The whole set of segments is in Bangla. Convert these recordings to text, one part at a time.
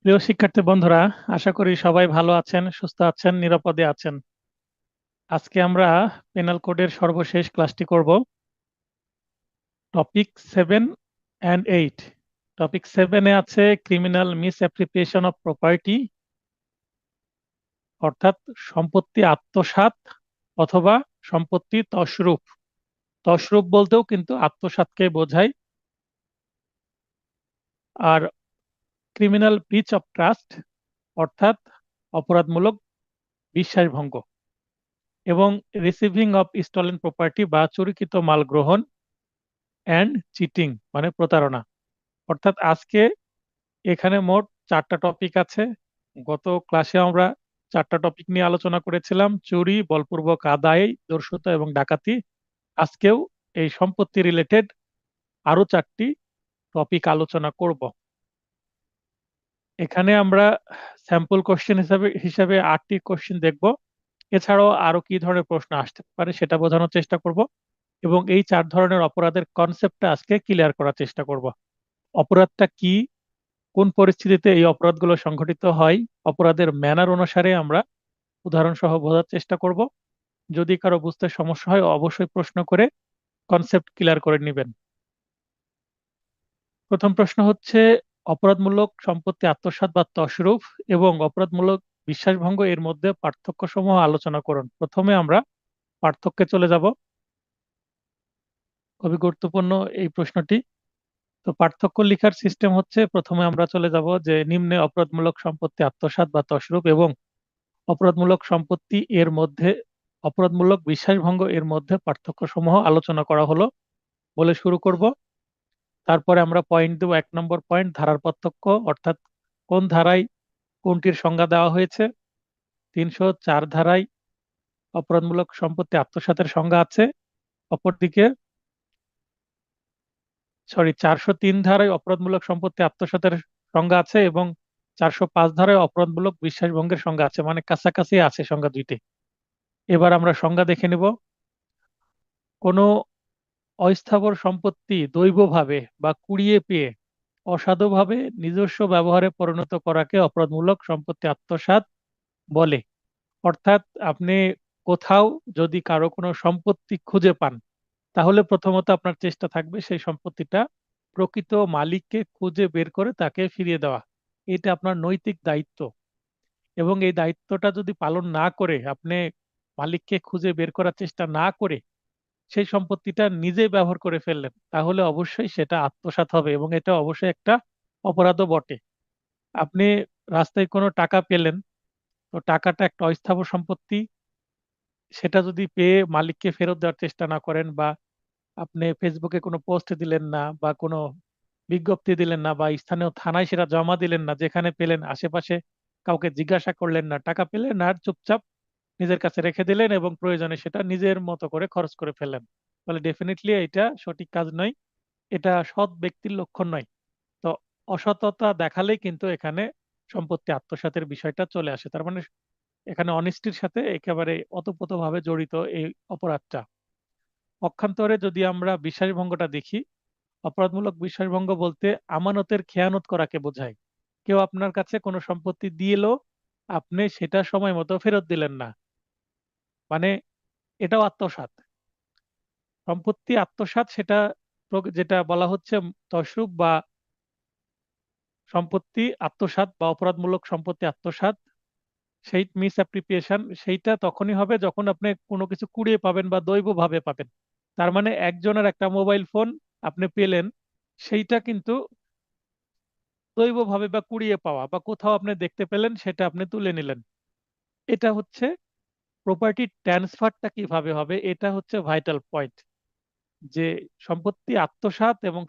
প্রিয় শিক্ষার্থী বন্ধুরা, আশা করি সবাই ভালো আছেন, সুস্থ আছেন, নিরাপদে আছেন। আজকে আমরা পেনাল কোডের সর্বশেষ ক্লাসটি করব। Topic 7 and 8। টপিক 7 এ আছে ক্রিমিনাল মিসঅ্যাপ্রোপ্রিয়েশন অফ প্রপার্টি, অর্থাৎ সম্পত্তি আত্মসাৎ অথবা সম্পত্তি তছরূপ। তছরূপ বলতেও কিন্তু আত্মসাৎকে বোঝায়। আর ক্রিমিনাল ব্রিচ অফ ট্রাস্ট, অর্থাৎ অপরাধমূলক বিশ্বাসভঙ্গ। এবং রিসিভিং অফ স্টলেন প্রপার্টি বা চুরিকৃত মাল গ্রহণ অ্যান্ড চিটিং মানে প্রতারণা। অর্থাৎ আজকে এখানে মোট 4টা টপিক আছে। গত ক্লাসে আমরা 4টা টপিক নিয়ে আলোচনা করেছিলাম: চুরি, বলপূর্বক আদায়, দস্যুতা এবং ডাকাতি। আজকেও এই সম্পত্তি রিলেটেড আরো 4টি টপিক আলোচনা করব। এখানে আমরা স্যাম্পল কোশ্চেন হিসাবে 8টি কোশ্চেন দেখব। এছাড়াও আরো কি ধরনের প্রশ্ন আসতে পারে সেটা বোঝানোর চেষ্টা করব, এবং এই 4 ধরনের অপরাধের কনসেপ্টটা আজকে ক্লিয়ার করার চেষ্টা করব। অপরাধটা কি, কোন পরিস্থিতিতে এই অপরাধগুলো সংঘটিত হয়, অপরাধের ম্যানার অনুসারে আমরা উদাহরণ সহ বোঝার চেষ্টা করব। যদি কারো বুঝতে সমস্যা হয় অবশ্যই প্রশ্ন করে কনসেপ্ট ক্লিয়ার করে নেবেন। প্রথম প্রশ্ন হচ্ছে, অপরাধমূলক সম্পত্তি আত্মসাৎ বা তছরূপ এবং অপরাধমূলক বিশ্বাসভঙ্গ এর মধ্যে পার্থক্য সমূহ আলোচনা করুন। প্রথমে আমরা পার্থক্যে চলে যাব। খুবই গুরুত্বপূর্ণ এই প্রশ্নটি। তো পার্থক্য লেখার সিস্টেম হচ্ছে, প্রথমে আমরা চলে যাব যে নিম্নে অপরাধমূলক সম্পত্তি আত্মসাৎ বা তছরূপ এবং অপরাধমূলক সম্পত্তি এর মধ্যে অপরাধমূলক বিশ্বাসভঙ্গ এর মধ্যে পার্থক্য সমূহ আলোচনা করা হলো বলে শুরু করব। তারপরে আমরা পয়েন্ট দেব। 1 নম্বর পয়েন্ট, ধারার পার্থক্য, অর্থাৎ কোন ধারায় কোনটির সংজ্ঞা দেওয়া হয়েছে। 304 ধারায় অপরাধমূলক সম্পত্তি আত্মসাতের সংজ্ঞা আছে। অপরদিকে 403 ধারায় অপরাধমূলক সম্পত্তি আত্মসাতের সংজ্ঞা আছে এবং 405 ধারায় অপরাধমূলক বিশ্বাসভঙ্গের সংজ্ঞা আছে, মানে কাছাকাছি আছে সংজ্ঞা দুইটি। এবার আমরা সংজ্ঞা দেখে নিব। কোনো অস্থাবর সম্পত্তি দৈবভাবে বা কুড়িয়ে পেয়ে অসাধুভাবে নিজস্ব ব্যবহারে পরিণত করাকে অপরাধমূলক সম্পত্তি আত্মসাৎ বলে। অর্থাৎ আপনি কোথাও যদি কারো কোনো সম্পত্তি খুঁজে পান, তাহলে প্রথমত আপনার চেষ্টা থাকবে সেই সম্পত্তিটা প্রকৃত মালিককে খুঁজে বের করে তাকে ফিরিয়ে দেওয়া। এটা আপনার নৈতিক দায়িত্ব। এবং এই দায়িত্বটা যদি পালন না করে, আপনি মালিককে খুঁজে বের করার চেষ্টা না করে সেই সম্পত্তিটা নিজেই ব্যবহার করে ফেললেন, তাহলে অবশ্যই সেটা আত্মসাৎ হবে এবং এটা অবশ্যই একটা অপরাধও বটে। আপনি রাস্তায় কোনো টাকা পেলেন, তো টাকাটা একটা অস্থাবর সম্পত্তি, সেটা যদি পেয়ে মালিককে ফেরত দেওয়ার চেষ্টা না করেন, বা আপনি ফেসবুকে কোনো পোস্ট দিলেন না, বা কোনো বিজ্ঞপ্তি দিলেন না, বা স্থানীয় থানায় সেটা জমা দিলেন না, যেখানে পেলেন আশেপাশে কাউকে জিজ্ঞাসা করলেন না, টাকা পেলেন আর চুপচাপ নিজের কাছে রেখে দিলেন এবং প্রয়োজনে সেটা নিজের মতো করে খরচ করে ফেললেন, তাহলে ডেফিনেটলি এটা সঠিক কাজ নয়। এটা সৎ ব্যক্তির লক্ষণ নয়। তো অসততা দেখালেই কিন্তু এখানে সম্পত্তি আত্মসাতের বিষয়টা চলে আসে। তার মানে এখানে অনিষ্টির সাথে একেবারে ওতপ্রোতভাবে জড়িত এই অপরাধটা। পক্ষান্তরে যদি আমরা বিশ্বাসভঙ্গটা দেখি, অপরাধমূলক বিশ্বাসভঙ্গ বলতে আমানতের খেয়ানত করাকে বোঝায়। কেউ আপনার কাছে কোনো সম্পত্তি দিয়ে এলো, আপনি সেটা সময় মতো ফেরত দিলেন না, মানে এটাও আত্মসাৎ। সম্পত্তি আত্মসাৎ সেটা যেটা বলা হচ্ছে তছরূপ বা সম্পত্তি আত্মসাৎ বা অপরাধমূলক সম্পত্তি আত্মসাৎ, সেই মিস অ্যাপ্রিপিয়েশন সেইটা তখনই হবে যখন আপনি কোনো কিছু কুড়িয়ে পাবেন বা দৈবভাবে পাবেন। তার মানে একজনের একটা মোবাইল ফোন আপনি পেলেন, সেইটা কিন্তু দৈবভাবে বা কুড়িয়ে পাওয়া, বা কোথাও আপনি দেখতে পেলেন সেটা আপনি তুলে নিলেন। এটা হচ্ছে প্রপার্টি ট্রান্সফারটা কিভাবে হবে, এটা হচ্ছে ভাইটাল পয়েন্ট। যে সম্পত্তি আত্মসাৎ এবং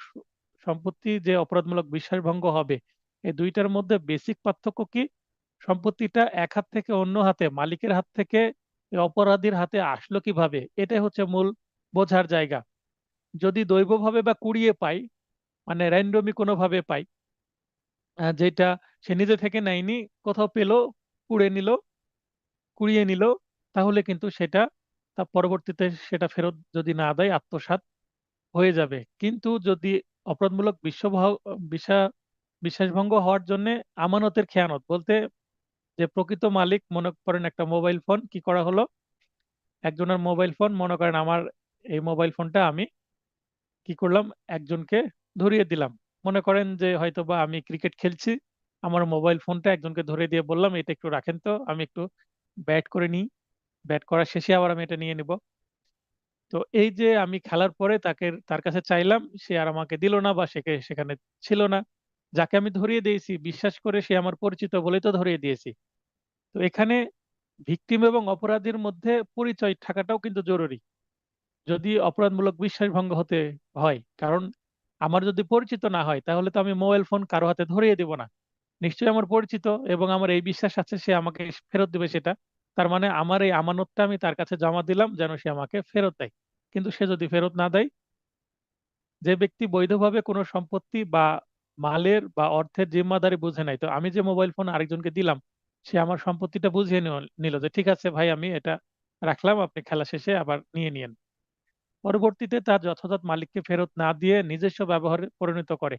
সম্পত্তি যে অপরাধমূলক বিশ্বাসভঙ্গ হবে, এই দুইটার মধ্যে বেসিক পার্থক্য কি? সম্পত্তিটা এক হাত থেকে অন্য হাতে, মালিকের হাত থেকে এই অপরাধীর হাতে আসলো কিভাবে, এটাই হচ্ছে মূল বোঝার জায়গা। যদি দৈবভাবে বা কুড়িয়ে পাই, মানে র্যান্ডমলি কোনোভাবে পাই, যেটা সে নিজে থেকে নেয়নি, কোথাও পেলো, কুড়ে নিল, কুড়িয়ে নিল, তাহলে কিন্তু সেটা তার পরবর্তীতে সেটা ফেরত যদি না দেয় আত্মসাৎ হয়ে যাবে। কিন্তু যদি অপরাধমূলক বিশ্বাসভঙ্গ হওয়ার জন্য আমানতের খেয়ানত বলতে, যে প্রকৃত মালিক মনে করেন একটা মোবাইল ফোন কি করা হলো, একজনের মোবাইল ফোন, মনে করেন আমার এই মোবাইল ফোনটা আমি কি করলাম, একজনকে ধরিয়ে দিলাম। মনে করেন যে হয়তো বা আমি ক্রিকেট খেলছি, আমার মোবাইল ফোনটা একজনকে ধরে দিয়ে বললাম এটা একটু রাখেন তো, আমি একটু ব্যাট করে নিই, ব্যাট করার শেষে আবার আমি এটা নিয়ে নিব। তো এই যে আমি খেলার পরে তার কাছে চাইলাম, সে আর আমাকে দিল না বা সেখানে ছিল না। যাকে আমি ধরিয়ে দিয়েছি বিশ্বাস করে, সে আমার পরিচিত বলেই তো ধরিয়ে দিয়েছি। তো এখানে ভিকটিম এবং অপরাধীর মধ্যে পরিচয় থাকাটাও কিন্তু জরুরি, যদি অপরাধমূলক বিশ্বাসভঙ্গ হতে হয়। কারণ আমার যদি পরিচিত না হয়, তাহলে তো আমি মোবাইল ফোন কারো হাতে ধরিয়ে দিব না। নিশ্চয়ই আমার পরিচিত এবং আমার এই বিশ্বাস আছে সে আমাকে ফেরত দিবে সেটা। তার মানে আমার এই আমানতটা আমি তার কাছে জমা দিলাম যেন সে আমাকে ফেরত দেয়। কিন্তু সে যদি ফেরত না দেয়, যে ব্যক্তি বৈধভাবে কোনো সম্পত্তি বা মালের বা অর্থের জিম্মাদারি বুঝে নাই, তো আমি যে মোবাইল ফোন আরেকজনকে দিলাম, সে আমার সম্পত্তিটা বুঝিয়ে নিল যে ঠিক আছে ভাই, আমি এটা রাখলাম, আপনি খেলা শেষে আবার নিয়ে নিয়েন। পরবর্তীতে তার যথাযথ মালিককে ফেরত না দিয়ে নিজস্ব ব্যবহারে পরিণত করে।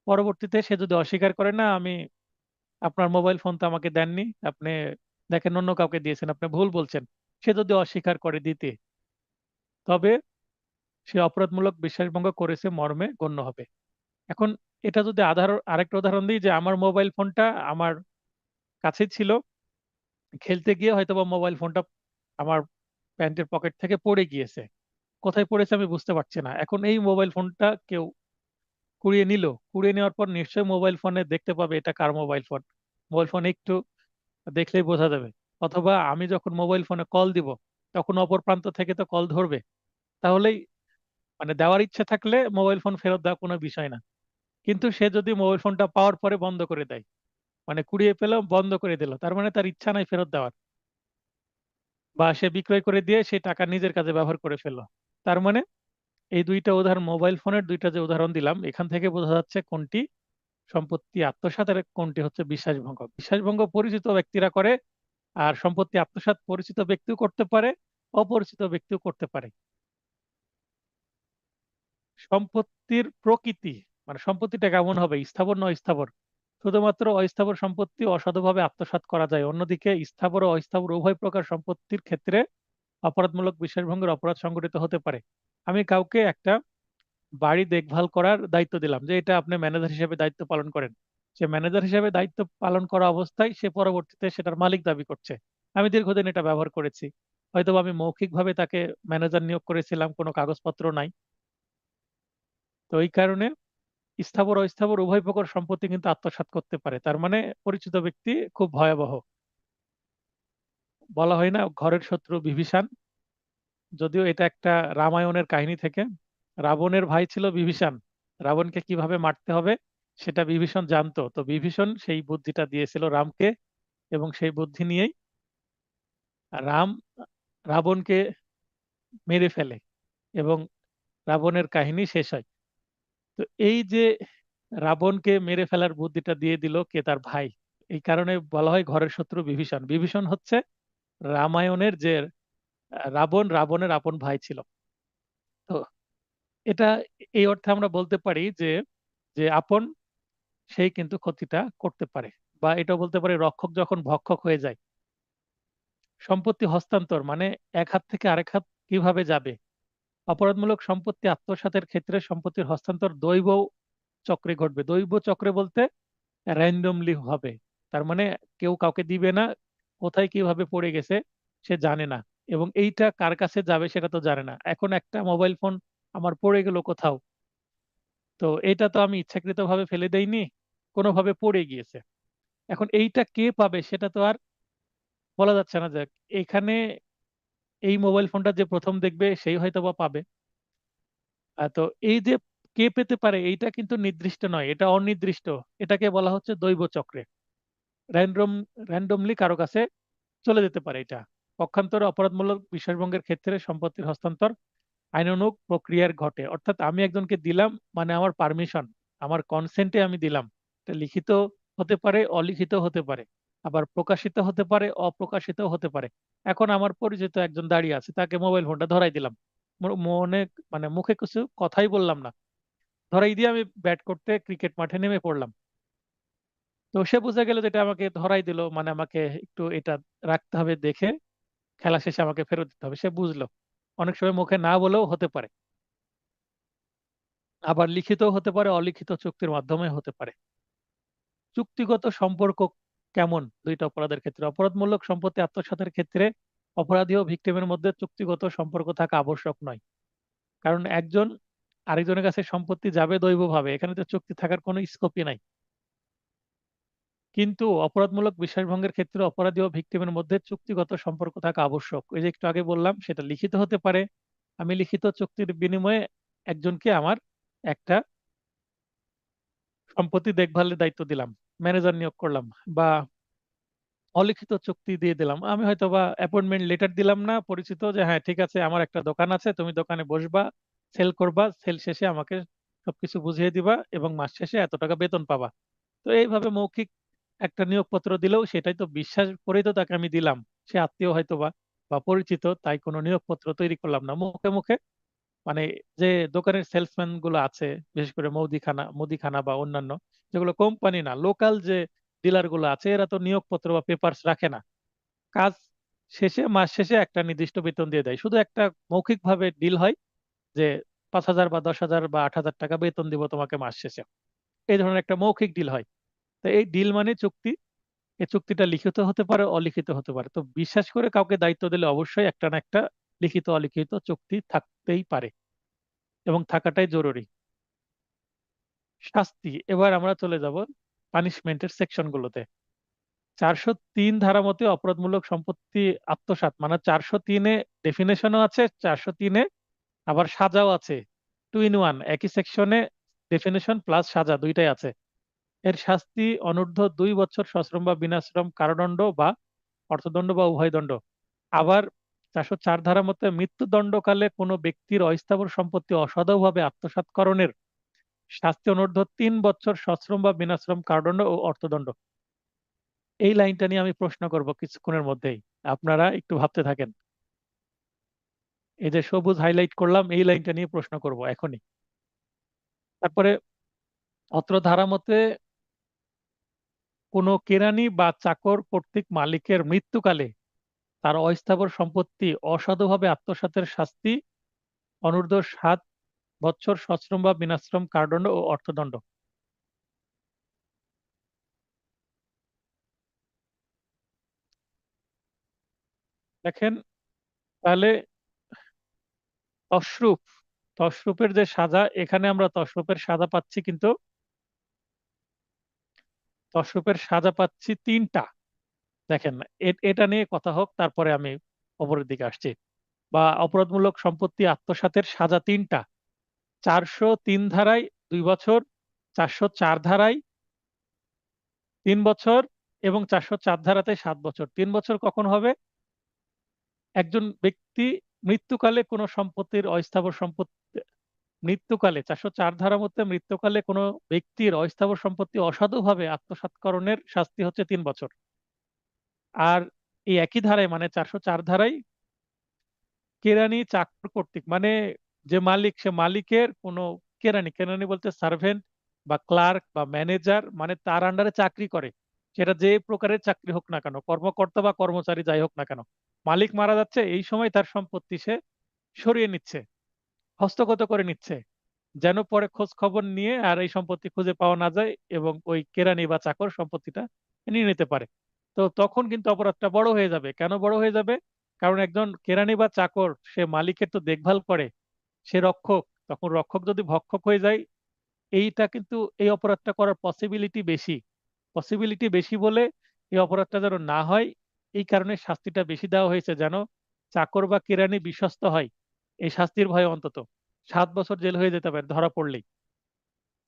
পরবর্তীতে সে যদি অস্বীকার করে, না আমি, আপনার মোবাইল ফোন তো আমাকে দেননি, আপনি দেখেন অন্য কাউকে দিয়েছেন, আপনি ভুল বলছেন, সে যদি অস্বীকার করে দিতে, তবে সে অপরাধমূলক বিশ্বাসভঙ্গ করেছে মর্মে গণ্য হবে। এখন এটা যদি আরেকটা উদাহরণ দিই, যে আমার মোবাইল ফোনটা আমার কাছে ছিল, খেলতে গিয়ে হয়তো বা মোবাইল ফোনটা আমার প্যান্টের পকেট থেকে পড়ে গিয়েছে, কোথায় পড়েছে আমি বুঝতে পারছি না। এখন এই মোবাইল ফোনটা কেউ কুড়িয়ে নিল, কুড়িয়ে নেওয়ার পর নিশ্চয়ই মোবাইল ফোনে দেখতে পাবে এটা কার মোবাইল ফোন, মোবাইল ফোনে একটু দেখলেই বোঝা যাবে। অথবা আমি যখন মোবাইল ফোনে কল দিব, তখন অপর প্রান্ত থেকে তো কল ধরবে, তাহলেই মানে দেওয়ার ইচ্ছে থাকলে মোবাইল ফোন ফেরত দেওয়া কোনো বিষয় না। কিন্তু সে যদি মোবাইল ফোনটা পাওয়ার পরে বন্ধ করে দেয়, মানে কুড়িয়ে পেল বন্ধ করে দিল, তার মানে তার ইচ্ছা নাই ফেরত দেওয়ার, বা সে বিক্রয় করে দিয়ে সেই টাকা নিজের কাজে ব্যবহার করে ফেললো। তার মানে এই দুইটা উদাহরণ, মোবাইল ফোনের দুইটা যে উদাহরণ দিলাম, এখান থেকে বোঝা যাচ্ছে কোনটি সম্পত্তি আত্মসাৎ আর কোনটি হচ্ছে বিশ্বাসভঙ্গ। বিশ্বাসভঙ্গ পরিচিত ব্যক্তিরা করে, আর সম্পত্তি আত্মসাৎ পরিচিত ব্যক্তিও করতে পারে, অপরিচিত ব্যক্তিও করতে পারে। সম্পত্তির প্রকৃতি, মানে সম্পত্তিটা কেমন হবে, স্থাবর না অস্থাবর। শুধুমাত্র অস্থাবর সম্পত্তি অসাধুভাবে আত্মসাৎ করা যায়, অন্যদিকে স্থাবর ও অস্থাবর উভয় প্রকার সম্পত্তির ক্ষেত্রে অপরাধমূলক বিশ্বাসভঙ্গের অপরাধ সংঘটিত হতে পারে। আমি কাউকে একটা বাড়ি দেখভাল করার দায়িত্ব দিলাম, যে এটা আপনি ম্যানেজার হিসেবে দায়িত্ব পালন করেন। সে ম্যানেজার হিসেবে দায়িত্ব পালন করা অবস্থায় সে পরবর্তীতে সেটার মালিক দাবি করছে। আমি দীর্ঘদিন এটা ব্যবহার করেছি, হয়তো আমি মৌখিকভাবে তাকে ম্যানেজার নিয়োগ করেছিলাম, কোনো কাগজপত্র নাই। তো এই কারণে স্থাবর অস্থাবর উভয় প্রকার সম্পত্তি কিন্তু আত্মসাৎ করতে পারে। তার মানে পরিচিত ব্যক্তি খুব ভয়াবহ। বলা হয় না ঘরের শত্রু বিভীষণ, যদিও এটা একটা রামায়ণের কাহিনী থেকে। রাবণের ভাই ছিল বিভীষণ, রাবণকে কিভাবে মারতে হবে সেটা বিভীষণ জানতো, তো বিভীষণ সেই বুদ্ধিটা দিয়েছিল রামকে, এবং সেই বুদ্ধি নিয়েই রাম রাবণকে মেরে ফেলে এবং রাবণের কাহিনী শেষ হয়। তো এই যে রাবণকে মেরে ফেলার বুদ্ধিটা দিয়ে দিল কে, তার ভাই। এই কারণে বলা হয় ঘরের শত্রু বিভীষণ। বিভীষণ হচ্ছে রামায়ণের যে রাবণের আপন ভাই ছিল। তো এটা এই অর্থে আমরা বলতে পারি যে, যে আপন সেই কিন্তু ক্ষতিটা করতে পারে। বা এটাও বলতে পারি রক্ষক যখন ভক্ষক হয়ে যায়। সম্পত্তি হস্তান্তর মানে এক হাত থেকে আরেক হাত কিভাবে যাবে। অপরাধমূলক সম্পত্তি আত্মসাতের ক্ষেত্রে সম্পত্তির হস্তান্তর দৈব চক্রে ঘটবে। দৈব চক্রে বলতে র্যান্ডমলি হবে। তার মানে কেউ কাউকে দিবে না, কোথায় কিভাবে পড়ে গেছে সে জানে না, এবং এইটা কার কাছে যাবে সেটা তো জানে না। এখন একটা মোবাইল ফোন আমার পড়ে গেল কোথাও, তো এটা তো আমি ইচ্ছাকৃতভাবে ফেলে দেইনি, কোনোভাবে পড়ে গিয়েছে। এখন এইটা কে পাবে সেটা তো আর বলা যাচ্ছে না, যে এখানে এই মোবাইল ফোনটা যে প্রথম দেখবে সেই হয়তো বা পাবে। তো এই যে কে পেতে পারে এইটা কিন্তু নির্দিষ্ট নয়, এটা অনির্দিষ্ট। এটাকে বলা হচ্ছে দৈব চক্রে, র্যান্ডম র্যান্ডমলি কারো কাছে চলে যেতে পারে এটা। পক্ষান্তরে অপরাধমূলক বিশ্বাসভঙ্গের ক্ষেত্রে সম্পত্তির হস্তান্তর আইনানুগ প্রক্রিয়ার ঘটে, অর্থাৎ আমি একজনকে দিলাম, মানে আমার পারমিশন, আমার কনসেন্টে আমি দিলাম। এটা লিখিত হতে পারে, অলিখিত হতে পারে, আবার প্রকাশিত হতে পারে, অপ্রকাশিত হতে পারে। এখন আমার পরিচিত একজন দাঁড়িয়ে আছে, তাকে মোবাইল ফোনটা ধরাই দিলাম, মনে মানে মুখে কিছু কথাই বললাম না, ধরাই দিয়ে আমি ব্যাট করতে ক্রিকেট মাঠে নেমে পড়লাম। তো সে বুঝে গেল যেটা আমাকে ধরাই দিল, মানে আমাকে একটু এটা রাখতে হবে দেখে, খেলা শেষে আমাকে ফেরত দিতে হবে। সে বুঝলো। অনেক সময় মুখে না বলেও হতে পারে, আবার লিখিতও হতে পারে, অলিখিত চুক্তির মাধ্যমে হতে পারে। চুক্তিগত সম্পর্ক কেমন দুইটা অপরাধের ক্ষেত্রে? অপরাধমূলক সম্পত্তি আত্মসাতের ক্ষেত্রে অপরাধী ও ভিকটিমের মধ্যে চুক্তিগত সম্পর্ক থাকা আবশ্যক নয়। কারণ একজন আরেকজনের কাছে সম্পত্তি যাবে দৈবভাবে, এখানে তো চুক্তি থাকার কোনো স্কোপই নাই। কিন্তু অপরাধমূলক বিশ্বাসভঙ্গের ক্ষেত্রে অপরাধী ও ভিকটিমের মধ্যে চুক্তিগত সম্পর্ক থাকা আবশ্যক। ওই যে একটু আগে বললাম, সেটা লিখিত হতে পারে। আমি লিখিত চুক্তির বিনিময়ে একজনকে আমার একটা সম্পত্তি দেখভালের দায়িত্ব দিলাম, ম্যানেজার নিয়োগ করলাম, বা অলিখিত চুক্তি দিয়ে দিলাম। আমি হয়তো বা অ্যাপয়েন্টমেন্ট লেটার দিলাম না পরিচিত, যে হ্যাঁ ঠিক আছে আমার একটা দোকান আছে, তুমি দোকানে বসবা, সেল করবা, সেল শেষে আমাকে সবকিছু বুঝিয়ে দিবা এবং মাস শেষে এত টাকা বেতন পাবা। তো এইভাবে মৌখিক একটা নিয়োগপত্র দিলেও সেটাই তো বিশ্বাস করেই তো তাকে আমি দিলাম। সে আত্মীয় হয়তো বা বা পরিচিত, তাই কোনো নিয়োগপত্র তৈরি করলাম না, মুখে মুখে। মানে যে দোকানের সেলসম্যান গুলো আছে, বিশেষ করে মুদিখানা বা অন্যান্য যেগুলো কোম্পানি না, লোকাল যে ডিলার গুলো আছে, এরা তো নিয়োগপত্র বা পেপারস রাখে না। কাজ শেষে মাস শেষে একটা নির্দিষ্ট বেতন দিয়ে দেয়, শুধু একটা মৌখিক ভাবে ডিল হয় যে 5,000 বা 10,000 বা 8,000 টাকা বেতন দিব তোমাকে মাস শেষে। এই ধরনের একটা মৌখিক ডিল হয়। তো এই ডিল মানে চুক্তি। এই চুক্তিটা লিখিত হতে পারে, অলিখিত হতে পারে। তো বিশ্বাস করে কাউকে দায়িত্ব দিলে অবশ্যই একটা না একটা লিখিত অলিখিত চুক্তি থাকতেই পারে, এবং থাকাটাই জরুরি। শাস্তি, এবার আমরা চলে যাব পানিশমেন্টের সেকশন গুলোতে। 403 ধারা মতে অপরাধমূলক সম্পত্তি আত্মসাৎ, মানে 403-এ ডেফিনেশনও আছে, 403-এ আবার সাজাও আছে। টু ইন ওয়ান, একই সেকশনে ডেফিনেশন প্লাস সাজা দুইটাই আছে। এর শাস্তি অনূর্ধ্ব 2 বছর সশ্রম বা বিনাশ্রম কারাদণ্ড বা অর্থদণ্ড বা উভয় দণ্ড। আবার 404 ধারা মতে মৃত্যুদণ্ডকালে কোনো ব্যক্তির অস্থাবর সম্পত্তি অসাধুভাবে আত্মসাৎকরণের শাস্তি অনূর্ধ্ব 3 বছর সশ্রম বা বিনাশ্রম কারাদণ্ড ও অর্থদণ্ড। এই লাইনটা নিয়ে আমি প্রশ্ন করব কিছুক্ষণের মধ্যেই, আপনারা একটু ভাবতে থাকেন। এই যে সবুজ হাইলাইট করলাম, এই লাইনটা নিয়ে প্রশ্ন করব এখনই। তারপরে অত্র ধারা মতে কোনো কেরানি বা চাকর কর্তৃক মালিকের মৃত্যুকালে তার অস্থাবর সম্পত্তি অসাধুভাবে আত্মসাতের শাস্তি অনূর্ধ্ব 7 বছর সশ্রম বা বিনাশ্রম কারাদণ্ড ও অর্থদণ্ড। দেখেন তাহলে তশরূপ, তশরূপের যে সাজা, এখানে আমরা তশরূপের সাজা পাচ্ছি, কিন্তু তশরূপের সাজা পাচ্ছি তিনটা। দেখেন, এটা নিয়ে কথা হোক, তারপরে আমি অপরের দিকে আসছি। বা অপরাধমূলক সম্পত্তি আত্মসাতের সাজা তিনটা। 403 ধারায় 2 বছর, 404 ধারায় 3 বছর, এবং 404 ধারাতে 7 বছর। 3 বছর কখন হবে? একজন ব্যক্তি মৃত্যুকালে কোনো সম্পত্তির অস্থাবর সম্পত্তি, মৃত্যুকালে 404 ধারা মতে মৃত্যুকালে কোনো ব্যক্তির অস্থাবর সম্পত্তি অসাধুভাবে আত্মসাৎকরণের শাস্তি হচ্ছে 3 বছর। আর এই একই ধারায়, মানে 404 ধারায় কেরানি চাকর কর্তৃক, মানে যে মালিক, সে মালিকের কোনো কেরানি, কেরানি বলতে সার্ভেন্ট বা ক্লার্ক বা ম্যানেজার, মানে তার আন্ডারে চাকরি করে, সেটা যে প্রকারের চাকরি হোক না কেন, কর্মকর্তা বা কর্মচারী যাই হোক না কেন, মালিক মারা যাচ্ছে এই সময় তার সম্পত্তি সে সরিয়ে নিচ্ছে, হস্তগত করে নিচ্ছে, যেন পরে খোঁজ খবর নিয়ে আর এই সম্পত্তি খুঁজে পাওয়া না যায় এবং ওই কেরানি বা চাকর সম্পত্তিটা নিয়ে নিতে পারে। তো তখন কিন্তু অপরাধটা বড় হয়ে যাবে। কেন বড় হয়ে যাবে? কারণ একজন কেরানি বা চাকর সে মালিকের তো দেখভাল করে, সে রক্ষক, তখন রক্ষক যদি ভক্ষক হয়ে যায়, এইটা কিন্তু এই অপরাধটা করার পসিবিলিটি বেশি। পসিবিলিটি বেশি বলে এই অপরাধটা যেন না হয়, এই কারণে শাস্তিটা বেশি দেওয়া হয়েছে, যেন চাকর বা কেরানি বিশ্বস্ত হয়। এই শাস্তির ভয়ে অন্তত 7 বছর জেল হয়ে যেতে পারে ধরা পড়লেই।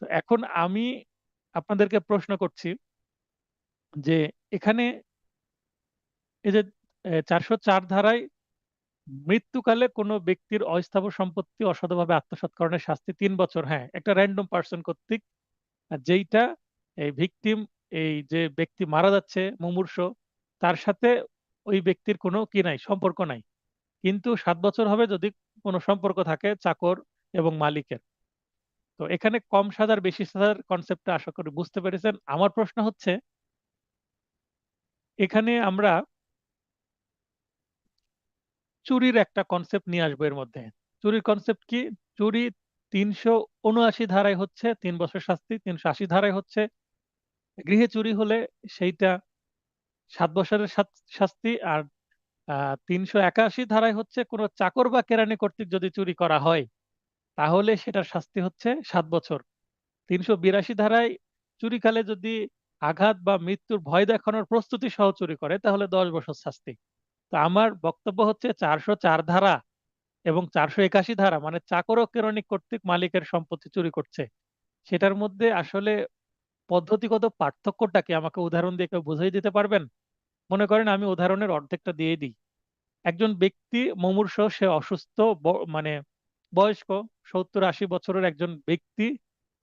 তো এখন আমি আপনাদেরকে প্রশ্ন করছি যে এখানে এই যে 404 ধারায় মৃত্যুকালে কোনো ব্যক্তির অস্থাবর সম্পত্তি অসাধুভাবে আত্মসাৎকরণের শাস্তি 3 বছর, হ্যাঁ একটা র্যান্ডম পার্সন কর্তৃক, আর যেইটা এই ভিকটিম, এই যে ব্যক্তি মারা যাচ্ছে মুমূর্ষ, তার সাথে ওই ব্যক্তির কোনো কি নাই, সম্পর্ক নাই, কিন্তু 7 বছর হবে যদি কোনো সম্পর্ক থাকে চাকর এবং মালিকের। তো এখানে কম সাজার বেশি সাজার কনসেপ্টটা আশা করি বুঝতে পেরেছেন। আমার প্রশ্ন হচ্ছে, এখানে আমরা চুরির একটা কনসেপ্ট নিয়ে আসবো এর মধ্যে। চুরির কনসেপ্ট কি? চুরি 379 ধারায় হচ্ছে 3 বছর শাস্তি, 380 ধারায় হচ্ছে গৃহে চুরি হলে সেইটা 7 বছরের শাস্তি, আর 381 ধারায় হচ্ছে কোনো চাকর বা কেরানি কর্তৃক যদি চুরি করা হয় তাহলে সেটার শাস্তি হচ্ছে 7 বছর। 382 ধারায় চুরিকালে যদি আঘাত বা মৃত্যুর ভয় দেখানোর প্রস্তুতি সহ চুরি করে তাহলে 10 বছর শাস্তি। তো আমার বক্তব্য হচ্ছে 404 ধারা এবং 481 ধারা, মানে চাকর ও কেরানি কর্তৃক মালিকের সম্পত্তি চুরি করছে, সেটার মধ্যে আসলে পদ্ধতিগত পার্থক্যটা কি আমাকে উদাহরণ দিয়ে কেউ বুঝিয়ে দিতে পারবেন? মনে করেন আমি উদাহরণের অর্ধেকটা দিয়ে দিই। একজন ব্যক্তি মুমূর্ষু, সে অসুস্থ, মানে বয়স্ক 70-80 বছরের একজন ব্যক্তি,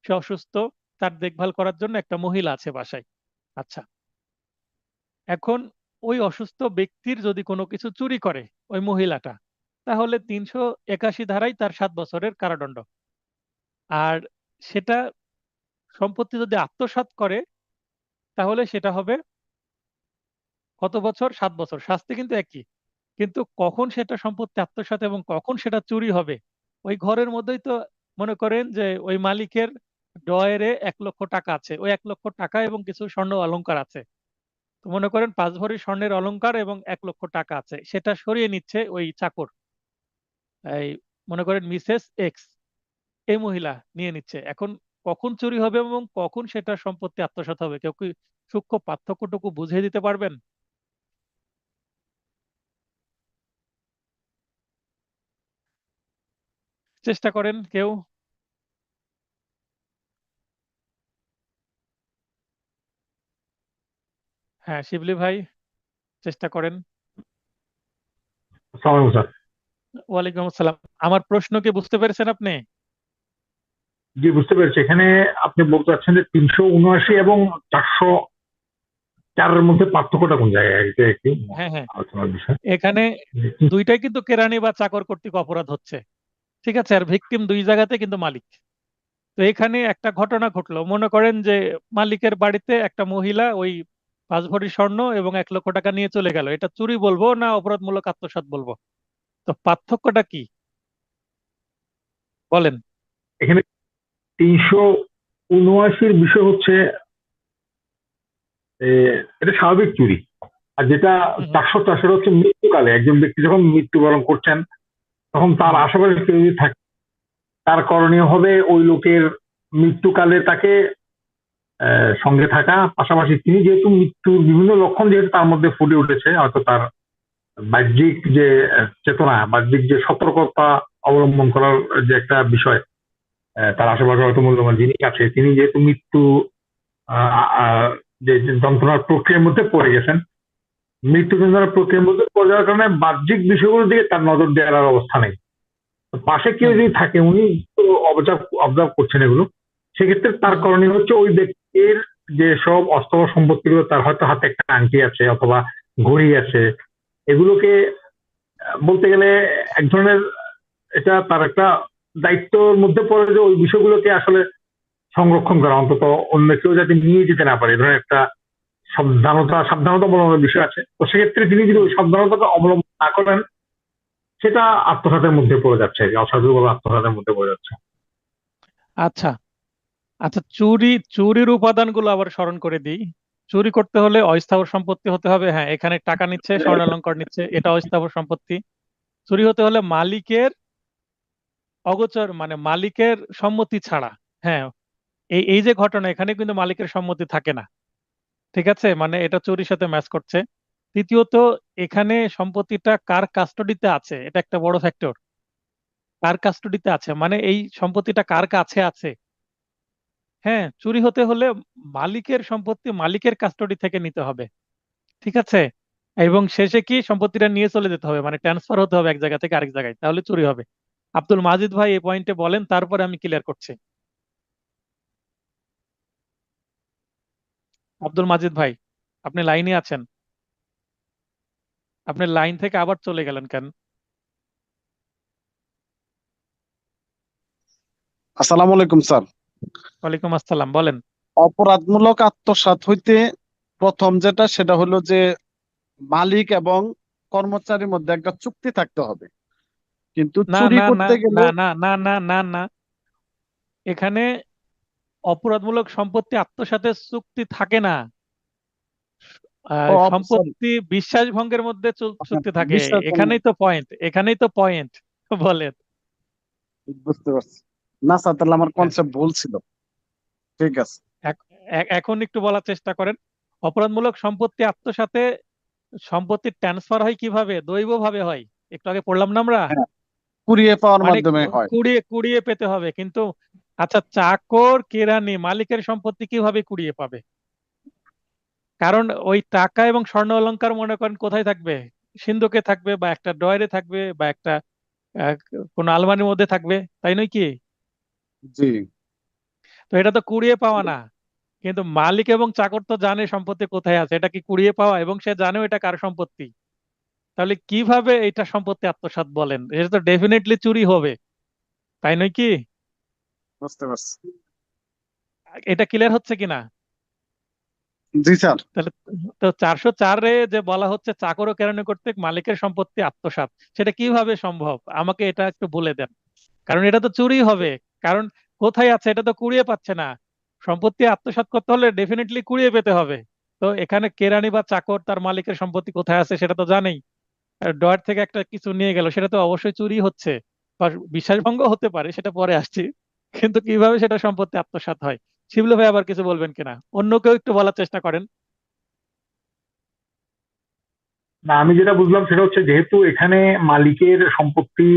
সে অসুস্থ, তার দেখভাল করার জন্য একটা মহিলা আছে বাসায়। আচ্ছা, এখন ওই অসুস্থ ব্যক্তির যদি কোনো কিছু চুরি করে ওই মহিলাটা, তাহলে 381 ধারায় তার 7 বছরের কারাদণ্ড। আর সেটা সম্পত্তি যদি আত্মসাৎ করে তাহলে সেটা হবে কত বছর? 7 বছর। শাস্তি কিন্তু একই, কিন্তু কখন সেটা সম্পত্তি আত্মসাৎ এবং কখন সেটা চুরি হবে ওই ঘরের মধ্যেই তো। মনে করেন যে ওই মালিকের ড্রয়ারে 1 লক্ষ টাকা আছে, ওই 1 লক্ষ টাকা এবং কিছু স্বর্ণ অলংকার আছে। তো মনে করেন 5 ভরি স্বর্ণের অলংকার এবং 1 লক্ষ টাকা আছে, সেটা সরিয়ে নিচ্ছে ওই চাকর, এই মনে করেন মিসেস এক্স, এই মহিলা নিয়ে নিচ্ছে। এখন কখন চুরি হবে এবং কখন সেটা সম্পত্তি আত্মসাৎ হবে, কেউ কি সূক্ষ্ম পার্থক্যটুকু বুঝিয়ে দিতে পারবেন? চেষ্টা করেন কেউ। হ্যাঁ, শিবলি ভাই, চেষ্টা করেন। আসসালামু আলাইকুম স্যার। ওয়ালাইকুম আসসালাম। আমার প্রশ্ন কি বুঝতে পেরেছেন আপনি? জি, বুঝতে পেরেছি। এখানে আপনি বলতে চাচ্ছেন যে 379 এবং 404-এর মধ্যে পার্থক্যটা কোন জায়গায়, এটা একটি হ্যাঁ, হ্যাঁ, আলোচনার বিষয়। এখানে দুইটাই কিন্তু কেরানি বা চাকর কর্তৃক অপরাধ হচ্ছে, ঠিক আছে? আর ভিকটিম দুই জায়গাতে কিন্তু মালিক। তো এখানে একটা ঘটনা ঘটলো, মনে করেন যে মালিকের বাড়িতে একটা মহিলা ওই 5 ভরি স্বর্ণ এবং 1 লক্ষ টাকা নিয়ে চলে গেল, এটা চুরি বলবো না অপরাধমূলক আত্মসাৎ বলবো? তো পার্থক্যটা কি বলেন? এখানে 379-এর বিষয় হচ্ছে এ, এটা স্বাভাবিক চুরি। আর যেটা হুম, হুম, 404 সেটা হচ্ছে মৃত্যুকালে একজন ব্যক্তি যখন মৃত্যুবরণ করছেন তখন তার হুম, আশেপাশে কেউ যদি থাকে, তার করণীয় হবে ওই লোকের মৃত্যুকালে তাকে সঙ্গে থাকা, পাশাপাশি তিনি যেহেতু মৃত্যুর বিভিন্ন লক্ষণ যেহেতু তার মধ্যে ফুটে উঠেছে, হয়তো তার বাহ্যিক যে চেতনা, বাহ্যিক যে সতর্কতা অবলম্বন করার যে একটা বিষয়, তার আশেপাশে হয়তো মূল্যবান জিনিস আছে, তিনি যেহেতু মৃত্যু আহ, আহ, যে যে যন্ত্রণার প্রক্রিয়ার মধ্যে পড়ে গেছেন, মৃত্যু যন্ত্রণার প্রক্রিয়ার মধ্যে পড়ে যাওয়ার কারণে বাহ্যিক বিষয়গুলোর দিকে তার নজর দেওয়ার আর অবস্থা নেই। তো পাশে কেউ হুম, যদি থাকে, উনি অবজার্ভ অবজার্ভ করছেন এগুলো, সেক্ষেত্রে তার হুম, করণীয় হচ্ছে ওই ব্যক্তির যে সব অস্থাবর সম্পত্তিগুলো, তার হয়তো হাতে একটা আংটি আছে অথবা ঘড়ি আছে, এগুলোকে বলতে গেলে এক ধরনের, এটা তার একটা দায়িত্বর মধ্যে পড়ে যে ওই বিষয়গুলোকে আসলে সংরক্ষণ করা, অন্তত অন্য কেউ যাতে নিয়ে যেতে না পারে, এই ধরনের একটা সাবধানতা অবলম্বনের বিষয় আছে। তো সেক্ষেত্রে তিনি যদি হুম। ওই সাবধানতাটা অবলম্বন না করেন, সেটা আত্মসাতের মধ্যে পড়ে যাচ্ছে, অসাধু বলে আত্মসাতের মধ্যে পড়ে যাচ্ছে। আচ্ছা, আচ্ছা, চুরির উপাদানগুলো আবার স্মরণ করে দিই। চুরি করতে হলে অস্থাবর সম্পত্তি হতে হবে, হ্যাঁ, এখানে টাকা নিচ্ছে, স্বর্ণালংকার নিচ্ছে, এটা অস্থাবর সম্পত্তি। চুরি হতে হলে মালিকের অগোচর, মানে মালিকের সম্মতি ছাড়া। হ্যাঁ, এই এই যে ঘটনা, এখানে কিন্তু মালিকের সম্মতি থাকে না, ঠিক আছে? মানে এটা চুরির সাথে ম্যাচ করছে। তৃতীয়ত, এখানে সম্পত্তিটা কার কাস্টডিতে আছে, এটা একটা বড় ফ্যাক্টর। কার কাস্টডিতে আছে মানে এই সম্পত্তিটা কার কাছে আছে। হ্যাঁ, চুরি হতে হলে মালিকের সম্পত্তি মালিকের কাস্টডি থেকে নিতে হবে, ঠিক আছে? এবং শেষে কি সম্পত্তিটা নিয়ে চলে যেতে হবে, মানে ট্রান্সফার হতে হবে এক জায়গা থেকে আরেক জায়গায়, তাহলে চুরি হবে। আব্দুল মাজিদ ভাই এই পয়েন্টে বলেন, তারপরে আমি ক্লিয়ার করছি। আব্দুল মাজিদ ভাই, আপনি লাইনে আছেন? আপনি লাইন থেকে আবার চলে গেলেন কেন? আসসালামু আলাইকুম স্যার। ওয়ালাইকুম আসসালাম, বলেন। অপরাধমূলক আত্মসাৎ হইতে প্রথম যেটা সেটা হলো যে মালিক এবং কর্মচারীর মধ্যে একটা চুক্তি থাকতে হবে, কিন্তু না চুরি না না করতে গেলে। না না না না না না, এখানে অপরাধমূলক সম্পত্তি আত্মসাতের চুক্তি থাকে না। সরি, সম্পত্তি বিশ্বাস ভঙ্গের মধ্যে চুক্তি থাকে। বিশ্বাস এখানেই তো পয়েন্ট, এখানেই তো পয়েন্ট। বলেন। বুঝতে পারছি। না স্যার, তাহলে আমার হ্যাঁ, কনসেপ্ট ভুল ছিল। ঠিক আছে। এখন একটু বলার চেষ্টা করেন। অপরাধমূলক সম্পত্তি আত্মসাতে সম্পত্তি ট্রান্সফার হয় কিভাবে? দৈব ভাবে হয়। একটু আগে পড়লাম না আমরা। হ্যাঁ, কুড়িয়ে পাওয়ার মানে মাধ্যমে হয়। কুড়িয়ে কুড়িয়ে পেতে হবে কিন্তু। আচ্ছা, চাকর কেরানি মালিকের সম্পত্তি কিভাবে কুড়িয়ে পাবে? কারণ ওই টাকা এবং স্বর্ণ অলংকার মনে করেন কোথায় থাকবে? সিন্ধুকে থাকবে, বা একটা ড্রয়ারে থাকবে, বা একটা আহ, কোনো আলমারির মধ্যে থাকবে, তাই নয় কি? জি। তো এটা তো কুড়িয়ে পাওয়া না। কিন্তু মালিক এবং চাকর তো জানে সম্পত্তি কোথায় আছে, এটা কি কুড়িয়ে পাওয়া? এবং সে জানেও এটা কার সম্পত্তি। তাহলে কিভাবে এটা সম্পত্তি আত্মসাৎ বলেন? এটা তো ডেফিনেটলি চুরি হবে, তাই নয় কি? বুঝতে পারছি। এটা ক্লিয়ার হচ্ছে কিনা? জি স্যার। তাহলে তো 404-এ যে বলা হচ্ছে চাকর ও কেরানি কর্তৃক মালিকের সম্পত্তি আত্মসাৎ, সেটা কিভাবে সম্ভব? আমাকে এটা একটু বলে দেন। কারণ এটা তো চুরি হবে। কারণ কোথায় আছে এটা তো কুড়িয়ে পাচ্ছে না। সম্পত্তি আত্মসাৎ করতে হলে ডেফিনেটলি কুড়িয়ে পেতে হবে। তো এখানে কেরানি বা চাকর তার মালিকের সম্পত্তি কোথায় আছে সেটা তো জানেই। আর ডয়ার থেকে একটা কিছু নিয়ে গেল, সেটা তো অবশ্যই চুরি হচ্ছে। বা বিশ্বাসভঙ্গ হতে পারে, সেটা পরে আসছি। কিন্তু কিভাবে সেটা সম্পত্তি আত্মসাৎ হয়? শিবলু ভাই আবার কিছু বলবেন কিনা? অন্য কেউ একটু বলার চেষ্টা করেন। না, আমি যেটা বুঝলাম সেটা হচ্ছে, যেহেতু এখানে মালিকের সম্পত্তি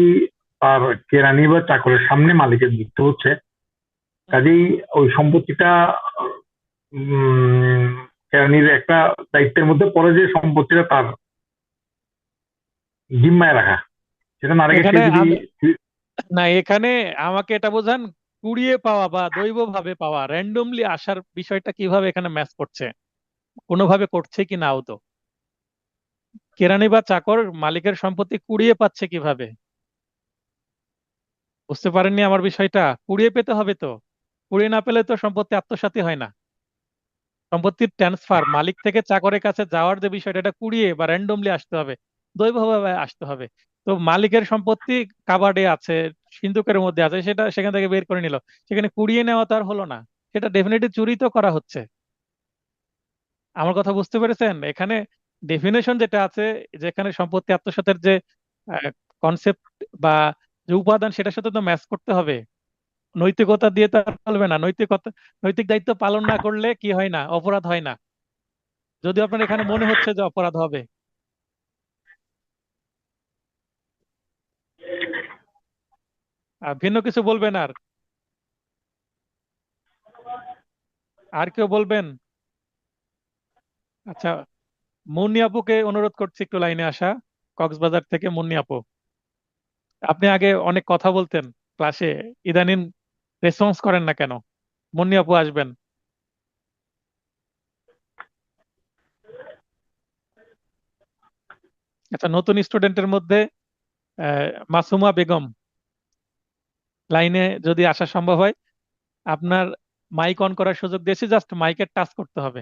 তার কেরানি বা চাকরের সামনে মালিকের মৃত্যু হচ্ছে, কাজেই ওই সম্পত্তিটা উম, কেরানির একটা দায়িত্বের মধ্যে পড়ে যে সম্পত্তিটা তার জিম্মায় রাখা, সেটা না রেখে সে এখানে যদি। না, এখানে আমাকে এটা বোঝান। কুড়িয়ে পাওয়া বা দৈব ভাবে পাওয়া, র্যান্ডমলি আসার বিষয়টা কিভাবে এখানে ম্যাচ করছে? কোনোভাবে করছে কি নাও তো? কেরানি বা চাকর মালিকের সম্পত্তি কুড়িয়ে পাচ্ছে কিভাবে? বুঝতে পারেননি আমার বিষয়টা? কুড়িয়ে পেতে হবে তো। কুড়িয়ে না পেলে তো সম্পত্তি আত্মসাৎই হয় না। সম্পত্তির ট্রান্সফার মালিক থেকে চাকরের কাছে যাওয়ার যে বিষয়টা, এটা কুড়িয়ে বা র্যান্ডমলি আসতে হবে, দৈবভাবে আসতে হবে। তো মালিকের সম্পত্তি কাবার্ডে আছে, সিন্ধুকের মধ্যে আছে, সেটা সেখান থেকে বের করে নিল, সেখানে কুড়িয়ে নেওয়া তো আর হলো না। সেটা ডেফিনেটলি চুরি তো করা হচ্ছে। আমার কথা বুঝতে পেরেছেন? এখানে ডেফিনেশন যেটা আছে, যেখানে সম্পত্তি আত্মসাতের যে কনসেপ্ট বা যে উপাদান, সেটার সাথে তো ম্যাচ করতে হবে। নৈতিকতা দিয়ে তো আর চলবে না। নৈতিক দায়িত্ব পালন না করলে কি হয় না, অপরাধ হয় না। যদি আপনার এখানে মনে হচ্ছে যে অপরাধ হবে। ভিন্ন কিছু বলবেন? আর আর কেউ বলবেন? আচ্ছা, মুন্নি আপুকে অনুরোধ করছি একটু লাইনে আসা। কক্সবাজার থেকে মুন্নি আপু। আপনি আগে অনেক কথা বলতেন ক্লাসে, ইদানিং রেসপন্স করেন না কেন? মুন্নি আপু আসবেন। আচ্ছা, নতুন স্টুডেন্টের মধ্যে মাসুমা বেগম, লাইনে যদি আসা সম্ভব হয়। আপনার মাইক অন করার সুযোগ দিয়েছি, জাস্ট মাইকের টাচ করতে হবে,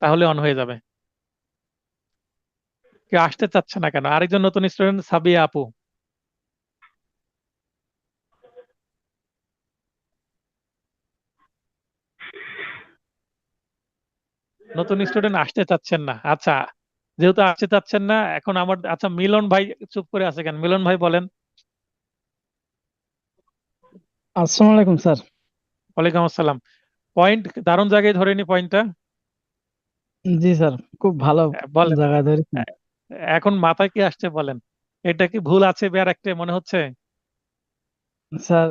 তাহলে অন হয়ে যাবে। কেউ আসতে চাচ্ছে না কেন? আরেকজন নতুন স্টুডেন্ট সাবিয়া আপু। নতুন স্টুডেন্ট আসতে চাচ্ছেন না, আচ্ছা। যেহেতু আসতে চাচ্ছেন না, এখন আমার, আচ্ছা মিলন ভাই চুপ করে আছে কেন? মিলন ভাই বলেন। আসসালামু আলাইকুম স্যার। ওয়ালাইকুম আসসালাম। পয়েন্ট দারুণ জায়গায় ধরেনি পয়েন্টটা। জি স্যার, খুব ভালো বলেন। জায়গায় ধরেছেন। এ- এখন মাথায় কি আসছে বলেন? এটা কি ভুল আছে বের একটা মনে হচ্ছে? স্যার,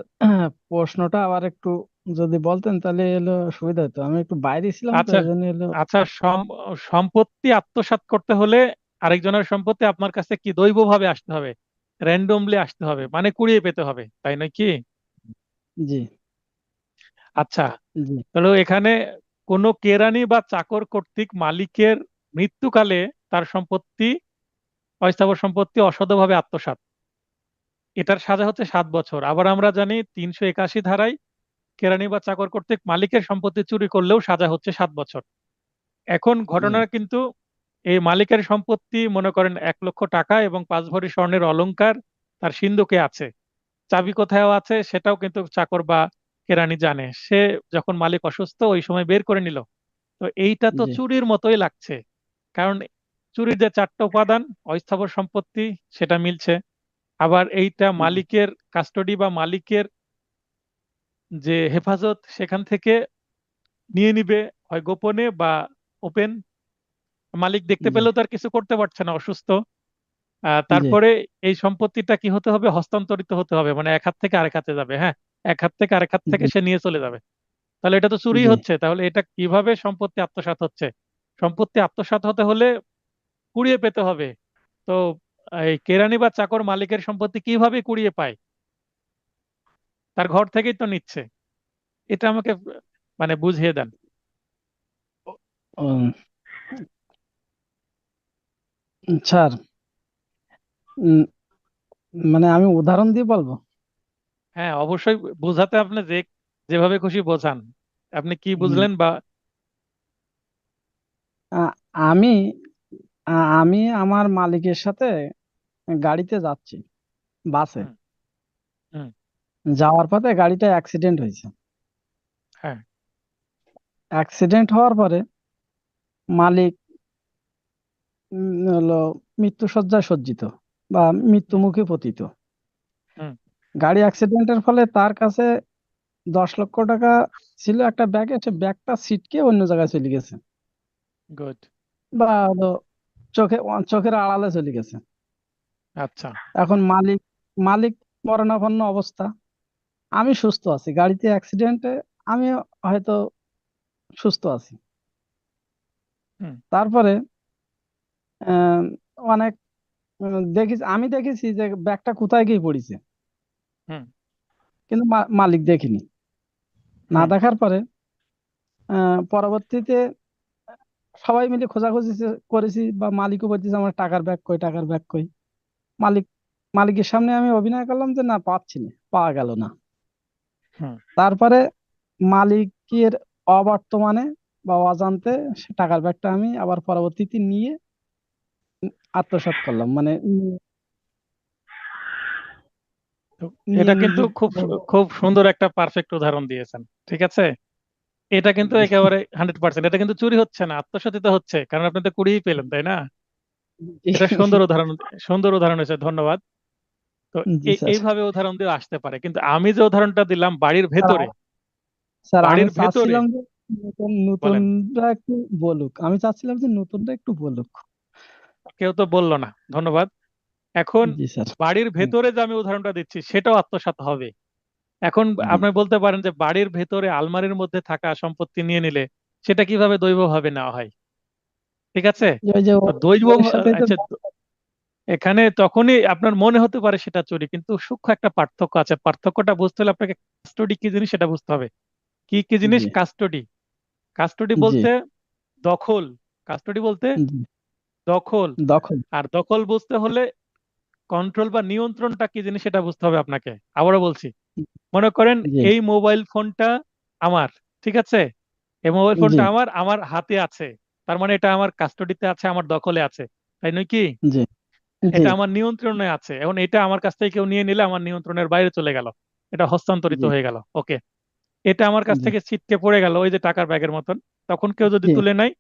প্রশ্নটা আবার একটু যদি বলতেন তাহলে এলো সুবিধা হতো। আমি একটু বাইরে ছিলাম তো আচ্ছা এই জন্য এলো। আচ্ছা, সম্পত্তি আত্মসাৎ করতে হলে আরেকজনের সম্পত্তি আপনার কাছে কি দৈবভাবে আসতে হবে, র্যান্ডমলি আসতে হবে, মানে কুড়িয়ে পেতে হবে, তাই নয় কি? জি। আচ্ছা, জি। তাহলে এখানে কোনো কেরানি বা চাকর কর্তৃক মালিকের মৃত্যুকালে তার সম্পত্তি, অস্থাবর সম্পত্তি অসৎভাবে আত্মসাৎ, এটার সাজা হচ্ছে 7 বছর। আবার আমরা জানি 381 ধারায় কেরানি বা চাকর কর্তৃক মালিকের সম্পত্তি চুরি করলেও সাজা হচ্ছে 7 বছর। এখন জি ঘটনা কিন্তু এই মালিকের সম্পত্তি মনে করেন 1 লক্ষ টাকা এবং 5 ভরি স্বর্ণের অলংকার তার সিন্ধুকে আছে, চাবি কোথায় আছে সেটাও কিন্তু চাকর বা কেরানি জানে। সে যখন মালিক অসুস্থ ওই সময় বের করে নিল। তো এইটা তো জি চুরির মতোই লাগছে, কারণ চুরির যে 4টা উপাদান, অস্থাবর সম্পত্তি সেটা মিলছে, আবার এইটা মালিকের কাস্টডি বা মালিকের যে হেফাজত সেখান থেকে নিয়ে নিবে, হয় গোপনে বা ওপেন, মালিক দেখতে জি পেলেও তার কিছু করতে পারছে না, অসুস্থ। জি তারপরে এই সম্পত্তিটা কি হতে হবে, হস্তান্তরিত হতে হবে, মানে এক হাত থেকে আরেক হাতে যাবে। হ্যাঁ, এক হাত থেকে আরেক হাত থেকে জি সে নিয়ে চলে যাবে। তাহলে এটা তো চুরি জি হচ্ছে। তাহলে এটা কিভাবে সম্পত্তি আত্মসাৎ হচ্ছে? সম্পত্তি আত্মসাৎ হতে হলে কুড়িয়ে পেতে হবে। তো এই কেরানি বা চাকর মালিকের সম্পত্তি কিভাবে কুড়িয়ে পায়? তার ঘর থেকেই তো নিচ্ছে। এটা আমাকে মানে বুঝিয়ে দেন। উম, স্যার, উম, মানে আমি উদাহরণ দিয়ে বলবো। হ্যাঁ, অবশ্যই বোঝাতে আপনি যেভাবে খুশি বোঝান। আপনি কি হুম, বুঝলেন বা আ- আমি আমি আমার মালিকের সাথে গাড়িতে যাচ্ছি, বাসে। হুম, হুম, যাওয়ার পথে গাড়িটা অ্যাক্সিডেন্ট হয়েছে। হ্যাঁ, অ্যাক্সিডেন্ট হওয়ার পরে মালিক হলো মৃত্যুশয্যায় সজ্জিত বা হুম, মৃত্যুমুখে পতিত। হুম, গাড়ি অ্যাক্সিডেন্টের ফলে তার কাছে 10 লক্ষ টাকা ছিল একটা ব্যাগে, সে ব্যাগটা ছিটকে অন্য জায়গায় চলে গেছে, গুড, বা হলো চোখে চোখের আড়ালে চলে গেছে। আচ্ছা, এখন মালিক মালিক মরণাপন্ন অবস্থা, আমি সুস্থ আছি, গাড়িতে অ্যাক্সিডেন্টে আমি হয়তো সুস্থ আছি। হুম, তারপরে আহ, অনেক আমি দেখেছি যে ব্যাগটা কোথায় গিয়ে পড়েছে, হুম, কিন্তু মালিক দেখিনি। না হুম, দেখার পরে পরবর্তীতে সবাই মিলে খোঁজাখুঁজি করেছি, বা মালিকও বলতেছে আমার টাকার ব্যাগ কই, টাকার ব্যাগ কই। মালিক মালিকের সামনে আমি অভিনয় করলাম যে না, পাচ্ছি না, পাওয়া গেল না। হুম, তারপরে মালিকের অবর্তমানে বা অজান্তে সে টাকার ব্যাগটা আমি আবার পরবর্তীতে নিয়ে আত্মসাৎ করলাম, মানে তো নিয়ে এটা কিন্তু নিজে। খুব খুব সুন্দর একটা পারফেক্ট উদাহরণ দিয়েছেন। ঠিক আছে, এটা কিন্তু একেবারে 100%। এটা কিন্তু চুরি হচ্ছে না, আত্মসাৎিত হচ্ছে, কারণ আপনি তো কুড়িয়েই পেলেন, তাই না? এটা সুন্দর উদাহরণ, সুন্দর উদাহরণ হয়েছে, ধন্যবাদ। তো জি স্যার। এইভাবে উদাহরণ দিয়ে আসতে পারে, কিন্তু আমি যে উদাহরণটা দিলাম বাড়ির স্যার ভেতরে, স্যার, আমি বাড়ির ভেতরে চাচ্ছিলাম যে বলেন, নতুনরা একটু বলুক, আমি চাচ্ছিলাম যে নতুনরা একটু বলুক। কেউ তো বললো না, ধন্যবাদ। এখন জি স্যার। বাড়ির হুম, ভেতরে যে আমি উদাহরণটা দিচ্ছি সেটাও আত্মসাৎ হবে। এখন জি। আপনি বলতে পারেন যে বাড়ির ভেতরে আলমারির মধ্যে থাকা সম্পত্তি নিয়ে নিলে সেটা কিভাবে দৈবভাবে নেওয়া হয়? ঠিক আছে, ওই যে তো দৈব, ওর সাথে তো আচ্ছা, এখানে তখনই আপনার মনে হতে পারে সেটা চুরি, কিন্তু সূক্ষ্ম একটা পার্থক্য আছে। পার্থক্যটা বুঝতে হলে আপনাকে কাস্টডি কি জিনিস সেটা বুঝতে হবে। কি কি জিনিস জি কাস্টডি? কাস্টডি জি বলতে দখল, কাস্টডি বলতে জি দখল। দখল। আর দখল বুঝতে হলে কন্ট্রোল বা নিয়ন্ত্রণটা কি জিনিস সেটা বুঝতে হবে আপনাকে। আবারও বলছি, মনে করেন জি এই মোবাইল ফোনটা আমার, ঠিক আছে, এই মোবাইল জি ফোনটা আমার আমার হাতে আছে, তার মানে এটা আমার কাস্টডিতে আছে, আমার দখলে আছে, তাই নয় কি? জি জি এটা আমার নিয়ন্ত্রণে আছে। এখন এটা আমার কাছ থেকে কেউ নিয়ে নিলে আমার নিয়ন্ত্রণের বাইরে চলে গেল, এটা হস্তান্তরিত জি হয়ে গেল। ওকে, এটা আমার কাছ জি থেকে ছিটকে পড়ে গেল ওই যে টাকার ব্যাগের মতন, তখন কেউ যদি জি। তুলে নেয়,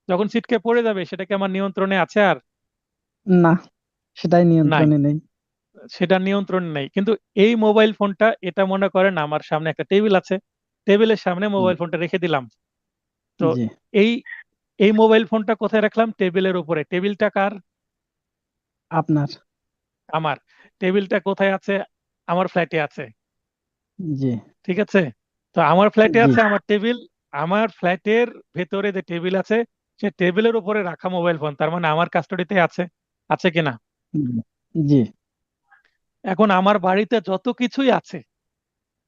যখন ছিটকে পড়ে যাবে সেটা কি আমার নিয়ন্ত্রণে আছে আর? না, সেটাই নাই, নিয়ন্ত্রণে নেই। সেটা নিয়ন্ত্রণে নেই। কিন্তু এই মোবাইল ফোনটা, এটা মনে করেন আমার সামনে একটা টেবিল আছে, টেবিলের সামনে মোবাইল ফোনটা রেখে দিলাম। তো জি এই এই মোবাইল ফোনটা কোথায় রাখলাম? টেবিলের উপরে। টেবিলটা কার? আপনার। আমার। টেবিলটা কোথায় আছে? আমার ফ্ল্যাটে আছে, জি ঠিক আছে। তো আমার ফ্ল্যাটে জি আছে আমার টেবিল, আমার ফ্ল্যাটের ভেতরে যে টেবিল আছে সে টেবিলের উপরে রাখা মোবাইল ফোন, তার মানে আমার কাস্টডিতে আছে, আছে কিনা? জি জি। এখন আমার বাড়িতে যত কিছুই আছে,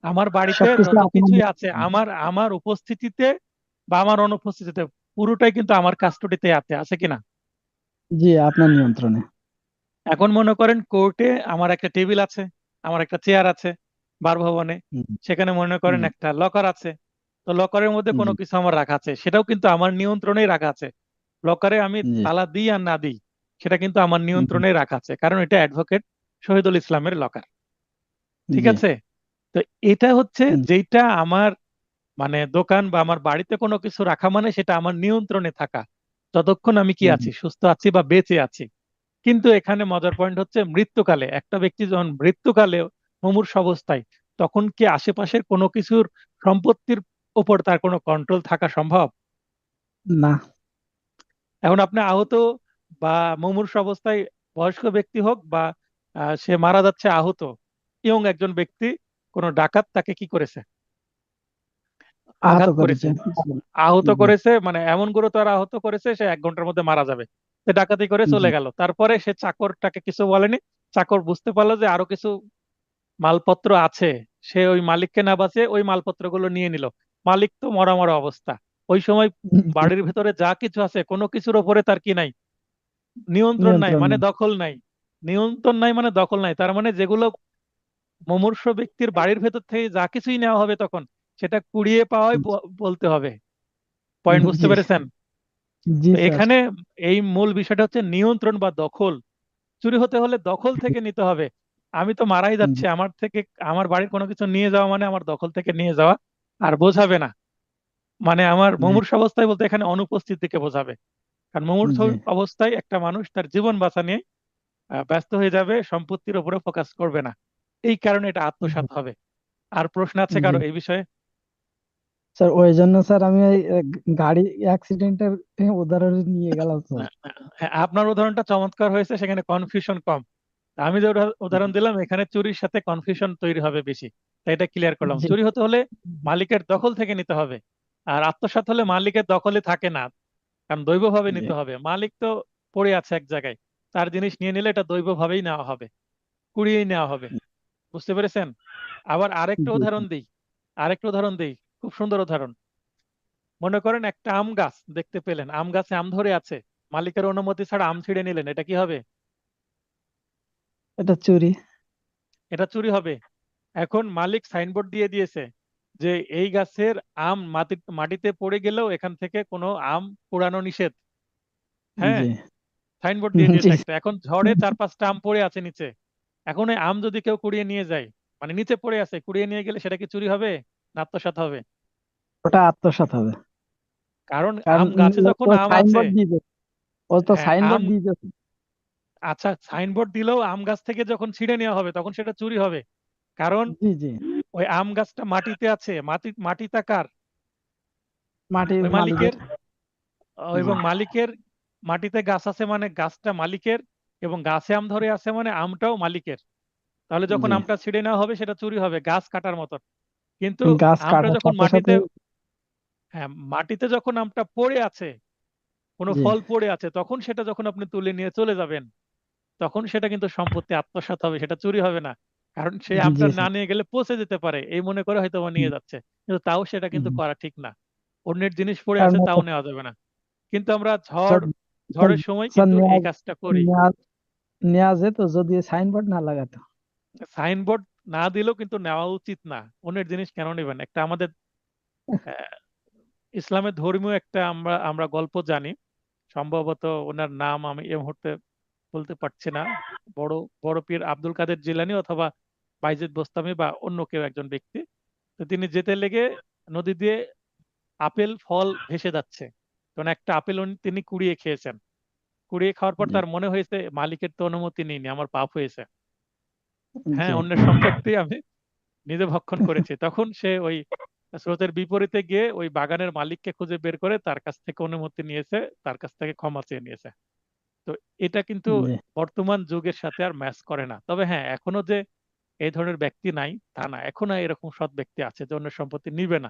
আমার বাড়িতে সবকিছু যত আপনার কিছুই আছে, নিয়ন্ত্রণে। আমার আমার উপস্থিতিতে বা আমার অনুপস্থিতিতে পুরোটাই কিন্তু আমার কাস্টডিতে আছে, আছে কিনা? জি, আপনার নিয়ন্ত্রণে। এখন মনে করেন কোর্টে আমার একটা টেবিল আছে, আমার একটা চেয়ার আছে বাসভবনে, হুম, সেখানে মনে করেন হুম, একটা লকার আছে, তো লকারের মধ্যে কোনো জি, কিছু আমার রাখা আছে, সেটাও কিন্তু আমার নিয়ন্ত্রণেই রাখা আছে। লকারে আমি জি, তালা দিই আর না দিই, সেটা কিন্তু আমার হুম, নিয়ন্ত্রণে রাখা আছে, কারণ এটা অ্যাডভোকেট শহীদুল ইসলামের লকার। ঠিক জি, আছে? তো এটা হচ্ছে হুম, যেটা আমার মানে দোকান বা আমার বাড়িতে কোনো কিছু রাখা মানে সেটা আমার নিয়ন্ত্রণে থাকা, যতক্ষণ আমি কি হুম, আছি, সুস্থ আছি বা বেঁচে আছি। কিন্তু এখানে মজার পয়েন্ট হচ্ছে মৃত্যুকালে একটা ব্যক্তি যখন মৃত্যুকালে মুমূর্ষু অবস্থায়, তখন কি আশেপাশের কোনো কিছুর সম্পত্তির উপর তার কোনো কন্ট্রোল থাকা সম্ভব? না, এখন আপনি আহত বা মুমূর্ষু অবস্থায়, বয়স্ক ব্যক্তি হোক বা সে মারা যাচ্ছে আহত, ইয়ং একজন ব্যক্তি, কোনো ডাকাত তাকে কি করেছে, আহত আঘাত করেছে, করেছে, আহত জি, করেছে, মানে এমন গুরুতর আহত করেছে সে 1 ঘন্টার মধ্যে মারা যাবে, সে ডাকাতি করে জি, চলে গেল, তারপরে সে চাকরটাকে কিছু বলেনি, চাকর বুঝতে পারলো যে আরো কিছু মালপত্র আছে, সে ওই মালিককে না বাঁচিয়ে ওই মালপত্রগুলো নিয়ে নিল। মালিক তো মরা মরা অবস্থা, ওই সময় জি, বাড়ির ভেতরে যা কিছু আছে কোনো কিছুর ওপরে তার কি নাই, নিয়ন্ত্রণ নাই, নিয়ন্ত্রণ মানে নেই, দখল নাই। নিয়ন্ত্রণ নাই মানে দখল নাই, তার মানে যেগুলো মুমূর্ষু ব্যক্তির বাড়ির ভেতর থেকে যা কিছুই নেওয়া হবে তখন সেটা কুড়িয়ে পাওয়াই বলতে হবে। পয়েন্ট বুঝতে জি, পেরেছেন? জি তো স্যার, এখানে এই মূল বিষয়টা হচ্ছে নিয়ন্ত্রণ বা দখল। চুরি হতে হলে দখল থেকে নিতে হবে। আমি তো মারাই যাচ্ছি, জি, আমার থেকে আমার বাড়ির কোনো কিছু নিয়ে যাওয়া মানে আমার দখল থেকে নিয়ে যাওয়া, আর বোঝাবে না, মানে আমার জি, মুমূর্ষু অবস্থায় বলতে এখানে অনুপস্থিতিকে বোঝাবে। কারণ মুমূর্ষু জি, অবস্থায় একটা মানুষ তার জীবন বাঁচা নিয়ে ব্যস্ত হয়ে যাবে, সম্পত্তির উপরে ফোকাস করবে না। এই কারণে এটা আত্মসাৎ হবে। আর প্রশ্ন আছে জি কারো এই বিষয়ে? স্যার, ওই জন্য স্যার আমি ওই গাড়ি অ্যাক্সিডেন্টের উদাহরণ নিয়ে গেলাম স্যার। হ্যাঁ, আপনার উদাহরণটা চমৎকার হয়েছে, সেখানে কনফিউশন কম। আমি যে উদাহরণ দিলাম এখানে চুরির সাথে কনফিউশন তৈরি হবে বেশি, তাই এটা ক্লিয়ার করলাম। জি, চুরি হতে হলে মালিকের দখল থেকে নিতে হবে, আর আত্মসাৎ হলে মালিকের দখলে থাকে না, কারণ দৈবভাবে জি, নিতে হবে। মালিক তো পড়ে আছে এক জায়গায়, তার জিনিস নিয়ে নিলে এটা দৈবভাবেই নেওয়া হবে, কুড়িয়েই নেওয়া হবে। বুঝতে পেরেছেন? আবার আরেকটা জি, উদাহরণ দিই, খুব সুন্দর উদাহরণ। মনে করেন একটা আম গাছ দেখতে পেলেন, আম গাছে আম ধরে আছে, মালিকের অনুমতি ছাড়া আম ছিঁড়ে নিলেন, এটা কি হবে? এটা চুরি। এটা চুরি হবে। এখন মালিক সাইনবোর্ড দিয়ে দিয়েছে যে এই গাছের আম মাটিতে পড়ে গেলেও এখান থেকে কোনো আম কুড়ানো নিষেধ। হ্যাঁ, জি, সাইনবোর্ড দিয়ে জি, দিয়েছে একটা। এখন ঝড়ে 4-5টা আম পড়ে আছে নিচে, এখন ওই আম যদি কেউ কুড়িয়ে নিয়ে যায়, মানে নিচে পড়ে আছে, কুড়িয়ে নিয়ে গেলে সেটা কি চুরি হবে না আত্মসাৎ হবে? ওটা আত্মসাৎ হবে, কারণ কারণ আম গাছে যখন ও আম আছে, সাইনবোর্ড দিয়েছে, ও তো হ্যাঁ সাইনবোর্ড আম, দিয়েছে। আচ্ছা সাইনবোর্ড দিলেও আম গাছ থেকে যখন ছিঁড়ে নেওয়া হবে তখন সেটা চুরি হবে। কারণ জি, জি, ওই আম গাছটা মাটিতে আছে, মাটিটা কার? মাটির ওই মালিকের। মালিকের। জি, এবং মালিকের, মাটিতে গাছ আছে মানে গাছটা মালিকের, এবং গাছে আম ধরে আছে মানে আমটাও মালিকের। তাহলে যখন জি, আমটা ছিঁড়ে নেওয়া হবে সেটা চুরি হবে, গাছ কাটার মতন। কিন্তু গাছ আমটা কাটার যখন সাথে সাথে। মাটিতে, হ্যাঁ মাটিতে যখন আমটা পড়ে আছে, কোনো জি, ফল পড়ে আছে, তখন সেটা যখন আপনি তুলে নিয়ে চলে যাবেন, তখন সেটা কিন্তু সম্পত্তি আত্মসাৎ হবে, সেটা চুরি হবে না। কারণ সেই আমটা জি না স্যার, নিয়ে গেলে পচে যেতে পারে এই মনে করে হয়তো বা হুম, নিয়ে যাচ্ছে, কিন্তু তাও সেটা কিন্তু হুম। করা ঠিক না। অন্যের জিনিস পড়ে কারণ আছে তাও ওটা- নেওয়া যাবে না। কিন্তু আমরা স্যার, স্যার, ঝড়ের সময় স্যার কিন্তু এই নেওয়া কাজটা করি। নেওয়া নেওয়া যেত যদি সাইনবোর্ড না লাগাতো। সাইনবোর্ড না দিলেও কিন্তু নেওয়া উচিত না। অন্যের জিনিস কেন নেবেন? একটা আমাদের আহ, ইসলামের ধর্মীয় একটা আমরা আমরা গল্প জানি, সম্ভবত ওনার নাম আমি এই মুহূর্তে বলতে পারছি না। বড় বড় পীর আব্দুল কাদের জিলানী অথবা বাইজিদ বোস্তামি বা অন্য কেউ একজন ব্যক্তি। তো তিনি যেতে লেগে নদী দিয়ে আপেল ফল ভেসে যাচ্ছে, তখন একটা আপেল তিনি কুড়িয়ে খেয়েছেন। কুড়িয়ে খাওয়ার পর জি, তার মনে হয়েছে মালিকের তো অনুমতি নিইনি, আমার পাপ হয়েছে। হ্যাঁ, জি, অন্যের সম্পত্তি আমি নিজে ভক্ষণ করেছি। তখন সে ওই স্রোতের বিপরীতে গিয়ে ওই বাগানের মালিককে খুঁজে বের করে তার কাছ থেকে অনুমতি নিয়েছে, তার কাছ থেকে ক্ষমা চেয়ে নিয়েছে। তো এটা কিন্তু জি, বর্তমান যুগের সাথে আর ম্যাচ করে না। তবে হ্যাঁ, এখনো যে এই ধরনের ব্যক্তি নাই তা না, এখনো এরকম সৎ ব্যক্তি আছে যে অন্যের সম্পত্তি নিবে না।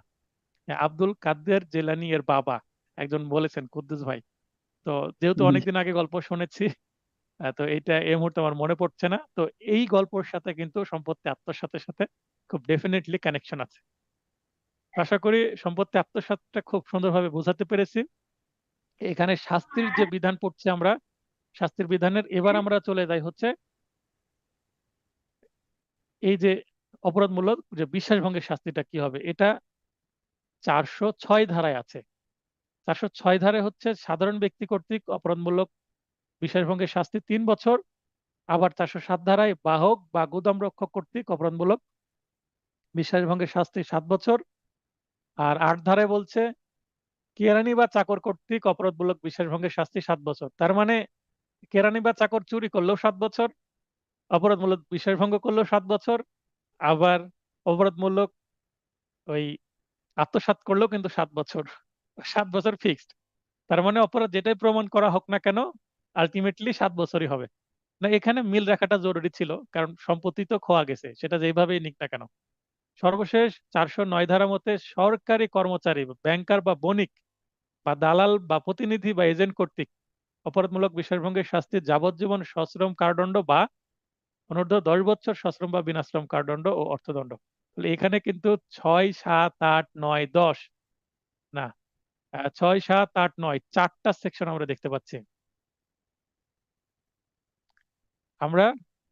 হ্যাঁ, আব্দুল কাদের জেলানি এর বাবা একজন বলেছেন, কুদ্দুস ভাই। তো যেহেতু জি, অনেকদিন আগে গল্প শুনেছি, তো এইটা এই মুহূর্তে আমার মনে পড়ছে না। তো এই গল্পের সাথে কিন্তু সম্পত্তি আত্মসাতের সাথে খুব ডেফিনেটলি কানেকশন আছে। আশা করি সম্পত্তি আত্মসাৎটা খুব সুন্দরভাবে বোঝাতে পেরেছি। এখানে শাস্তির যে বিধান পড়ছে আমরা, শাস্তির বিধানের এবার আমরা চলে যাই হচ্ছে এই যে অপরাধমূলক যে বিশ্বাসভঙ্গের শাস্তিটা কি হবে, এটা 406 ধারায় আছে। 406 ধারায় হচ্ছে সাধারণ ব্যক্তি কর্তৃক অপরাধমূলক বিশ্বাসভঙ্গের শাস্তি 3 বছর। আবার 407 ধারায় বাহক বা গুদাম রক্ষক কর্তৃক অপরাধমূলক বিশ্বাসভঙ্গের শাস্তি 7 বছর। আর 8 ধারায় বলছে কেরানি বা চাকর কর্তৃক অপরাধমূলক বিশ্বাসভঙ্গের শাস্তি 7 বছর। তার মানে কেরানি বা চাকর চুরি করলেও 7 বছর, অপরাধমূলক বিশ্বাসভঙ্গ করলেও 7 বছর, আবার অপরাধমূলক ওই আত্মসাৎ করলেও কিন্তু 7 বছর। 7 বছর ফিক্সড। তার মানে অপরাধ যেটাই প্রমাণ করা হোক না কেন, আলটিমেটলি 7 বছরই হবে। না, এখানে মিল রাখাটা জরুরি ছিল, কারণ সম্পত্তি তো খোয়া গেছে, সেটা যেভাবেই নিক না কেন। সর্বশেষ 409 ধারা মতে সরকারি কর্মচারী, ব্যাংকার বা বণিক বা দালাল বা প্রতিনিধি বা এজেন্ট কর্তৃক অপরাধমূলক বিশ্বাসভঙ্গের শাস্তি যাবজ্জীবন সশ্রম কারাদণ্ড বা অনূর্ধ্ব 10 বছর সশ্রম বা বিনাশ্রম কারাদণ্ড ও অর্থদণ্ড। তাহলে এখানে কিন্তু 6, 7, 8, 9, 10 না, 6, 7, 8, 9 4টা সেকশন আমরা দেখতে পাচ্ছি। আমরা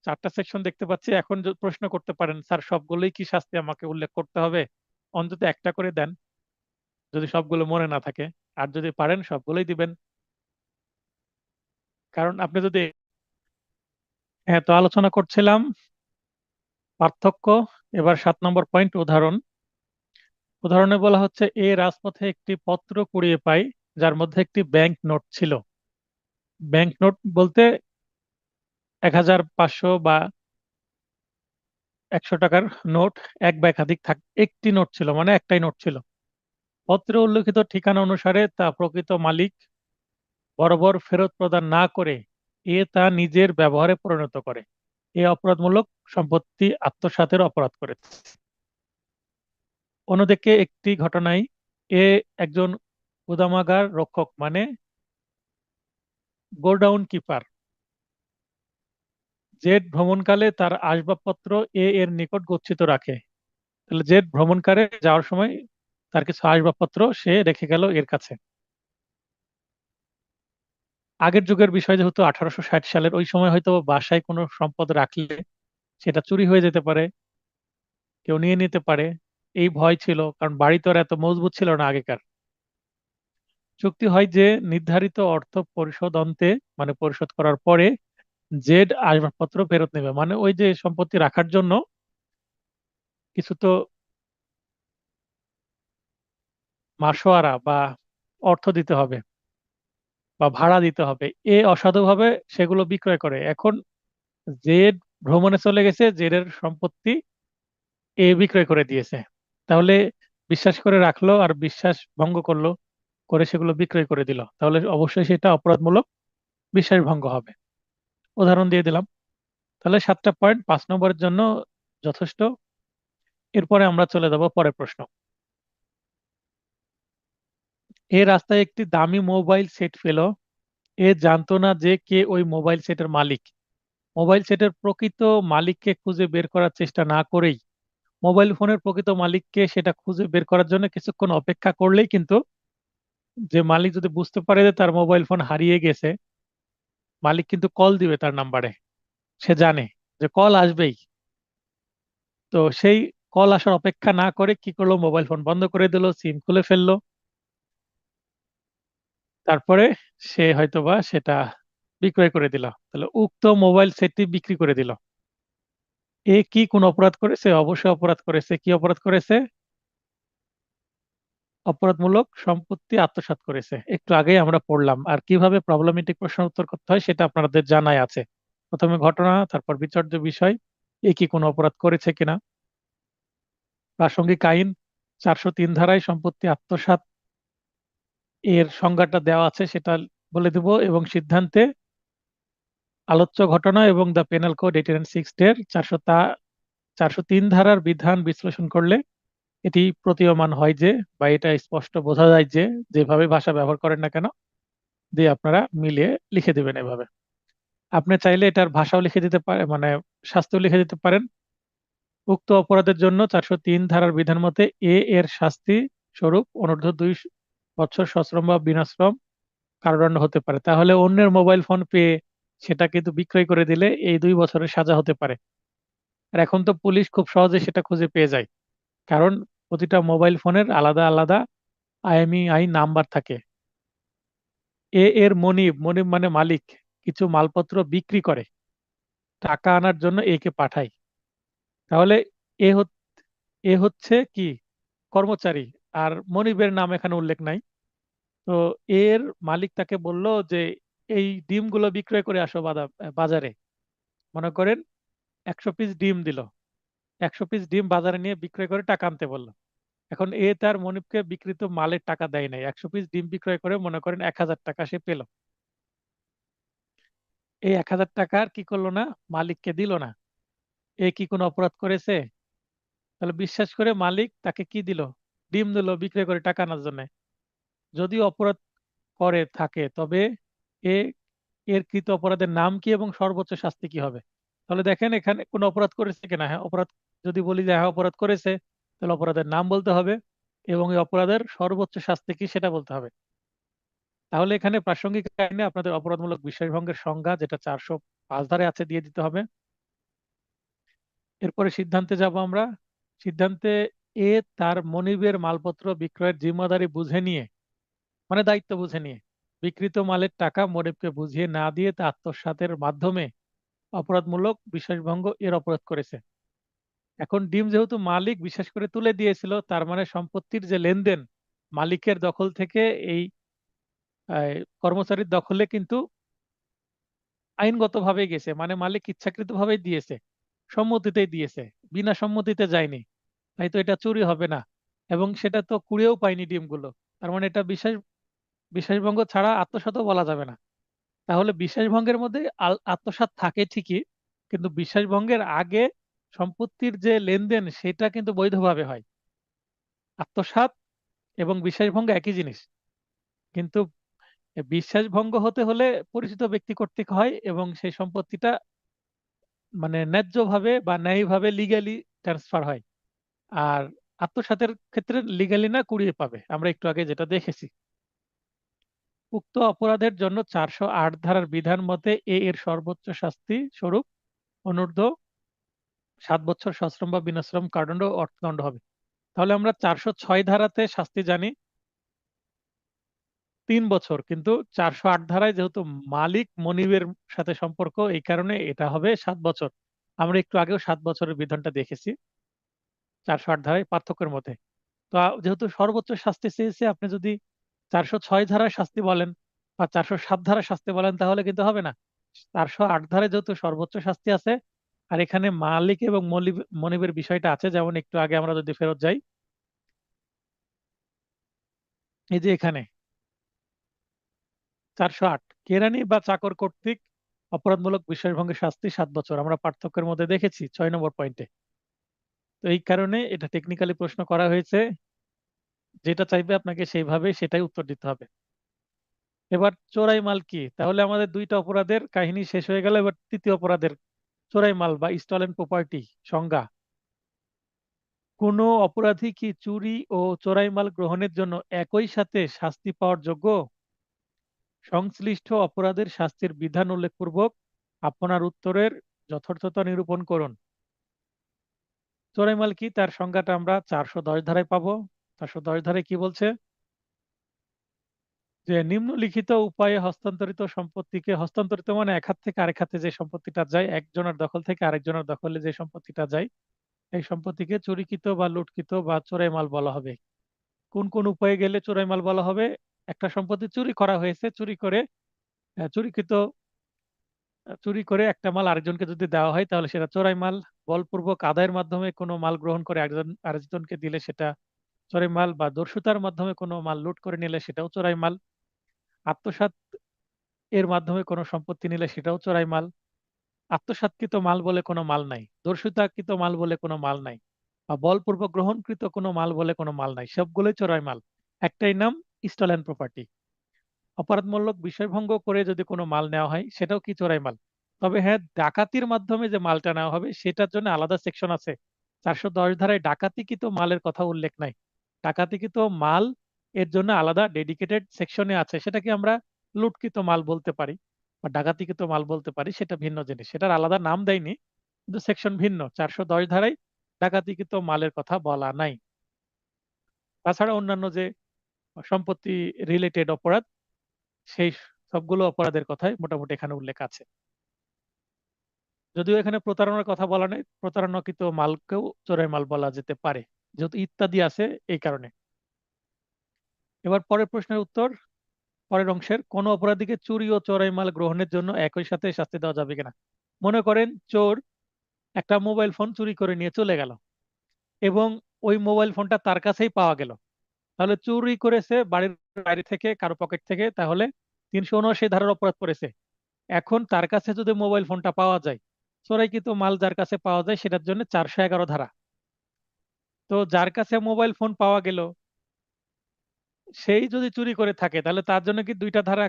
4টা সেকশন দেখতে পাচ্ছি। এখন প্রশ্ন করতে পারেন, স্যার সবগুলোই কি শাস্তি আমাকে উল্লেখ করতে হবে? অন্তত একটা করে দেন যদি সবগুলো মনে না থাকে, আর যদি পারেন সবগুলোই দিবেন। কারণ আপনি যদি, হ্যাঁ, তো আলোচনা করছিলাম পার্থক্য। এবার 7 নম্বর পয়েন্ট, উদাহরণ। উদাহরণে বলা হচ্ছে রাজপথে একটি পত্র কুড়িয়ে পাই যার মধ্যে একটি ব্যাংক নোট ছিল। ব্যাংক নোট বলতে 1,500 বা 100 টাকার নোট, এক বা একাধিক একটি নোট ছিল, মানে একটাই নোট ছিল। পত্রে উল্লেখিত ঠিকানা অনুসারে তা প্রকৃত মালিক বরাবর ফেরত প্রদান না করে তা নিজের ব্যবহারে পরিণত করে অপরাধমূলক সম্পত্তি আত্মসাতের অপরাধ করেছে। অন্যদিকে একটি ঘটনায় এ একজন গুদামাগার রক্ষক, মানে গোডাউন কিপার, জেড ভ্রমণকালে তার আসবাবপত্র এর নিকট গচ্ছিত রাখে। তাহলে জেড ভ্রমণকালে যাওয়ার সময় তার কিছু আসবাবপত্র সে রেখে গেল এর কাছে। আগের যুগের বিষয়, যেহেতু 1860 সালের, ওই সময় হয়তো বাসায় কোনো সম্পদ রাখলে সেটা চুরি হয়ে যেতে পারে, কেউ নিয়ে নিতে পারে, এই ভয় ছিল, কারণ বাড়ি তো আর এত মজবুত ছিল না আগেকার। চুক্তি হয় যে নির্ধারিত অর্থ পরিশোধ অন্তে, মানে পরিশোধ করার পরে জেড আসবাবপত্র ফেরত নেবে। মানে ওই যে সম্পত্তি রাখার জন্য কিছু তো মাসোয়ারা বা অর্থ দিতে হবে বা ভাড়া দিতে হবে, অসাধুভাবে সেগুলো বিক্রয় করে। এখন জেড ভ্রমণে চলে গেছে, জেডের সম্পত্তি বিক্রয় করে দিয়েছে। তাহলে বিশ্বাস করে রাখলো আর বিশ্বাস ভঙ্গ করলো, করে সেগুলো বিক্রয় করে দিল, তাহলে অবশ্যই সেটা অপরাধমূলক বিশ্বাস ভঙ্গ হবে। উদাহরণ দিয়ে দিলাম। তাহলে 7টা পয়েন্ট 5 নম্বরের জন্য যথেষ্ট। এরপরে আমরা চলে যাব পরের প্রশ্ন। রাস্তায় একটি দামি মোবাইল সেট পেল। জানতো না যে কে ওই মোবাইল সেটের মালিক। মোবাইল সেটের প্রকৃত মালিককে খুঁজে বের করার চেষ্টা না করেই মোবাইল ফোনের প্রকৃত মালিককে সেটা খুঁজে বের করার জন্য কিছুক্ষণ অপেক্ষা করলেই কিন্তু, যে মালিক যদি বুঝতে পারে যে তার মোবাইল ফোন হারিয়ে গেছে, মালিক কিন্তু কল দিবে তার নাম্বারে। সে জানে যে কল আসবেই। তো সেই কল আসার অপেক্ষা না করে কি করলো, মোবাইল ফোন বন্ধ করে দিল, সিম খুলে ফেললো। তারপরে সে হয়তোবা সেটা বিক্রয় করে দিল। তাহলে উক্ত মোবাইল সেটটি বিক্রি করে দিল। কি কোন অপরাধ করেছে? অবশ্যই অপরাধ করেছে। কি অপরাধ করেছে? অপরাধমূলক সম্পত্তি আত্মসাৎ করেছে। একটু আগেই আমরা পড়লাম। আর কিভাবে প্রবলেমেটিক প্রশ্নের উত্তর করতে হয় সেটা আপনাদের জানাই আছে। প্রথমে ঘটনা, তারপর বিচার্য বিষয়, কি কোনো অপরাধ করেছে কিনা। প্রাসঙ্গিক আইন 403 ধারায় সম্পত্তি আত্মসাৎ সংজ্ঞাটা দেওয়া আছে, সেটা বলে দেব। এবং সিদ্ধান্তে আলোচ্য ঘটনা এবং দ্য পেনাল কোড 1806 এর 403 ধারার বিধান বিশ্লেষণ করলে এটি প্রতীয়মান হয় যে, বা এটা স্পষ্ট বোঝা যায় যে, যেভাবে ভাষা ব্যবহার করেন না কেন, দিয়ে আপনারা মিলিয়ে লিখে দিবেন এভাবে। আপনি চাইলে এটার ভাষাও লিখে দিতে পারেন, মানে শাস্তিও লিখে দিতে পারেন। উক্ত অপরাধের জন্য 403 ধারার বিধান মতে এর শাস্তি স্বরূপ অনূর্ধ্ব 2 বছর সশ্রম বা বিনাশ্রম কারাদণ্ড হতে পারে। তাহলে অন্যের মোবাইল ফোন পেয়ে সেটা কিন্তু বিক্রয় করে দিলে এই 2 বছরের সাজা হতে পারে। আর এখন তো পুলিশ খুব সহজে সেটা খুঁজে পেয়ে যায়, কারণ প্রতিটা মোবাইল ফোনের আলাদা আলাদা আইএমইআই নাম্বার থাকে। এর মনিব, মনিব মানে মালিক, কিছু মালপত্র বিক্রি করে টাকা আনার জন্য কে পাঠায়। তাহলে এ এ হচ্ছে কি কর্মচারী, আর মনিবের নাম এখানে উল্লেখ নাই। তো এর মালিক তাকে বলল যে এই ডিমগুলো বিক্রয় করে আসো বাজারে। মনে করেন 100 পিস ডিম দিল, 100 পিস ডিম বাজারে নিয়ে বিক্রয় করে টাকা আনতে বললো। এখন তার মনিবকে বিক্রিত মালের টাকা দেয় নাই, 100 পিস ডিম বিক্রয় করে মনে করেন 1000 টাকা সে পেল। এই 1000 টাকা আর কি করলো না, মালিককে দিল না। কি কোনো অপরাধ করেছে? তাহলে বিশ্বাস করে মালিক তাকে কি দিল, ডিম দিল বিক্রয় করে টাকা আনার জন্য। যদি অপরাধ করে থাকে তবে এ এর কৃত অপরাধের নাম কি এবং সর্বোচ্চ শাস্তি কি হবে? তাহলে দেখেন এখানে কোন অপরাধ করেছে কিনা। হ্যাঁ অপরাধ, যদি বলি যে হ্যাঁ অপরাধ করেছে, তাহলে অপরাধের নাম বলতে হবে এবং এই অপরাধের সর্বোচ্চ শাস্তি কি সেটা বলতে হবে। তাহলে এখানে প্রাসঙ্গিক আইনে আপনাদের অপরাধমূলক বিশ্বাসভঙ্গের সংজ্ঞা, যেটা 405 ধারায় আছে, দিয়ে দিতে হবে। এরপরে সিদ্ধান্তে যাব আমরা। সিদ্ধান্তে তার মনিবের মালপত্র বিক্রয়ের জিম্মাদারি বুঝে নিয়ে, মানে দায়িত্ব বুঝে নিয়ে, বিক্রিত মালের টাকা মনিবকে বুঝিয়ে না দিয়ে তা আত্মসাতের মাধ্যমে অপরাধমূলক বিশ্বাসভঙ্গ অপরাধ করেছে। এখন ডিম যেহেতু মালিক বিশেষ করে তুলে দিয়েছিল, তার মানে সম্পত্তির যে লেনদেন মালিকের দখল থেকে এই কর্মচারীর দখলে কিন্তু আইনগতভাবে গেছে, মানে মালিক ইচ্ছাকৃতভাবেই দিয়েছে, সম্মতিতেই দিয়েছে, বিনা সম্মতিতে যায়নি। তাই তো এটা চুরি হবে না, এবং সেটা তো কুড়িয়েও পায়নি ডিমগুলো। তার মানে এটা বিশ্বাসভঙ্গ ছাড়া আত্মসাৎও বলা যাবে না। তাহলে বিশ্বাসভঙ্গের মধ্যে আত্মসাৎ থাকে ঠিকই, কিন্তু বিশ্বাসভঙ্গের আগে সম্পত্তির যে লেনদেন সেটা কিন্তু বৈধভাবে হয়। আত্মসাৎ এবং বিশ্বাসভঙ্গ একই জিনিস, কিন্তু বিশ্বাসভঙ্গ হতে হলে পরিচিত ব্যক্তি কর্তৃক হয় এবং সেই সম্পত্তিটা মানে ন্যায্যভাবে বা ন্যায়ভাবে লিগ্যালি ট্রান্সফার হয়। আর আত্মসাতের ক্ষেত্রে লিগ্যালি না, কুড়িয়ে পাবে, আমরা একটু আগে যেটা দেখেছি। উক্ত অপরাধের জন্য 408 ধারার বিধান মতে এর সর্বোচ্চ শাস্তি স্বরূপ অনূর্ধ্ব 7 বছর সশ্রম বা বিনাশ্রম কারাদণ্ড ও অর্থদণ্ড হবে। তাহলে আমরা 406 ধারাতে শাস্তি জানি 3 বছর, কিন্তু 408 ধারায় যেহেতু মালিক মনিবের সাথে সম্পর্ক, এই কারণে এটা হবে 7 বছর। আমরা একটু আগেও 7 বছরের বিধানটা দেখেছি 408 ধারায় পার্থক্যের মধ্যে। তো যেহেতু সর্বোচ্চ শাস্তি চেয়েছে, আপনি যদি 406 ধারায় শাস্তি বলেন বা 407 ধারায় শাস্তি বলেন তাহলে কিন্তু হবে না। 408 ধারায় যেহেতু সর্বোচ্চ শাস্তি আছে, আর এখানে মালিক এবং মনিবের বিষয়টা আছে, যেমন একটু আগে আমরা যদি ফেরত যাই, এই যে এখানে 408 কেরানি বা চাকর কর্তৃক অপরাধমূলক বিশ্বাসভঙ্গের শাস্তি 7 বছর, আমরা পার্থক্যের মধ্যে দেখেছি 6 নম্বর পয়েন্টে। তো এই কারণে এটা টেকনিক্যালি প্রশ্ন করা হয়েছে, যেটা চাইবে আপনাকে সেইভাবে সেটাই উত্তর দিতে হবে। এবার চোরাই মাল কি? তাহলে আমাদের দুইটা অপরাধের কাহিনী শেষ হয়ে গেল, এবার তৃতীয় অপরাধের চোরাই মাল বা স্টলেন প্রপার্টি সংজ্ঞা। কোনো অপরাধী কি চুরি ও চোরাই মাল গ্রহণের জন্য একই সাথে শাস্তি পাওয়ার যোগ্য? সংশ্লিষ্ট অপরাধের শাস্তির বিধান উল্লেখপূর্বক আপনার উত্তরের যথার্থতা নিরূপণ করুন। চোরাই মাল কি, তার সংজ্ঞাটা আমরা 410 ধারায় পাবো। 410 ধারায় কি বলছে? যে নিম্নলিখিত উপায়ে হস্তান্তরিত সম্পত্তিকে, হস্তান্তরিত মানে এক হাত থেকে আরেক হাতে যে সম্পত্তিটা যায়, একজনের দখল থেকে আরেকজনের দখলে যে সম্পত্তিটা যায়, এই সম্পত্তিকে চুরিকৃত বা লুটকৃত বা চোরাই মাল বলা হবে। কোন কোন উপায়ে গেলে চোরাই মাল বলা হবে? একটা সম্পত্তি চুরি করা হয়েছে, চুরি করে চুরিকৃত, চুরি করে একটা মাল আরেকজনকে যদি দেওয়া হয় তাহলে সেটা চোরাই মাল। বলপূর্বক আদায়ের মাধ্যমে কোনো মাল গ্রহণ করে আরেকজনকে দিলে সেটা চোরাই মাল, বা দস্যুতার মাধ্যমে কোনো মাল লুট করে নিলে সেটাও চোরাই মাল। আত্মসাৎ এর মাধ্যমে কোনো সম্পত্তি নিলে সেটাও চোরাই মাল। আত্মসাৎকৃত মাল বলে কোনো মাল নাই, দস্যুতাকৃত মাল বলে কোনো মাল নাই, বা বলপূর্বক গ্রহণকৃত কোনো মাল বলে কোনো মাল নাই, সবগুলোই চোরাই মাল। একটাই নাম স্টলেন প্রপার্টি। অপরাধমূলক বিষয়ভঙ্গ করে যদি কোনো মাল নেওয়া হয় সেটাও কি চোরাই মাল। তবে হ্যাঁ, ডাকাতির মাধ্যমে যে মালটা নেওয়া হবে সেটার জন্য আলাদা সেকশন আছে। 410 ধারায় ডাকাতিকৃত মালের কথা উল্লেখ নাই। ডাকাতিকৃত মাল এর জন্য আলাদা ডেডিকেটেড সেকশনে আছে, সেটাকে আমরা লুটকৃত মাল বলতে পারি বা ডাকাতিকৃত মাল বলতে পারি, সেটা ভিন্ন জিনিস, সেটার আলাদা নাম দেয়নি। কিন্তু সেকশন ভিন্ন, 410 ধারায় ডাকাতিকৃত মালের কথা বলা নাই। তাছাড়া অন্যান্য যে সম্পত্তি রিলেটেড অপরাধ, সেই সবগুলো অপরাধের কথাই মোটামুটি এখানে উল্লেখ আছে। যদিও এখানে প্রতারণার কথা বলা নেই, প্রতারণাকৃত মালকেও চোরাই মাল বলা যেতে পারে, যেহেতু ইত্যাদি আছে এই কারণে। এবার পরের প্রশ্নের উত্তর, পরের অংশের, কোন অপরাধীকে চুরি ও চোরাই মাল গ্রহণের জন্য একই সাথে শাস্তি দেওয়া যাবে কিনা। মনে করেন চোর একটা মোবাইল ফোন চুরি করে নিয়ে চলে গেল এবং ওই মোবাইল ফোনটা তার কাছেই পাওয়া গেল, তাহলে চুরি করেছে বাড়ির বাইরে থেকে, কারো পকেট থেকে, তাহলে 379 ধারার অপরাধ করেছে। এখন তার কাছে যদি মোবাইল ফোনটা পাওয়া যায়, চোরাইকৃত মাল যার কাছে পাওয়া যায় সেটার জন্য 411 ধারা। তো যার কাছে মোবাইল ফোন পাওয়া গেল সেই যদি চুরি করে থাকে, তাহলে তার জন্য কি দুইটা ধারা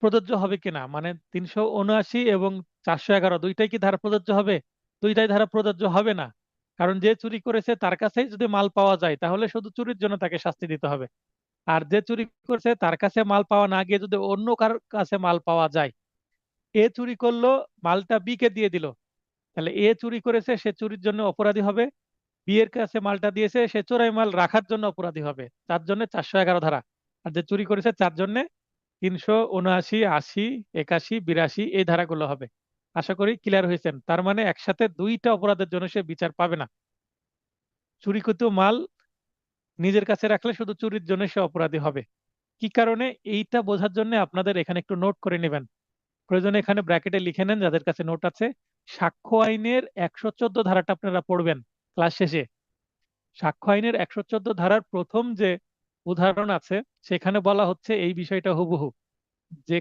প্রযোজ্য হবে কিনা, মানে 379 এবং 411 দুইটাই কি ধারা প্রযোজ্য হবে? দুইটাই ধারা প্রযোজ্য হবে না। কারণ যে চুরি করেছে তার কাছেই যদি মাল পাওয়া যায়, তাহলে শুধু চুরির জন্য তাকে শাস্তি দিতে হবে। আর যে চুরি করেছে তার কাছে মাল পাওয়া না গিয়ে যদি অন্য কারোর কাছে মাল পাওয়া যায়, এ চুরি করলো, মালটা বি কে দিয়ে দিল, তাহলে এ চুরি করেছে, সে চুরির জন্য অপরাধী হবে। বি এর কাছে মালটা দিয়েছে, সে চোরাই মাল রাখার জন্য অপরাধী হবে। তার জন্য 411 ধারা। আর যে চুরি করেছে তার জন্য 379, 80, 81, 82 এই ধারাগুলো হবে। আশা করি ক্লিয়ার হয়েছেন। তার মানে একসাথে দুইটা অপরাধের জন্য সে বিচার পাবে না। চুরিকৃত মাল নিজের কাছে রাখলে শুধু চুরির জন্য সে অপরাধী হবে। কি কারণে, এইটা বোঝার জন্য আপনাদের এখানে একটু নোট করে নেবেন। প্রয়োজনে এখানে ব্র্যাকেটে লিখে নেন যাদের কাছে নোট আছে। সাক্ষ্য আইনের 114 ধারাটা আপনারা পড়বেন ক্লাস শেষে। সাক্ষ্য আইনের 114 ধারার প্রথম যে উদাহরণ আছে, সেখানে বলা হচ্ছে এই বিষয়টা হুবহু, যে